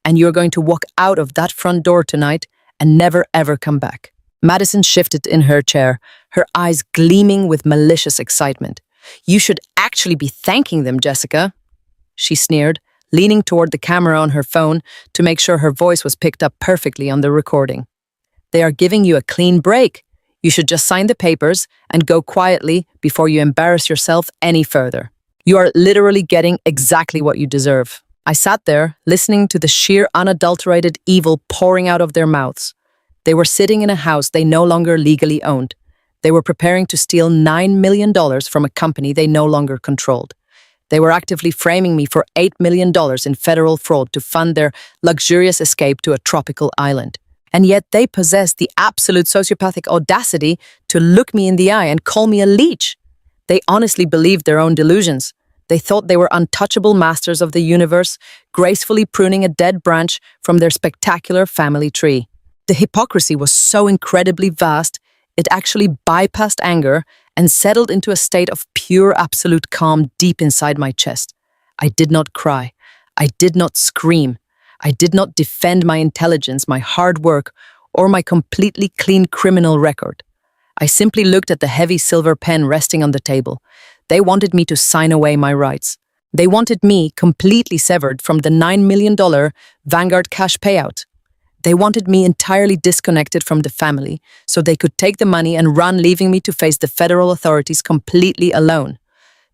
And you are going to walk out of that front door tonight and never ever come back." Madison shifted in her chair, her eyes gleaming with malicious excitement. "You should actually be thanking them, Jessica," she sneered, leaning toward the camera on her phone to make sure her voice was picked up perfectly on the recording. "They are giving you a clean break. You should just sign the papers and go quietly before you embarrass yourself any further. You are literally getting exactly what you deserve." I sat there, listening to the sheer unadulterated evil pouring out of their mouths. They were sitting in a house they no longer legally owned. They were preparing to steal $9 million from a company they no longer controlled. They were actively framing me for $8 million in federal fraud to fund their luxurious escape to a tropical island. And yet they possessed the absolute sociopathic audacity to look me in the eye and call me a leech. They honestly believed their own delusions. They thought they were untouchable masters of the universe, gracefully pruning a dead branch from their spectacular family tree. The hypocrisy was so incredibly vast, it actually bypassed anger and settled into a state of pure absolute calm deep inside my chest. I did not cry. I did not scream. I did not defend my intelligence, my hard work, or my completely clean criminal record. I simply looked at the heavy silver pen resting on the table. They wanted me to sign away my rights. They wanted me completely severed from the $9 million Vanguard cash payout. They wanted me entirely disconnected from the family so they could take the money and run, leaving me to face the federal authorities completely alone.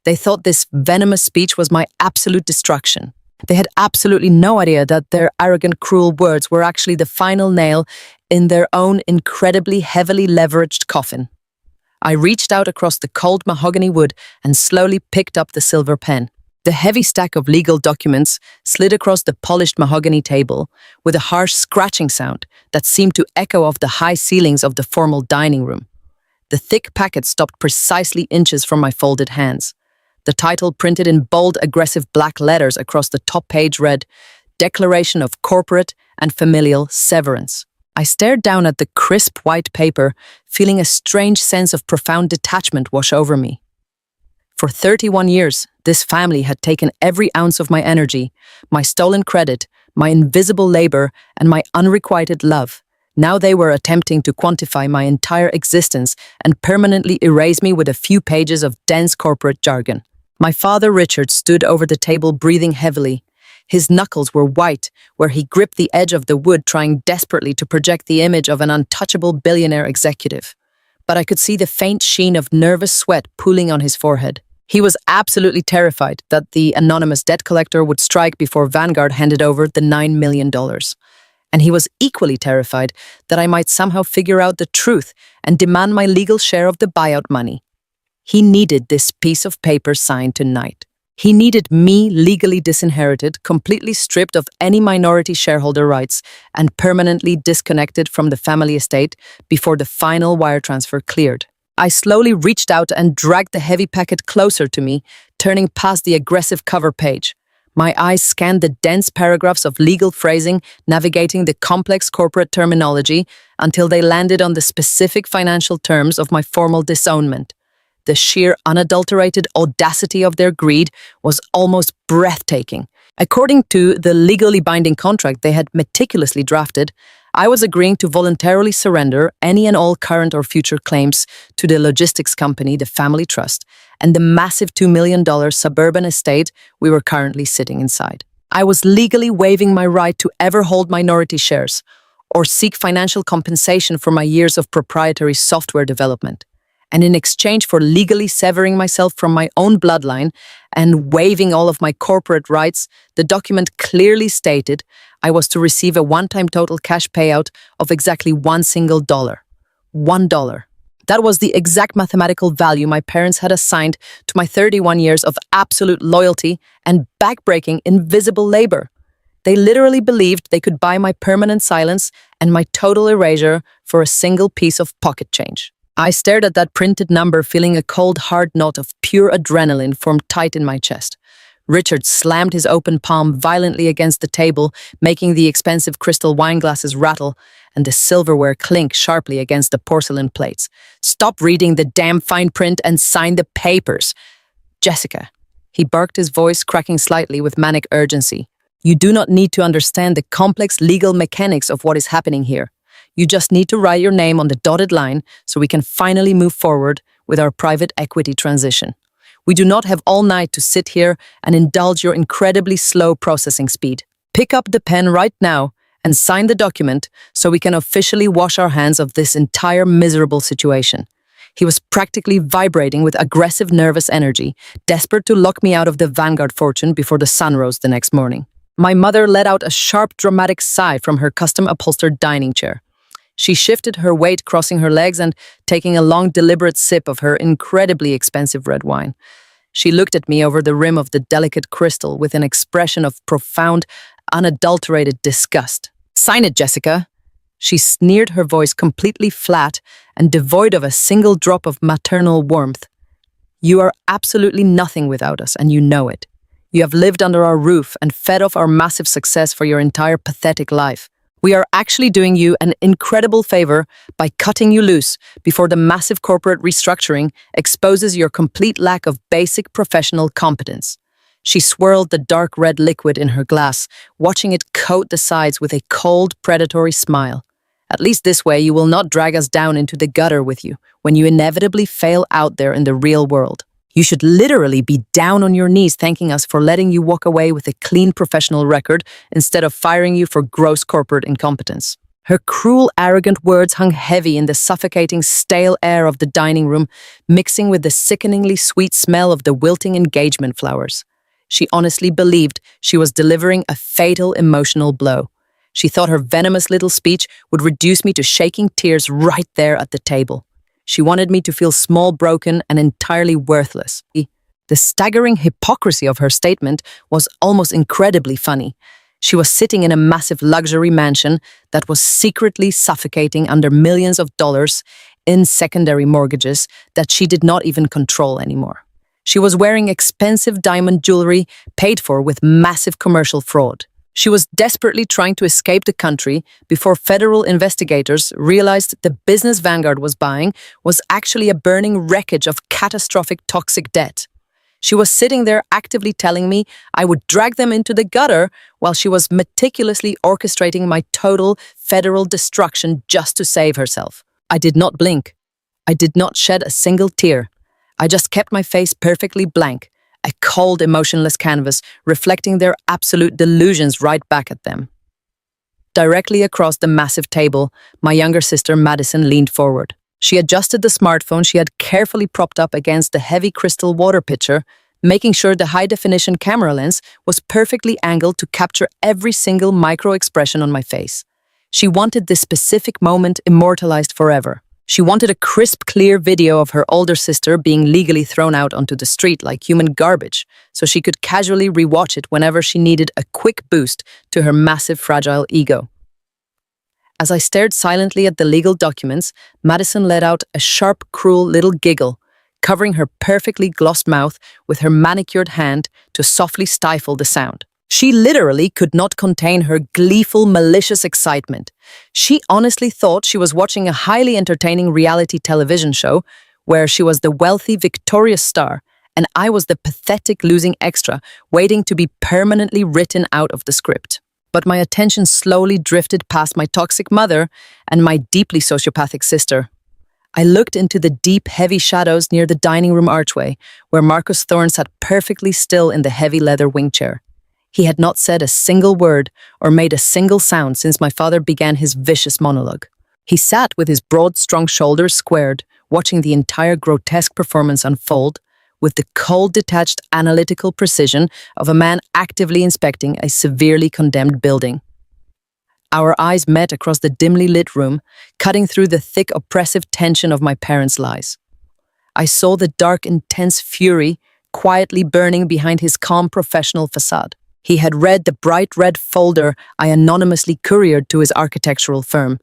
They thought this venomous speech was my absolute destruction. They had absolutely no idea that their arrogant, cruel words were actually the final nail in their own incredibly heavily leveraged coffin. I reached out across the cold mahogany wood and slowly picked up the silver pen. The heavy stack of legal documents slid across the polished mahogany table with a harsh scratching sound that seemed to echo off the high ceilings of the formal dining room. The thick packet stopped precisely inches from my folded hands. The title, printed in bold, aggressive black letters across the top page, read, "Declaration of Corporate and Familial Severance." I stared down at the crisp white paper, feeling a strange sense of profound detachment wash over me. For 31 years, this family had taken every ounce of my energy, my stolen credit, my invisible labor, and my unrequited love. Now they were attempting to quantify my entire existence and permanently erase me with a few pages of dense corporate jargon. My father, Richard, stood over the table breathing heavily. His knuckles were white, where he gripped the edge of the wood, trying desperately to project the image of an untouchable billionaire executive. But I could see the faint sheen of nervous sweat pooling on his forehead. He was absolutely terrified that the anonymous debt collector would strike before Vanguard handed over the $9 million. And he was equally terrified that I might somehow figure out the truth and demand my legal share of the buyout money. He needed this piece of paper signed tonight. He needed me legally disinherited, completely stripped of any minority shareholder rights, and permanently disconnected from the family estate before the final wire transfer cleared. I slowly reached out and dragged the heavy packet closer to me, turning past the aggressive cover page. My eyes scanned the dense paragraphs of legal phrasing, navigating the complex corporate terminology until they landed on the specific financial terms of my formal disownment. The sheer, unadulterated audacity of their greed was almost breathtaking. According to the legally binding contract they had meticulously drafted, I was agreeing to voluntarily surrender any and all current or future claims to the logistics company, the family trust, and the massive $2 million suburban estate we were currently sitting inside. I was legally waiving my right to ever hold minority shares or seek financial compensation for my years of proprietary software development. And in exchange for legally severing myself from my own bloodline and waiving all of my corporate rights, the document clearly stated I was to receive a one-time total cash payout of exactly $1. $1. That was the exact mathematical value my parents had assigned to my 31 years of absolute loyalty and backbreaking invisible labor. They literally believed they could buy my permanent silence and my total erasure for a single piece of pocket change. I stared at that printed number, feeling a cold, hard knot of pure adrenaline form tight in my chest. Richard slammed his open palm violently against the table, making the expensive crystal wine glasses rattle and the silverware clink sharply against the porcelain plates. "Stop reading the damn fine print and sign the papers. Jessica," he barked, his voice cracking slightly with manic urgency. "You do not need to understand the complex legal mechanics of what is happening here. You just need to write your name on the dotted line so we can finally move forward with our private equity transition. We do not have all night to sit here and indulge your incredibly slow processing speed. Pick up the pen right now and sign the document so we can officially wash our hands of this entire miserable situation." He was practically vibrating with aggressive nervous energy, desperate to lock me out of the Vanguard fortune before the sun rose the next morning. My mother let out a sharp, dramatic sigh from her custom-upholstered dining chair. She shifted her weight, crossing her legs and taking a long, deliberate sip of her incredibly expensive red wine. She looked at me over the rim of the delicate crystal with an expression of profound, unadulterated disgust. "Sign it, Jessica." She sneered, her voice completely flat and devoid of a single drop of maternal warmth. "You are absolutely nothing without us, and you know it. You have lived under our roof and fed off our massive success for your entire pathetic life. We are actually doing you an incredible favor by cutting you loose before the massive corporate restructuring exposes your complete lack of basic professional competence." She swirled the dark red liquid in her glass, watching it coat the sides with a cold, predatory smile. "At least this way you will not drag us down into the gutter with you when you inevitably fail out there in the real world. You should literally be down on your knees thanking us for letting you walk away with a clean professional record instead of firing you for gross corporate incompetence." Her cruel, arrogant words hung heavy in the suffocating, stale air of the dining room, mixing with the sickeningly sweet smell of the wilting engagement flowers. She honestly believed she was delivering a fatal emotional blow. She thought her venomous little speech would reduce me to shaking tears right there at the table. She wanted me to feel small, broken, and entirely worthless. The staggering hypocrisy of her statement was almost incredibly funny. She was sitting in a massive luxury mansion that was secretly suffocating under millions of dollars in secondary mortgages that she did not even control anymore. She was wearing expensive diamond jewelry paid for with massive commercial fraud. She was desperately trying to escape the country before federal investigators realized the business Vanguard was buying was actually a burning wreckage of catastrophic toxic debt. She was sitting there actively telling me I would drag them into the gutter while she was meticulously orchestrating my total federal destruction just to save herself. I did not blink. I did not shed a single tear. I just kept my face perfectly blank, a cold, emotionless canvas reflecting their absolute delusions right back at them. Directly across the massive table, my younger sister Madison leaned forward. She adjusted the smartphone she had carefully propped up against the heavy crystal water pitcher, making sure the high-definition camera lens was perfectly angled to capture every single micro-expression on my face. She wanted this specific moment immortalized forever. She wanted a crisp, clear video of her older sister being legally thrown out onto the street like human garbage, so she could casually rewatch it whenever she needed a quick boost to her massive, fragile ego. As I stared silently at the legal documents, Madison let out a sharp, cruel little giggle, covering her perfectly glossed mouth with her manicured hand to softly stifle the sound. She literally could not contain her gleeful, malicious excitement. She honestly thought she was watching a highly entertaining reality television show where she was the wealthy, victorious star, and I was the pathetic losing extra waiting to be permanently written out of the script. But my attention slowly drifted past my toxic mother and my deeply sociopathic sister. I looked into the deep, heavy shadows near the dining room archway, where Marcus Thorne sat perfectly still in the heavy leather wing chair. He had not said a single word or made a single sound since my father began his vicious monologue. He sat with his broad, strong shoulders squared, watching the entire grotesque performance unfold, with the cold, detached, analytical precision of a man actively inspecting a severely condemned building. Our eyes met across the dimly lit room, cutting through the thick, oppressive tension of my parents' lies. I saw the dark, intense fury quietly burning behind his calm professional facade. He had read the bright red folder I anonymously couriered to his architectural firm.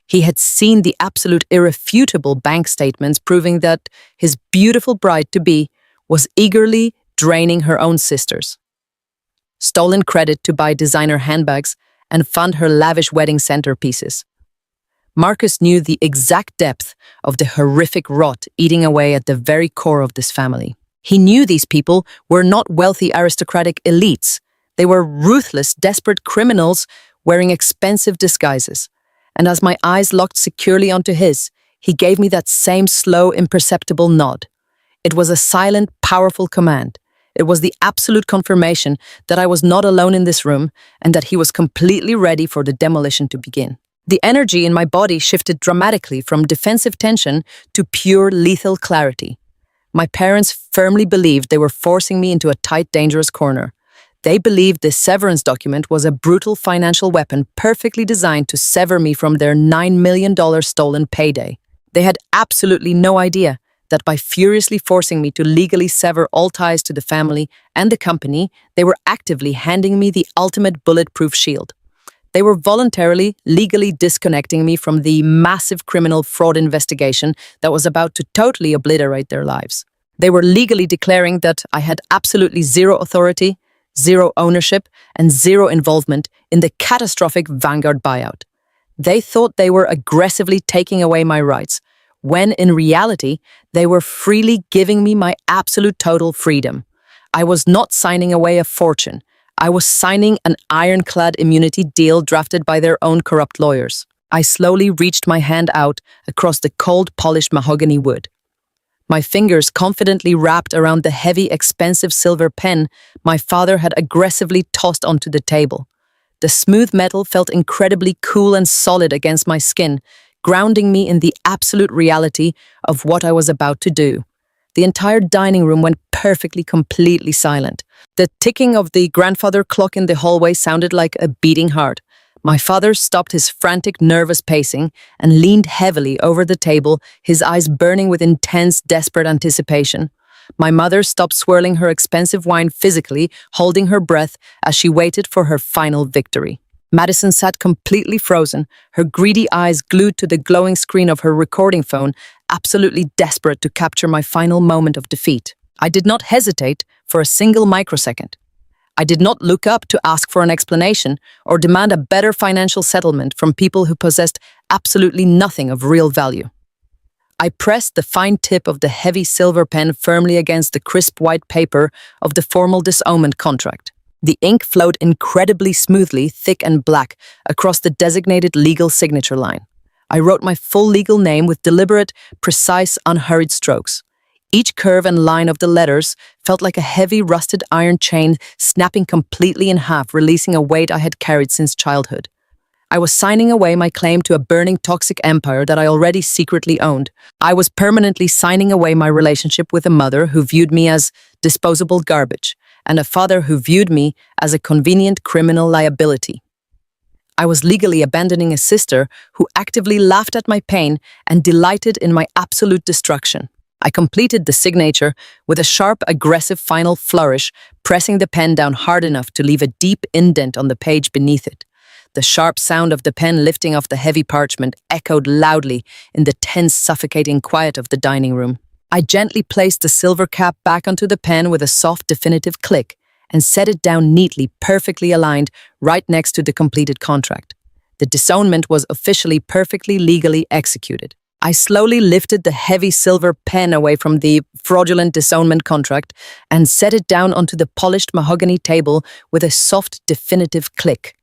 He had seen the absolute irrefutable bank statements proving that his beautiful bride-to-be was eagerly draining her own sisters. Stolen credit to buy designer handbags and fund her lavish wedding centerpieces. Marcus knew the exact depth of the horrific rot eating away at the very core of this family. He knew these people were not wealthy aristocratic elites. They were ruthless, desperate criminals wearing expensive disguises. And as my eyes locked securely onto his, he gave me that same slow, imperceptible nod. It was a silent, powerful command. It was the absolute confirmation that I was not alone in this room and that he was completely ready for the demolition to begin. The energy in my body shifted dramatically from defensive tension to pure lethal clarity. My parents firmly believed they were forcing me into a tight, dangerous corner. They believed this severance document was a brutal financial weapon perfectly designed to sever me from their $9 million stolen payday. They had absolutely no idea that by furiously forcing me to legally sever all ties to the family and the company, they were actively handing me the ultimate bulletproof shield. They were voluntarily, legally disconnecting me from the massive criminal fraud investigation that was about to totally obliterate their lives. They were legally declaring that I had absolutely zero authority, zero ownership, and zero involvement in the catastrophic Vanguard buyout. They thought they were aggressively taking away my rights, when in reality, they were freely giving me my absolute total freedom. I was not signing away a fortune. I was signing an ironclad immunity deal drafted by their own corrupt lawyers. I slowly reached my hand out across the cold, polished mahogany wood. My fingers confidently wrapped around the heavy, expensive silver pen my father had aggressively tossed onto the table. The smooth metal felt incredibly cool and solid against my skin, grounding me in the absolute reality of what I was about to do. The entire dining room went perfectly, completely silent. The ticking of the grandfather clock in the hallway sounded like a beating heart. My father stopped his frantic, nervous pacing and leaned heavily over the table, his eyes burning with intense, desperate anticipation. My mother stopped swirling her expensive wine physically, holding her breath as she waited for her final victory. Madison sat completely frozen, her greedy eyes glued to the glowing screen of her recording phone, absolutely desperate to capture my final moment of defeat. I did not hesitate for a single microsecond. I did not look up to ask for an explanation or demand a better financial settlement from people who possessed absolutely nothing of real value. I pressed the fine tip of the heavy silver pen firmly against the crisp white paper of the formal disownment contract. The ink flowed incredibly smoothly, thick and black, across the designated legal signature line. I wrote my full legal name with deliberate, precise, unhurried strokes. Each curve and line of the letters felt like a heavy, rusted iron chain snapping completely in half, releasing a weight I had carried since childhood. I was signing away my claim to a burning, toxic empire that I already secretly owned. I was permanently signing away my relationship with a mother who viewed me as disposable garbage, and a father who viewed me as a convenient criminal liability. I was legally abandoning a sister who actively laughed at my pain and delighted in my absolute destruction. I completed the signature with a sharp, aggressive final flourish, pressing the pen down hard enough to leave a deep indent on the page beneath it. The sharp sound of the pen lifting off the heavy parchment echoed loudly in the tense, suffocating quiet of the dining room. I gently placed the silver cap back onto the pen with a soft, definitive click and set it down neatly, perfectly aligned, right next to the completed contract. The disownment was officially perfectly legally executed. I slowly lifted the heavy silver pen away from the fraudulent disownment contract and set it down onto the polished mahogany table with a soft, definitive click.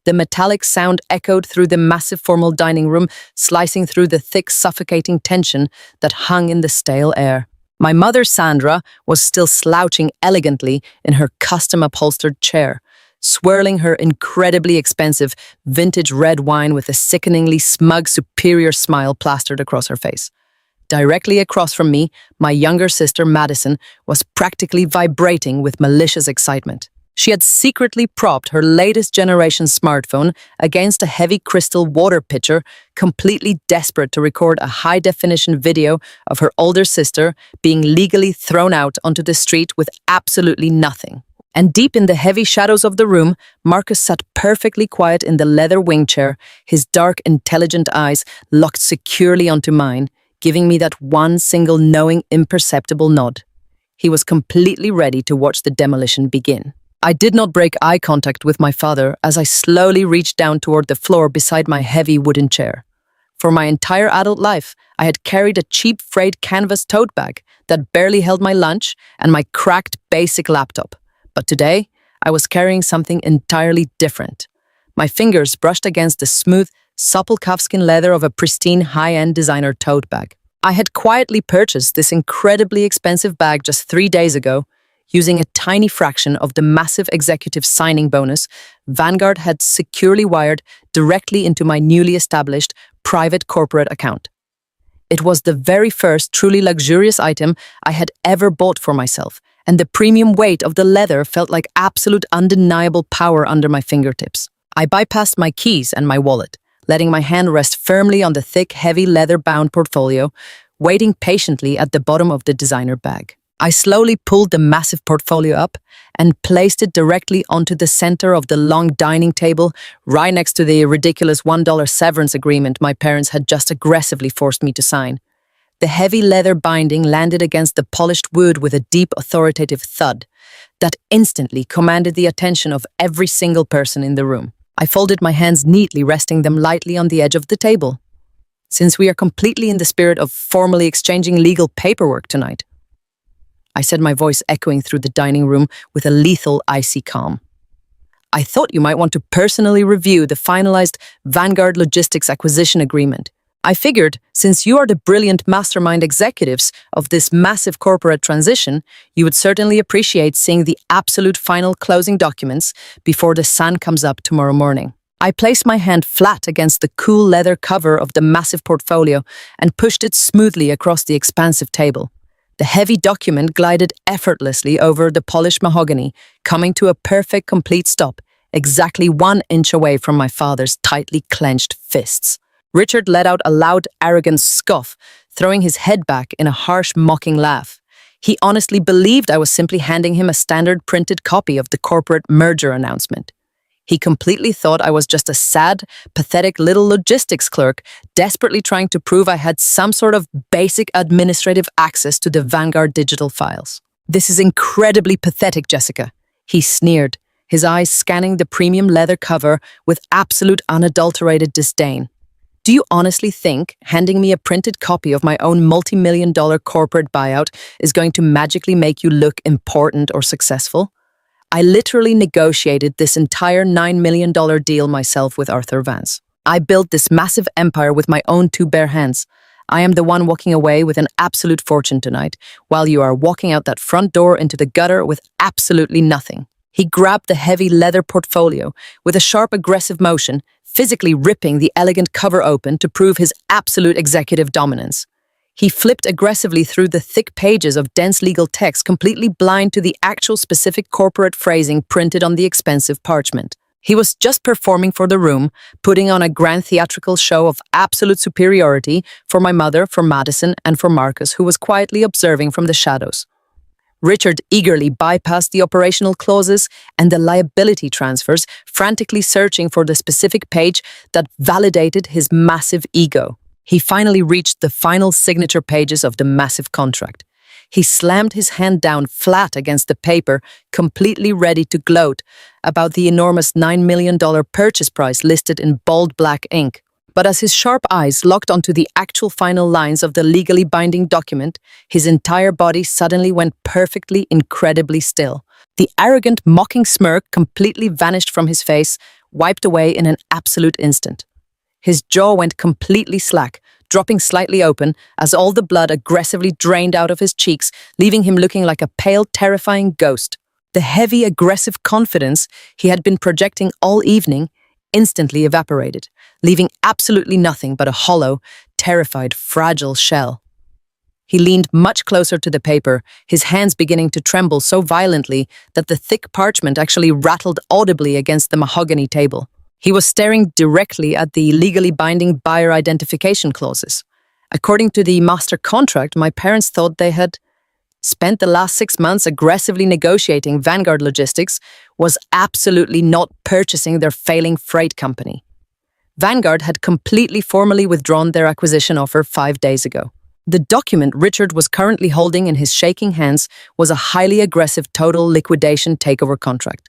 The metallic sound echoed through the massive formal dining room, slicing through the thick, suffocating tension that hung in the stale air. My mother, Sandra, was still slouching elegantly in her custom-upholstered chair, swirling her incredibly expensive vintage red wine with a sickeningly smug, superior smile plastered across her face. Directly across from me, my younger sister, Madison, was practically vibrating with malicious excitement. She had secretly propped her latest generation smartphone against a heavy crystal water pitcher, completely desperate to record a high-definition video of her older sister being legally thrown out onto the street with absolutely nothing. And deep in the heavy shadows of the room, Marcus sat perfectly quiet in the leather wing chair, his dark, intelligent eyes locked securely onto mine, giving me that one single knowing, imperceptible nod. He was completely ready to watch the demolition begin. I did not break eye contact with my father as I slowly reached down toward the floor beside my heavy wooden chair. For my entire adult life, I had carried a cheap frayed canvas tote bag that barely held my lunch and my cracked basic laptop. But today, I was carrying something entirely different. My fingers brushed against the smooth, supple calfskin leather of a pristine high-end designer tote bag. I had quietly purchased this incredibly expensive bag just 3 days ago, using a tiny fraction of the massive executive signing bonus Vanguard had securely wired directly into my newly established private corporate account. It was the very first truly luxurious item I had ever bought for myself, and the premium weight of the leather felt like absolute undeniable power under my fingertips. I bypassed my keys and my wallet, letting my hand rest firmly on the thick, heavy leather-bound portfolio, waiting patiently at the bottom of the designer bag. I slowly pulled the massive portfolio up and placed it directly onto the center of the long dining table, right next to the ridiculous $1 severance agreement my parents had just aggressively forced me to sign. The heavy leather binding landed against the polished wood with a deep, authoritative thud that instantly commanded the attention of every single person in the room. I folded my hands neatly, resting them lightly on the edge of the table. Since we are completely in the spirit of formally exchanging legal paperwork tonight, I said, my voice echoing through the dining room with a lethal, icy calm. I thought you might want to personally review the finalized Vanguard Logistics acquisition agreement. I figured, since you are the brilliant mastermind executives of this massive corporate transition, you would certainly appreciate seeing the absolute final closing documents before the sun comes up tomorrow morning. I placed my hand flat against the cool leather cover of the massive portfolio and pushed it smoothly across the expansive table. The heavy document glided effortlessly over the polished mahogany, coming to a perfect, complete stop, exactly 1 inch away from my father's tightly clenched fists. Richard let out a loud, arrogant scoff, throwing his head back in a harsh, mocking laugh. He honestly believed I was simply handing him a standard printed copy of the corporate merger announcement. He completely thought I was just a sad, pathetic little logistics clerk, desperately trying to prove I had some sort of basic administrative access to the Vanguard digital files. "This is incredibly pathetic, Jessica," he sneered, his eyes scanning the premium leather cover with absolute unadulterated disdain. "Do you honestly think handing me a printed copy of my own multi-million-dollar corporate buyout is going to magically make you look important or successful? I literally negotiated this entire $9 million deal myself with Arthur Vance. I built this massive empire with my own 2 bare hands. I am the one walking away with an absolute fortune tonight, while you are walking out that front door into the gutter with absolutely nothing." He grabbed the heavy leather portfolio with a sharp, aggressive motion, physically ripping the elegant cover open to prove his absolute executive dominance. He flipped aggressively through the thick pages of dense legal text, completely blind to the actual specific corporate phrasing printed on the expensive parchment. He was just performing for the room, putting on a grand theatrical show of absolute superiority for my mother, for Madison, and for Marcus, who was quietly observing from the shadows. Richard eagerly bypassed the operational clauses and the liability transfers, frantically searching for the specific page that validated his massive ego. He finally reached the final signature pages of the massive contract. He slammed his hand down flat against the paper, completely ready to gloat about the enormous $9 million purchase price listed in bold black ink. But as his sharp eyes locked onto the actual final lines of the legally binding document, his entire body suddenly went perfectly, incredibly still. The arrogant, mocking smirk completely vanished from his face, wiped away in an absolute instant. His jaw went completely slack, dropping slightly open as all the blood aggressively drained out of his cheeks, leaving him looking like a pale, terrifying ghost. The heavy, aggressive confidence he had been projecting all evening instantly evaporated, leaving absolutely nothing but a hollow, terrified, fragile shell. He leaned much closer to the paper, his hands beginning to tremble so violently that the thick parchment actually rattled audibly against the mahogany table. He was staring directly at the legally binding buyer identification clauses. According to the master contract, my parents thought they had spent the last 6 months aggressively negotiating Vanguard Logistics was absolutely not purchasing their failing freight company. Vanguard had completely formally withdrawn their acquisition offer 5 days ago. The document Richard was currently holding in his shaking hands was a highly aggressive total liquidation takeover contract.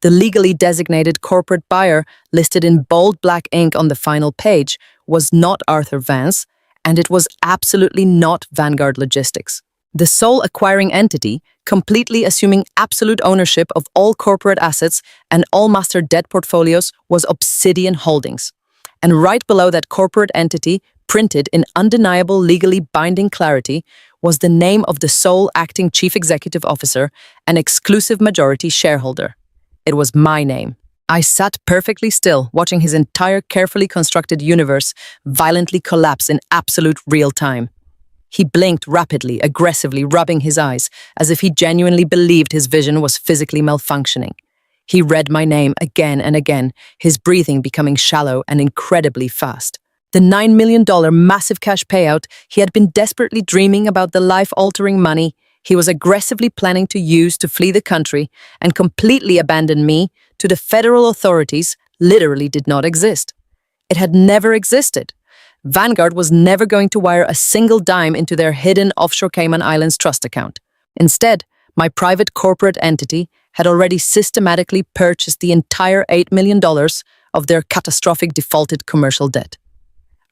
The legally designated corporate buyer listed in bold black ink on the final page was not Arthur Vance, and it was absolutely not Vanguard Logistics. The sole acquiring entity, completely assuming absolute ownership of all corporate assets and all master debt portfolios, was Obsidian Holdings. And right below that corporate entity, printed in undeniable legally binding clarity, was the name of the sole acting chief executive officer and exclusive majority shareholder. It was my name. I sat perfectly still, watching his entire carefully constructed universe violently collapse in absolute real time. He blinked rapidly, aggressively, rubbing his eyes, as if he genuinely believed his vision was physically malfunctioning. He read my name again and again, his breathing becoming shallow and incredibly fast. The $9 million massive cash payout he had been desperately dreaming about, the life-altering money he was aggressively planning to use to flee the country and completely abandon me to the federal authorities, literally did not exist. It had never existed. Vanguard was never going to wire a single dime into their hidden offshore Cayman Islands trust account. Instead, my private corporate entity had already systematically purchased the entire $8 million of their catastrophic defaulted commercial debt.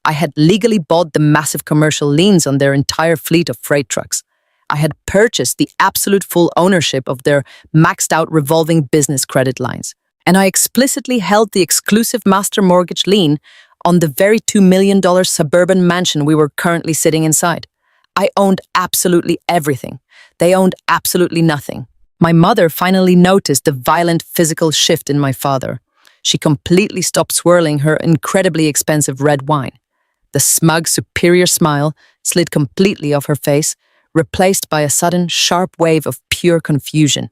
I had legally bought the massive commercial liens on their entire fleet of freight trucks. I had purchased the absolute full ownership of their maxed-out revolving business credit lines. And I explicitly held the exclusive master mortgage lien on the very $2 million suburban mansion we were currently sitting inside. I owned absolutely everything. They owned absolutely nothing. My mother finally noticed the violent physical shift in my father. She completely stopped swirling her incredibly expensive red wine. The smug, superior smile slid completely off her face, replaced by a sudden, sharp wave of pure confusion.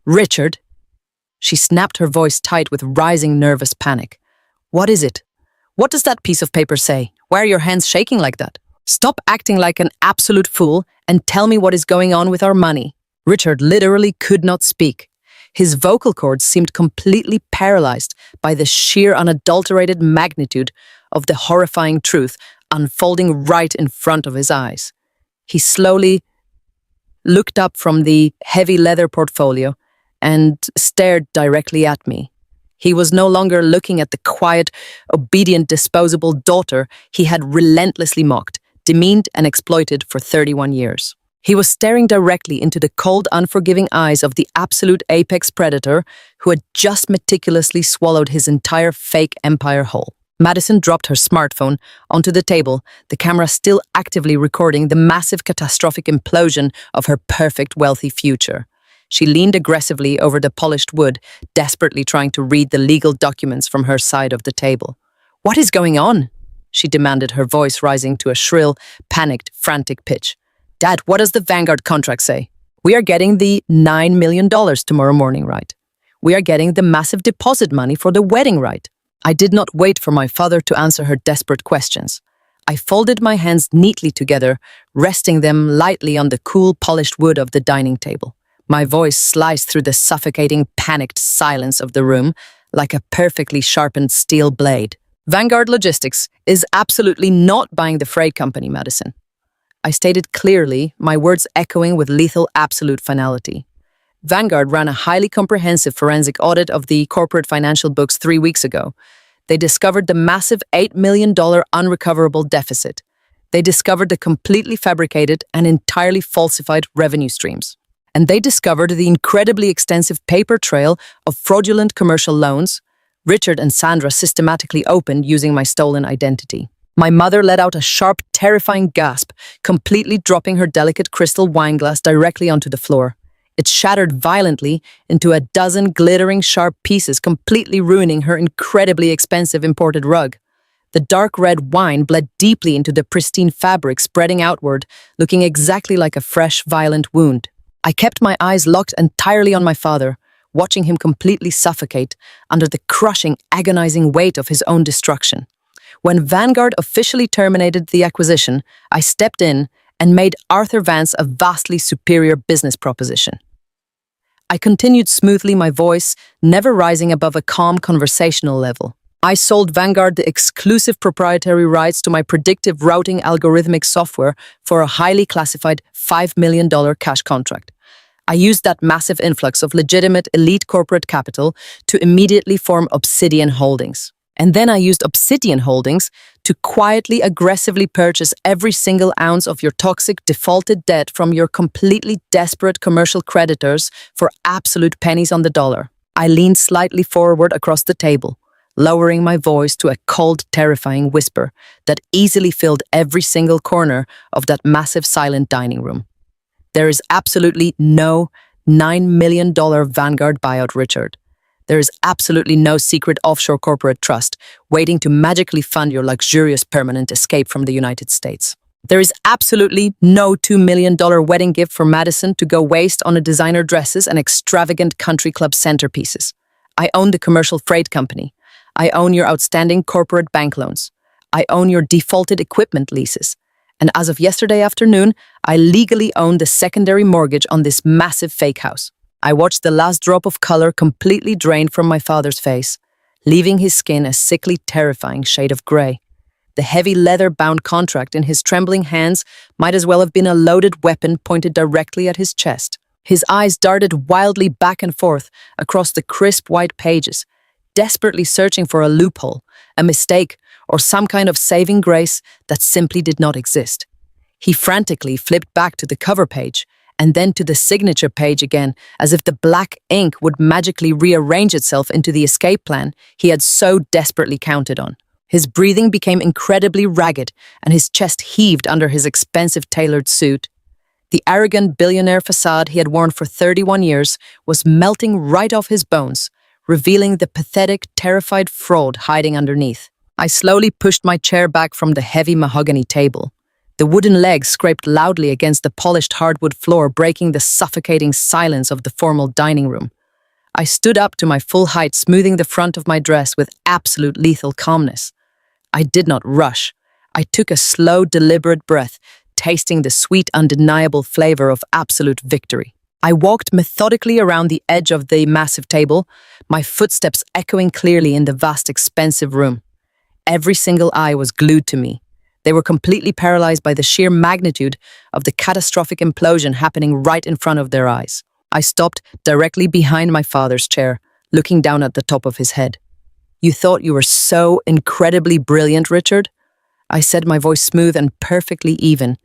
"Richard!" She snapped, her voice tight with rising nervous panic. "What is it? What does that piece of paper say? Why are your hands shaking like that? Stop acting like an absolute fool and tell me what is going on with our money." Richard literally could not speak. His vocal cords seemed completely paralyzed by the sheer unadulterated magnitude of the horrifying truth unfolding right in front of his eyes. He slowly looked up from the heavy leather portfolio and stared directly at me. He was no longer looking at the quiet, obedient, disposable daughter he had relentlessly mocked, demeaned, and exploited for 31 years. He was staring directly into the cold, unforgiving eyes of the absolute apex predator who had just meticulously swallowed his entire fake empire whole. Madison dropped her smartphone onto the table, the camera still actively recording the massive catastrophic implosion of her perfect, wealthy future. She leaned aggressively over the polished wood, desperately trying to read the legal documents from her side of the table. "What is going on?" she demanded, her voice rising to a shrill, panicked, frantic pitch. "Dad, what does the Vanguard contract say? We are getting the $9 million tomorrow morning, right? We are getting the massive deposit money for the wedding, right?" I did not wait for my father to answer her desperate questions. I folded my hands neatly together, resting them lightly on the cool, polished wood of the dining table. My voice sliced through the suffocating, panicked silence of the room like a perfectly sharpened steel blade. "Vanguard Logistics is absolutely not buying the freight company, Madison." I stated clearly, my words echoing with lethal absolute finality. Vanguard ran a highly comprehensive forensic audit of the corporate financial books 3 weeks ago. They discovered the massive $8 million unrecoverable deficit. They discovered the completely fabricated and entirely falsified revenue streams. And they discovered the incredibly extensive paper trail of fraudulent commercial loans Richard and Sandra systematically opened using my stolen identity. My mother let out a sharp, terrifying gasp, completely dropping her delicate crystal wine glass directly onto the floor. It shattered violently into a dozen glittering sharp pieces, completely ruining her incredibly expensive imported rug. The dark red wine bled deeply into the pristine fabric, spreading outward, looking exactly like a fresh, violent wound. I kept my eyes locked entirely on my father, watching him completely suffocate under the crushing, agonizing weight of his own destruction. When Vanguard officially terminated the acquisition, I stepped in and made Arthur Vance a vastly superior business proposition. I continued smoothly, my voice never rising above a calm conversational level. I sold Vanguard the exclusive proprietary rights to my predictive routing algorithmic software for a highly classified $5 million cash contract. I used that massive influx of legitimate elite corporate capital to immediately form Obsidian Holdings. And then I used Obsidian Holdings to quietly, aggressively purchase every single ounce of your toxic, defaulted debt from your completely desperate commercial creditors for absolute pennies on the dollar. I leaned slightly forward across the table, lowering my voice to a cold, terrifying whisper that easily filled every single corner of that massive, silent dining room. There is absolutely no $9 million Vanguard buyout, Richard. There is absolutely no secret offshore corporate trust waiting to magically fund your luxurious permanent escape from the United States. There is absolutely no $2 million wedding gift for Madison to go waste on designer dresses and extravagant country club centerpieces. I own the commercial freight company. I own your outstanding corporate bank loans. I own your defaulted equipment leases. And as of yesterday afternoon, I legally own the secondary mortgage on this massive fake house. I watched the last drop of color completely drain from my father's face, leaving his skin a sickly, terrifying shade of gray. The heavy leather-bound contract in his trembling hands might as well have been a loaded weapon pointed directly at his chest. His eyes darted wildly back and forth across the crisp white pages, desperately searching for a loophole, a mistake, or some kind of saving grace that simply did not exist. He frantically flipped back to the cover page and then to the signature page again, as if the black ink would magically rearrange itself into the escape plan he had so desperately counted on. His breathing became incredibly ragged, and his chest heaved under his expensive tailored suit. The arrogant billionaire facade he had worn for 31 years was melting right off his bones, revealing the pathetic, terrified fraud hiding underneath. I slowly pushed my chair back from the heavy mahogany table. The wooden legs scraped loudly against the polished hardwood floor, breaking the suffocating silence of the formal dining room. I stood up to my full height, smoothing the front of my dress with absolute lethal calmness. I did not rush. I took a slow, deliberate breath, tasting the sweet, undeniable flavor of absolute victory. I walked methodically around the edge of the massive table, my footsteps echoing clearly in the vast, expensive room. Every single eye was glued to me. They were completely paralyzed by the sheer magnitude of the catastrophic implosion happening right in front of their eyes. I stopped directly behind my father's chair, looking down at the top of his head. "You thought you were so incredibly brilliant, Richard?" I said, my voice smooth and perfectly even.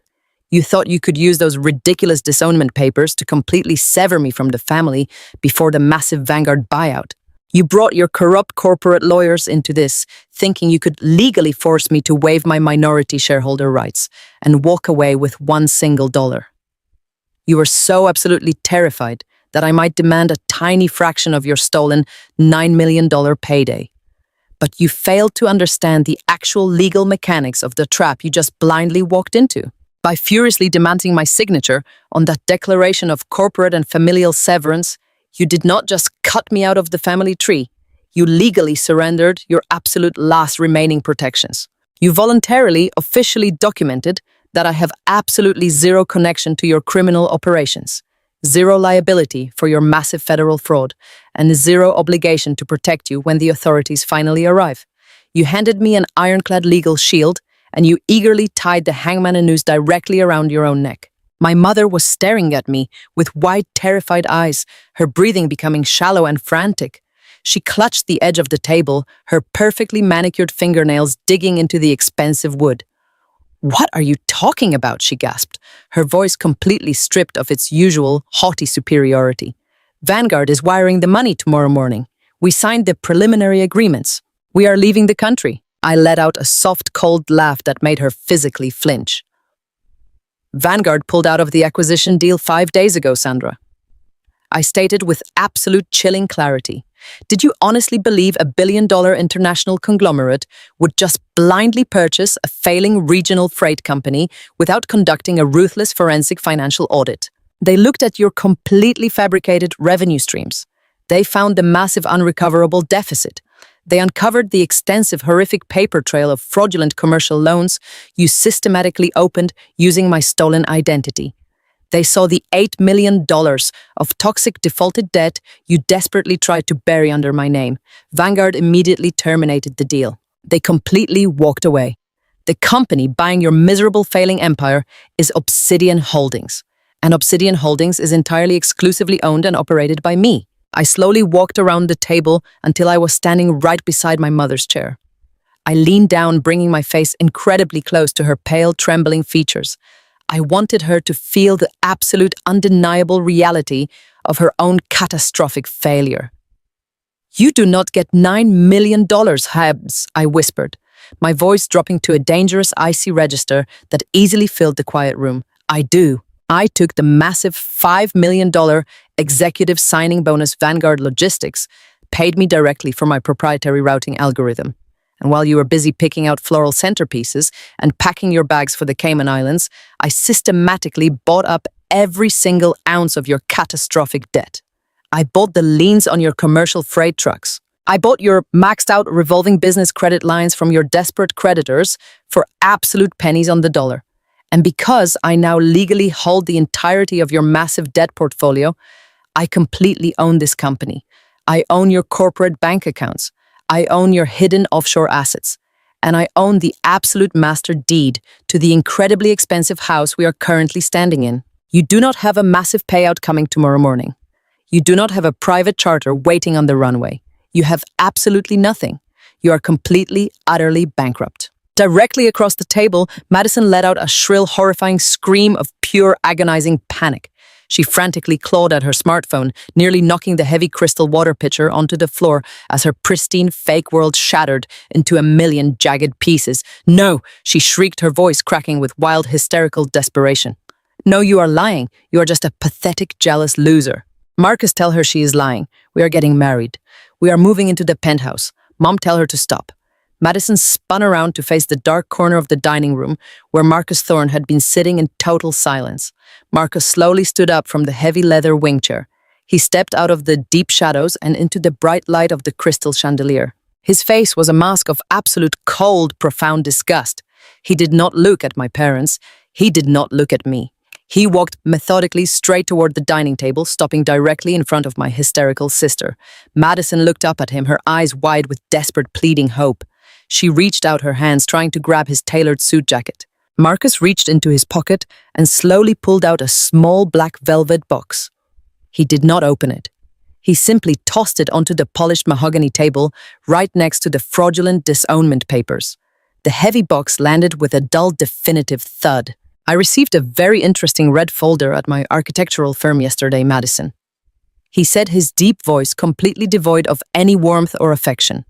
"You thought you could use those ridiculous disownment papers to completely sever me from the family before the massive Vanguard buyout. You brought your corrupt corporate lawyers into this, thinking you could legally force me to waive my minority shareholder rights and walk away with $1 single. You were so absolutely terrified that I might demand a tiny fraction of your stolen $9 million payday. But you failed to understand the actual legal mechanics of the trap you just blindly walked into. By furiously demanding my signature on that declaration of corporate and familial severance, you did not just cut me out of the family tree, you legally surrendered your absolute last remaining protections. You voluntarily, officially documented that I have absolutely zero connection to your criminal operations, zero liability for your massive federal fraud, and zero obligation to protect you when the authorities finally arrive. You handed me an ironclad legal shield, and you eagerly tied the hangman noose directly around your own neck. My mother was staring at me with wide, terrified eyes, her breathing becoming shallow and frantic. She clutched the edge of the table, her perfectly manicured fingernails digging into the expensive wood. "What are you talking about?" she gasped, her voice completely stripped of its usual haughty superiority. "Vanguard is wiring the money tomorrow morning. We signed the preliminary agreements. We are leaving the country." I let out a soft, cold laugh that made her physically flinch. "Vanguard pulled out of the acquisition deal 5 days ago, Sandra." I stated with absolute chilling clarity. Did you honestly believe a billion-dollar international conglomerate would just blindly purchase a failing regional freight company without conducting a ruthless forensic financial audit? They looked at your completely fabricated revenue streams. They found the massive unrecoverable deficit. They uncovered the extensive, horrific paper trail of fraudulent commercial loans you systematically opened using my stolen identity. They saw the $8 million of toxic defaulted debt you desperately tried to bury under my name. Vanguard immediately terminated the deal. They completely walked away. The company buying your miserable failing empire is Obsidian Holdings. And Obsidian Holdings is entirely exclusively owned and operated by me. I slowly walked around the table until I was standing right beside my mother's chair. I leaned down, bringing my face incredibly close to her pale, trembling features. I wanted her to feel the absolute, undeniable reality of her own catastrophic failure. "You do not get $9 million, Habs," I whispered, my voice dropping to a dangerous, icy register that easily filled the quiet room. "I do. I took the massive $5 million executive signing bonus Vanguard Logistics paid me directly for my proprietary routing algorithm. And while you were busy picking out floral centerpieces and packing your bags for the Cayman Islands, I systematically bought up every single ounce of your catastrophic debt. I bought the liens on your commercial freight trucks. I bought your maxed-out revolving business credit lines from your desperate creditors for absolute pennies on the dollar. And because I now legally hold the entirety of your massive debt portfolio, I completely own this company. I own your corporate bank accounts. I own your hidden offshore assets. And I own the absolute master deed to the incredibly expensive house we are currently standing in. You do not have a massive payout coming tomorrow morning. You do not have a private charter waiting on the runway. You have absolutely nothing. You are completely, utterly bankrupt." Directly across the table, Madison let out a shrill, horrifying scream of pure, agonizing panic. She frantically clawed at her smartphone, nearly knocking the heavy crystal water pitcher onto the floor as her pristine, fake world shattered into a million jagged pieces. "No!" she shrieked, her voice cracking with wild, hysterical desperation. "No, you are lying. You are just a pathetic, jealous loser." "Marcus, tell her she is lying. We are getting married. We are moving into the penthouse. Mom, tell her to stop." Madison spun around to face the dark corner of the dining room where Marcus Thorne had been sitting in total silence. Marcus slowly stood up from the heavy leather wing chair. He stepped out of the deep shadows and into the bright light of the crystal chandelier. His face was a mask of absolute cold, profound disgust. He did not look at my parents. He did not look at me. He walked methodically straight toward the dining table, stopping directly in front of my hysterical sister. Madison looked up at him, her eyes wide with desperate, pleading hope. She reached out her hands, trying to grab his tailored suit jacket. Marcus reached into his pocket and slowly pulled out a small black velvet box. He did not open it. He simply tossed it onto the polished mahogany table right next to the fraudulent disownment papers. The heavy box landed with a dull, definitive thud. "I received a very interesting red folder at my architectural firm yesterday, Madison," he said, his deep voice completely devoid of any warmth or affection.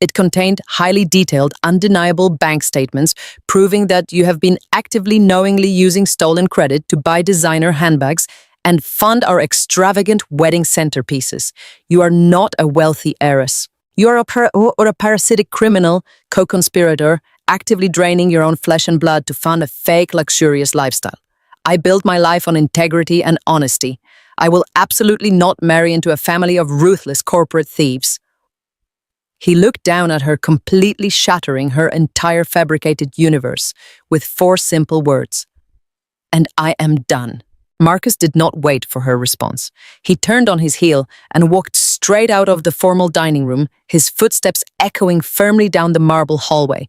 "It contained highly detailed, undeniable bank statements proving that you have been actively, knowingly using stolen credit to buy designer handbags and fund our extravagant wedding centerpieces. You are not a wealthy heiress. You are a parasitic criminal, co-conspirator, actively draining your own flesh and blood to fund a fake, luxurious lifestyle. I build my life on integrity and honesty. I will absolutely not marry into a family of ruthless corporate thieves." He looked down at her, completely shattering her entire fabricated universe with 4 simple words. "And I am done." Marcus did not wait for her response. He turned on his heel and walked straight out of the formal dining room, his footsteps echoing firmly down the marble hallway.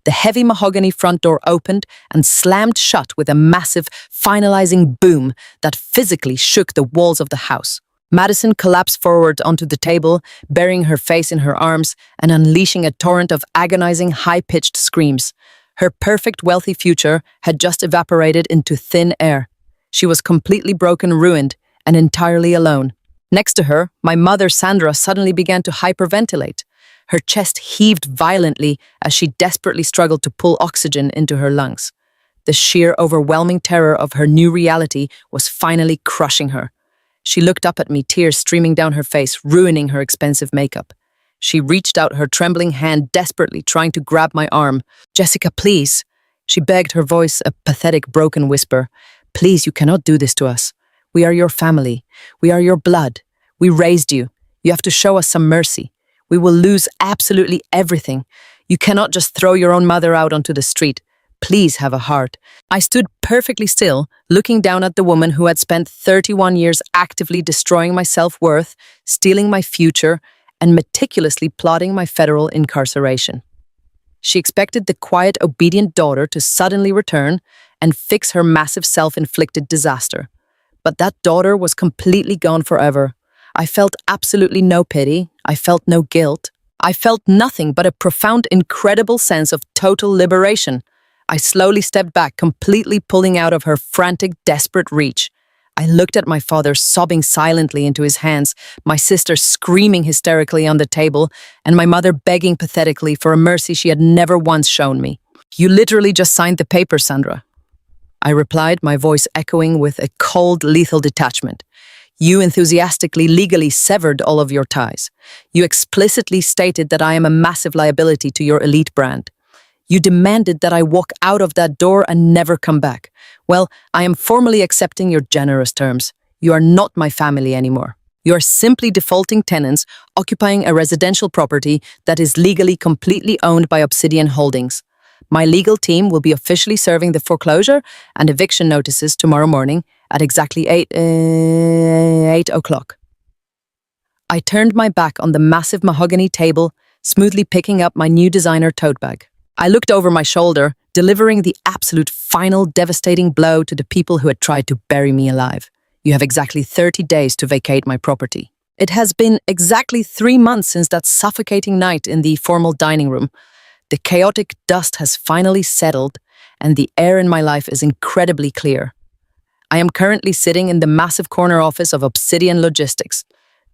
The heavy mahogany front door opened and slammed shut with a massive, finalizing boom that physically shook the walls of the house. Madison collapsed forward onto the table, burying her face in her arms and unleashing a torrent of agonizing, high-pitched screams. Her perfect, wealthy future had just evaporated into thin air. She was completely broken, ruined, and entirely alone. Next to her, my mother, Sandra, suddenly began to hyperventilate. Her chest heaved violently as she desperately struggled to pull oxygen into her lungs. The sheer, overwhelming terror of her new reality was finally crushing her. She looked up at me, tears streaming down her face, ruining her expensive makeup. She reached out her trembling hand, desperately trying to grab my arm. "Jessica, please," she begged, her voice a pathetic, broken whisper. "Please, you cannot do this to us. We are your family. We are your blood. We raised you. You have to show us some mercy. We will lose absolutely everything. You cannot just throw your own mother out onto the street. Please have a heart." I stood perfectly still, looking down at the woman who had spent 31 years actively destroying my self-worth, stealing my future, and meticulously plotting my federal incarceration. She expected the quiet, obedient daughter to suddenly return and fix her massive self-inflicted disaster. But that daughter was completely gone forever. I felt absolutely no pity. I felt no guilt. I felt nothing but a profound, incredible sense of total liberation. I slowly stepped back, completely pulling out of her frantic, desperate reach. I looked at my father, sobbing silently into his hands, my sister screaming hysterically on the table, and my mother begging pathetically for a mercy she had never once shown me. "You literally just signed the paper, Sandra," I replied, my voice echoing with a cold, lethal detachment. "You enthusiastically, legally severed all of your ties. You explicitly stated that I am a massive liability to your elite brand. You demanded that I walk out of that door and never come back. Well, I am formally accepting your generous terms. You are not my family anymore. You are simply defaulting tenants occupying a residential property that is legally completely owned by Obsidian Holdings. My legal team will be officially serving the foreclosure and eviction notices tomorrow morning at exactly 8 o'clock." I turned my back on the massive mahogany table, smoothly picking up my new designer tote bag. I looked over my shoulder, delivering the absolute final devastating blow to the people who had tried to bury me alive. "You have exactly 30 days to vacate my property." It has been exactly 3 months since that suffocating night in the formal dining room. The chaotic dust has finally settled, and the air in my life is incredibly clear. I am currently sitting in the massive corner office of Obsidian Logistics,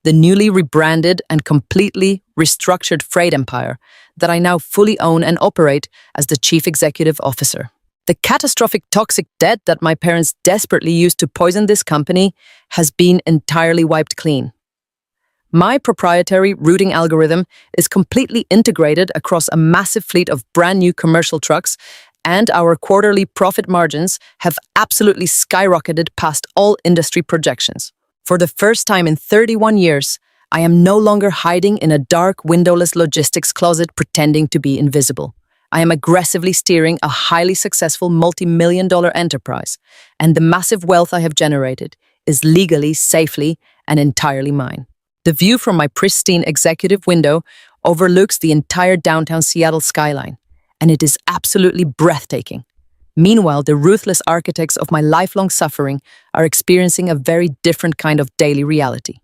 the newly rebranded and completely restructured freight empire that I now fully own and operate as the chief executive officer. The catastrophic toxic debt that my parents desperately used to poison this company has been entirely wiped clean. My proprietary routing algorithm is completely integrated across a massive fleet of brand new commercial trucks, and our quarterly profit margins have absolutely skyrocketed past all industry projections. For the first time in 31 years, I am no longer hiding in a dark, windowless logistics closet pretending to be invisible. I am aggressively steering a highly successful multi-million-dollar enterprise, and the massive wealth I have generated is legally, safely, and entirely mine. The view from my pristine executive window overlooks the entire downtown Seattle skyline, and it is absolutely breathtaking. Meanwhile, the ruthless architects of my lifelong suffering are experiencing a very different kind of daily reality.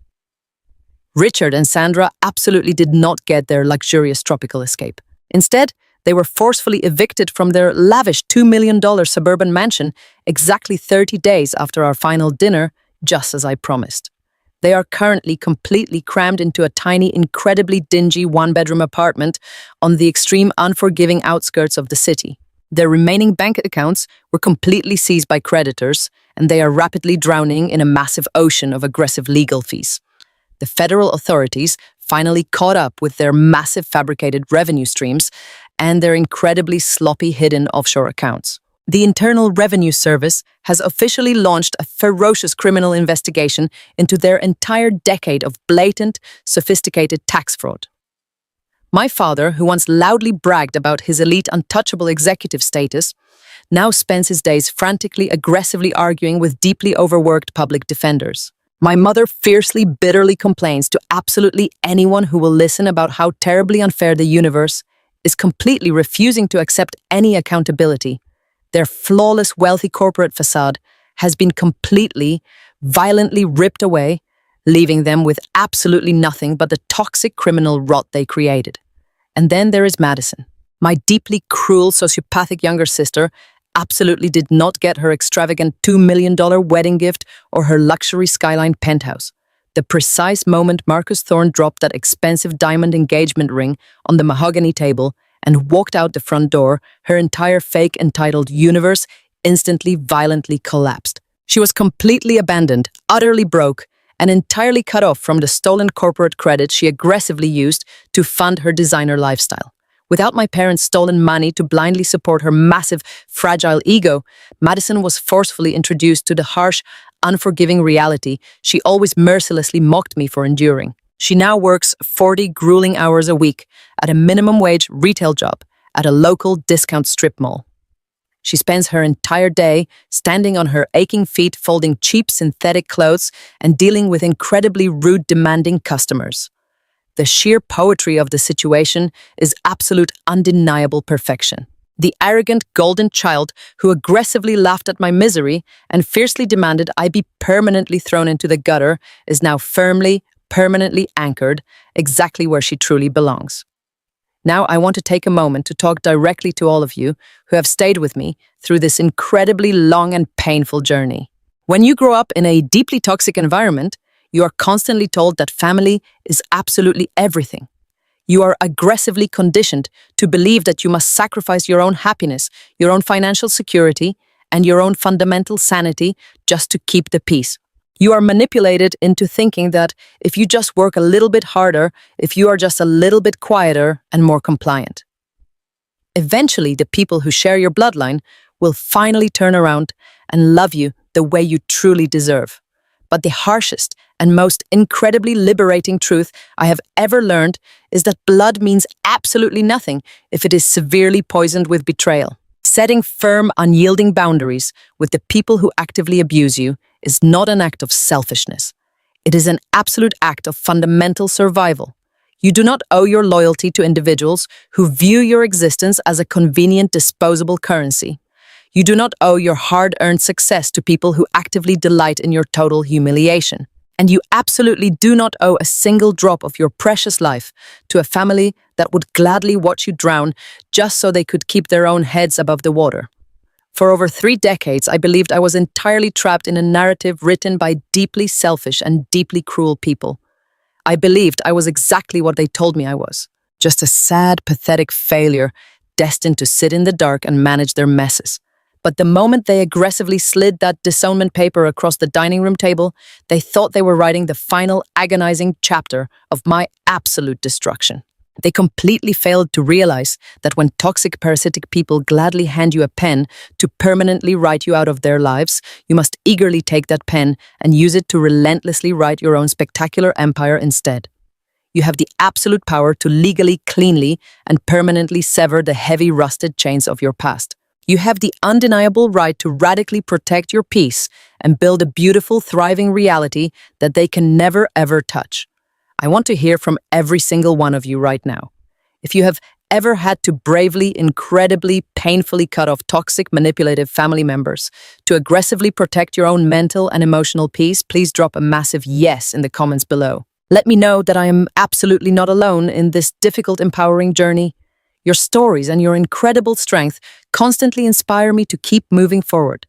Richard and Sandra absolutely did not get their luxurious tropical escape. Instead, they were forcefully evicted from their lavish $2 million suburban mansion exactly 30 days after our final dinner, just as I promised. They are currently completely crammed into a tiny, incredibly dingy one-bedroom apartment on the extreme, unforgiving outskirts of the city. Their remaining bank accounts were completely seized by creditors, and they are rapidly drowning in a massive ocean of aggressive legal fees. The federal authorities finally caught up with their massive fabricated revenue streams and their incredibly sloppy hidden offshore accounts. The Internal Revenue Service has officially launched a ferocious criminal investigation into their entire decade of blatant, sophisticated tax fraud. My father, who once loudly bragged about his elite untouchable executive status, now spends his days frantically, aggressively arguing with deeply overworked public defenders. My mother fiercely, bitterly complains to absolutely anyone who will listen about how terribly unfair the universe is, completely refusing to accept any accountability. Their flawless, wealthy corporate facade has been completely, violently ripped away, leaving them with absolutely nothing but the toxic criminal rot they created. And then there is Madison. My deeply cruel, sociopathic younger sister absolutely did not get her extravagant $2 million wedding gift or her luxury skyline penthouse. The precise moment Marcus Thorne dropped that expensive diamond engagement ring on the mahogany table and walked out the front door, her entire fake entitled universe instantly, violently collapsed. She was completely abandoned, utterly broke, and entirely cut off from the stolen corporate credit she aggressively used to fund her designer lifestyle. Without my parents' stolen money to blindly support her massive, fragile ego, Madison was forcefully introduced to the harsh, unforgiving reality she always mercilessly mocked me for enduring. She now works 40 grueling hours a week at a minimum wage retail job at a local discount strip mall. She spends her entire day standing on her aching feet, folding cheap synthetic clothes and dealing with incredibly rude, demanding customers. The sheer poetry of the situation is absolute, undeniable perfection. The arrogant golden child who aggressively laughed at my misery and fiercely demanded I be permanently thrown into the gutter is now firmly, permanently anchored exactly where she truly belongs. Now I want to take a moment to talk directly to all of you who have stayed with me through this incredibly long and painful journey. When you grow up in a deeply toxic environment, you are constantly told that family is absolutely everything. You are aggressively conditioned to believe that you must sacrifice your own happiness, your own financial security, and your own fundamental sanity just to keep the peace. You are manipulated into thinking that if you just work a little bit harder, if you are just a little bit quieter and more compliant, eventually the people who share your bloodline will finally turn around and love you the way you truly deserve. But the harshest and most incredibly liberating truth I have ever learned is that blood means absolutely nothing if it is severely poisoned with betrayal. Setting firm, unyielding boundaries with the people who actively abuse you is not an act of selfishness. It is an absolute act of fundamental survival. You do not owe your loyalty to individuals who view your existence as a convenient, disposable currency. You do not owe your hard-earned success to people who actively delight in your total humiliation. And you absolutely do not owe a single drop of your precious life to a family that would gladly watch you drown just so they could keep their own heads above the water. For over 3 decades, I believed I was entirely trapped in a narrative written by deeply selfish and deeply cruel people. I believed I was exactly what they told me I was, just a sad, pathetic failure destined to sit in the dark and manage their messes. But the moment they aggressively slid that disownment paper across the dining room table, they thought they were writing the final agonizing chapter of my absolute destruction. They completely failed to realize that when toxic, parasitic people gladly hand you a pen to permanently write you out of their lives, you must eagerly take that pen and use it to relentlessly write your own spectacular empire instead. You have the absolute power to legally, cleanly, and permanently sever the heavy, rusted chains of your past. You have the undeniable right to radically protect your peace and build a beautiful, thriving reality that they can never, ever touch. I want to hear from every single one of you right now. If you have ever had to bravely, incredibly, painfully cut off toxic, manipulative family members to aggressively protect your own mental and emotional peace, please drop a massive yes in the comments below. Let me know that I am absolutely not alone in this difficult, empowering journey. Your stories and your incredible strength constantly inspire me to keep moving forward.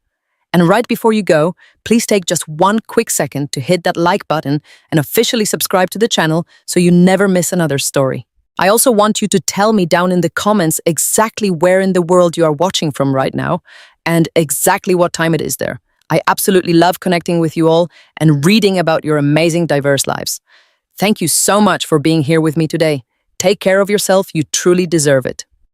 And right before you go, please take just one quick second to hit that like button and officially subscribe to the channel so you never miss another story. I also want you to tell me down in the comments exactly where in the world you are watching from right now and exactly what time it is there. I absolutely love connecting with you all and reading about your amazing, diverse lives. Thank you so much for being here with me today. Take care of yourself, you truly deserve it.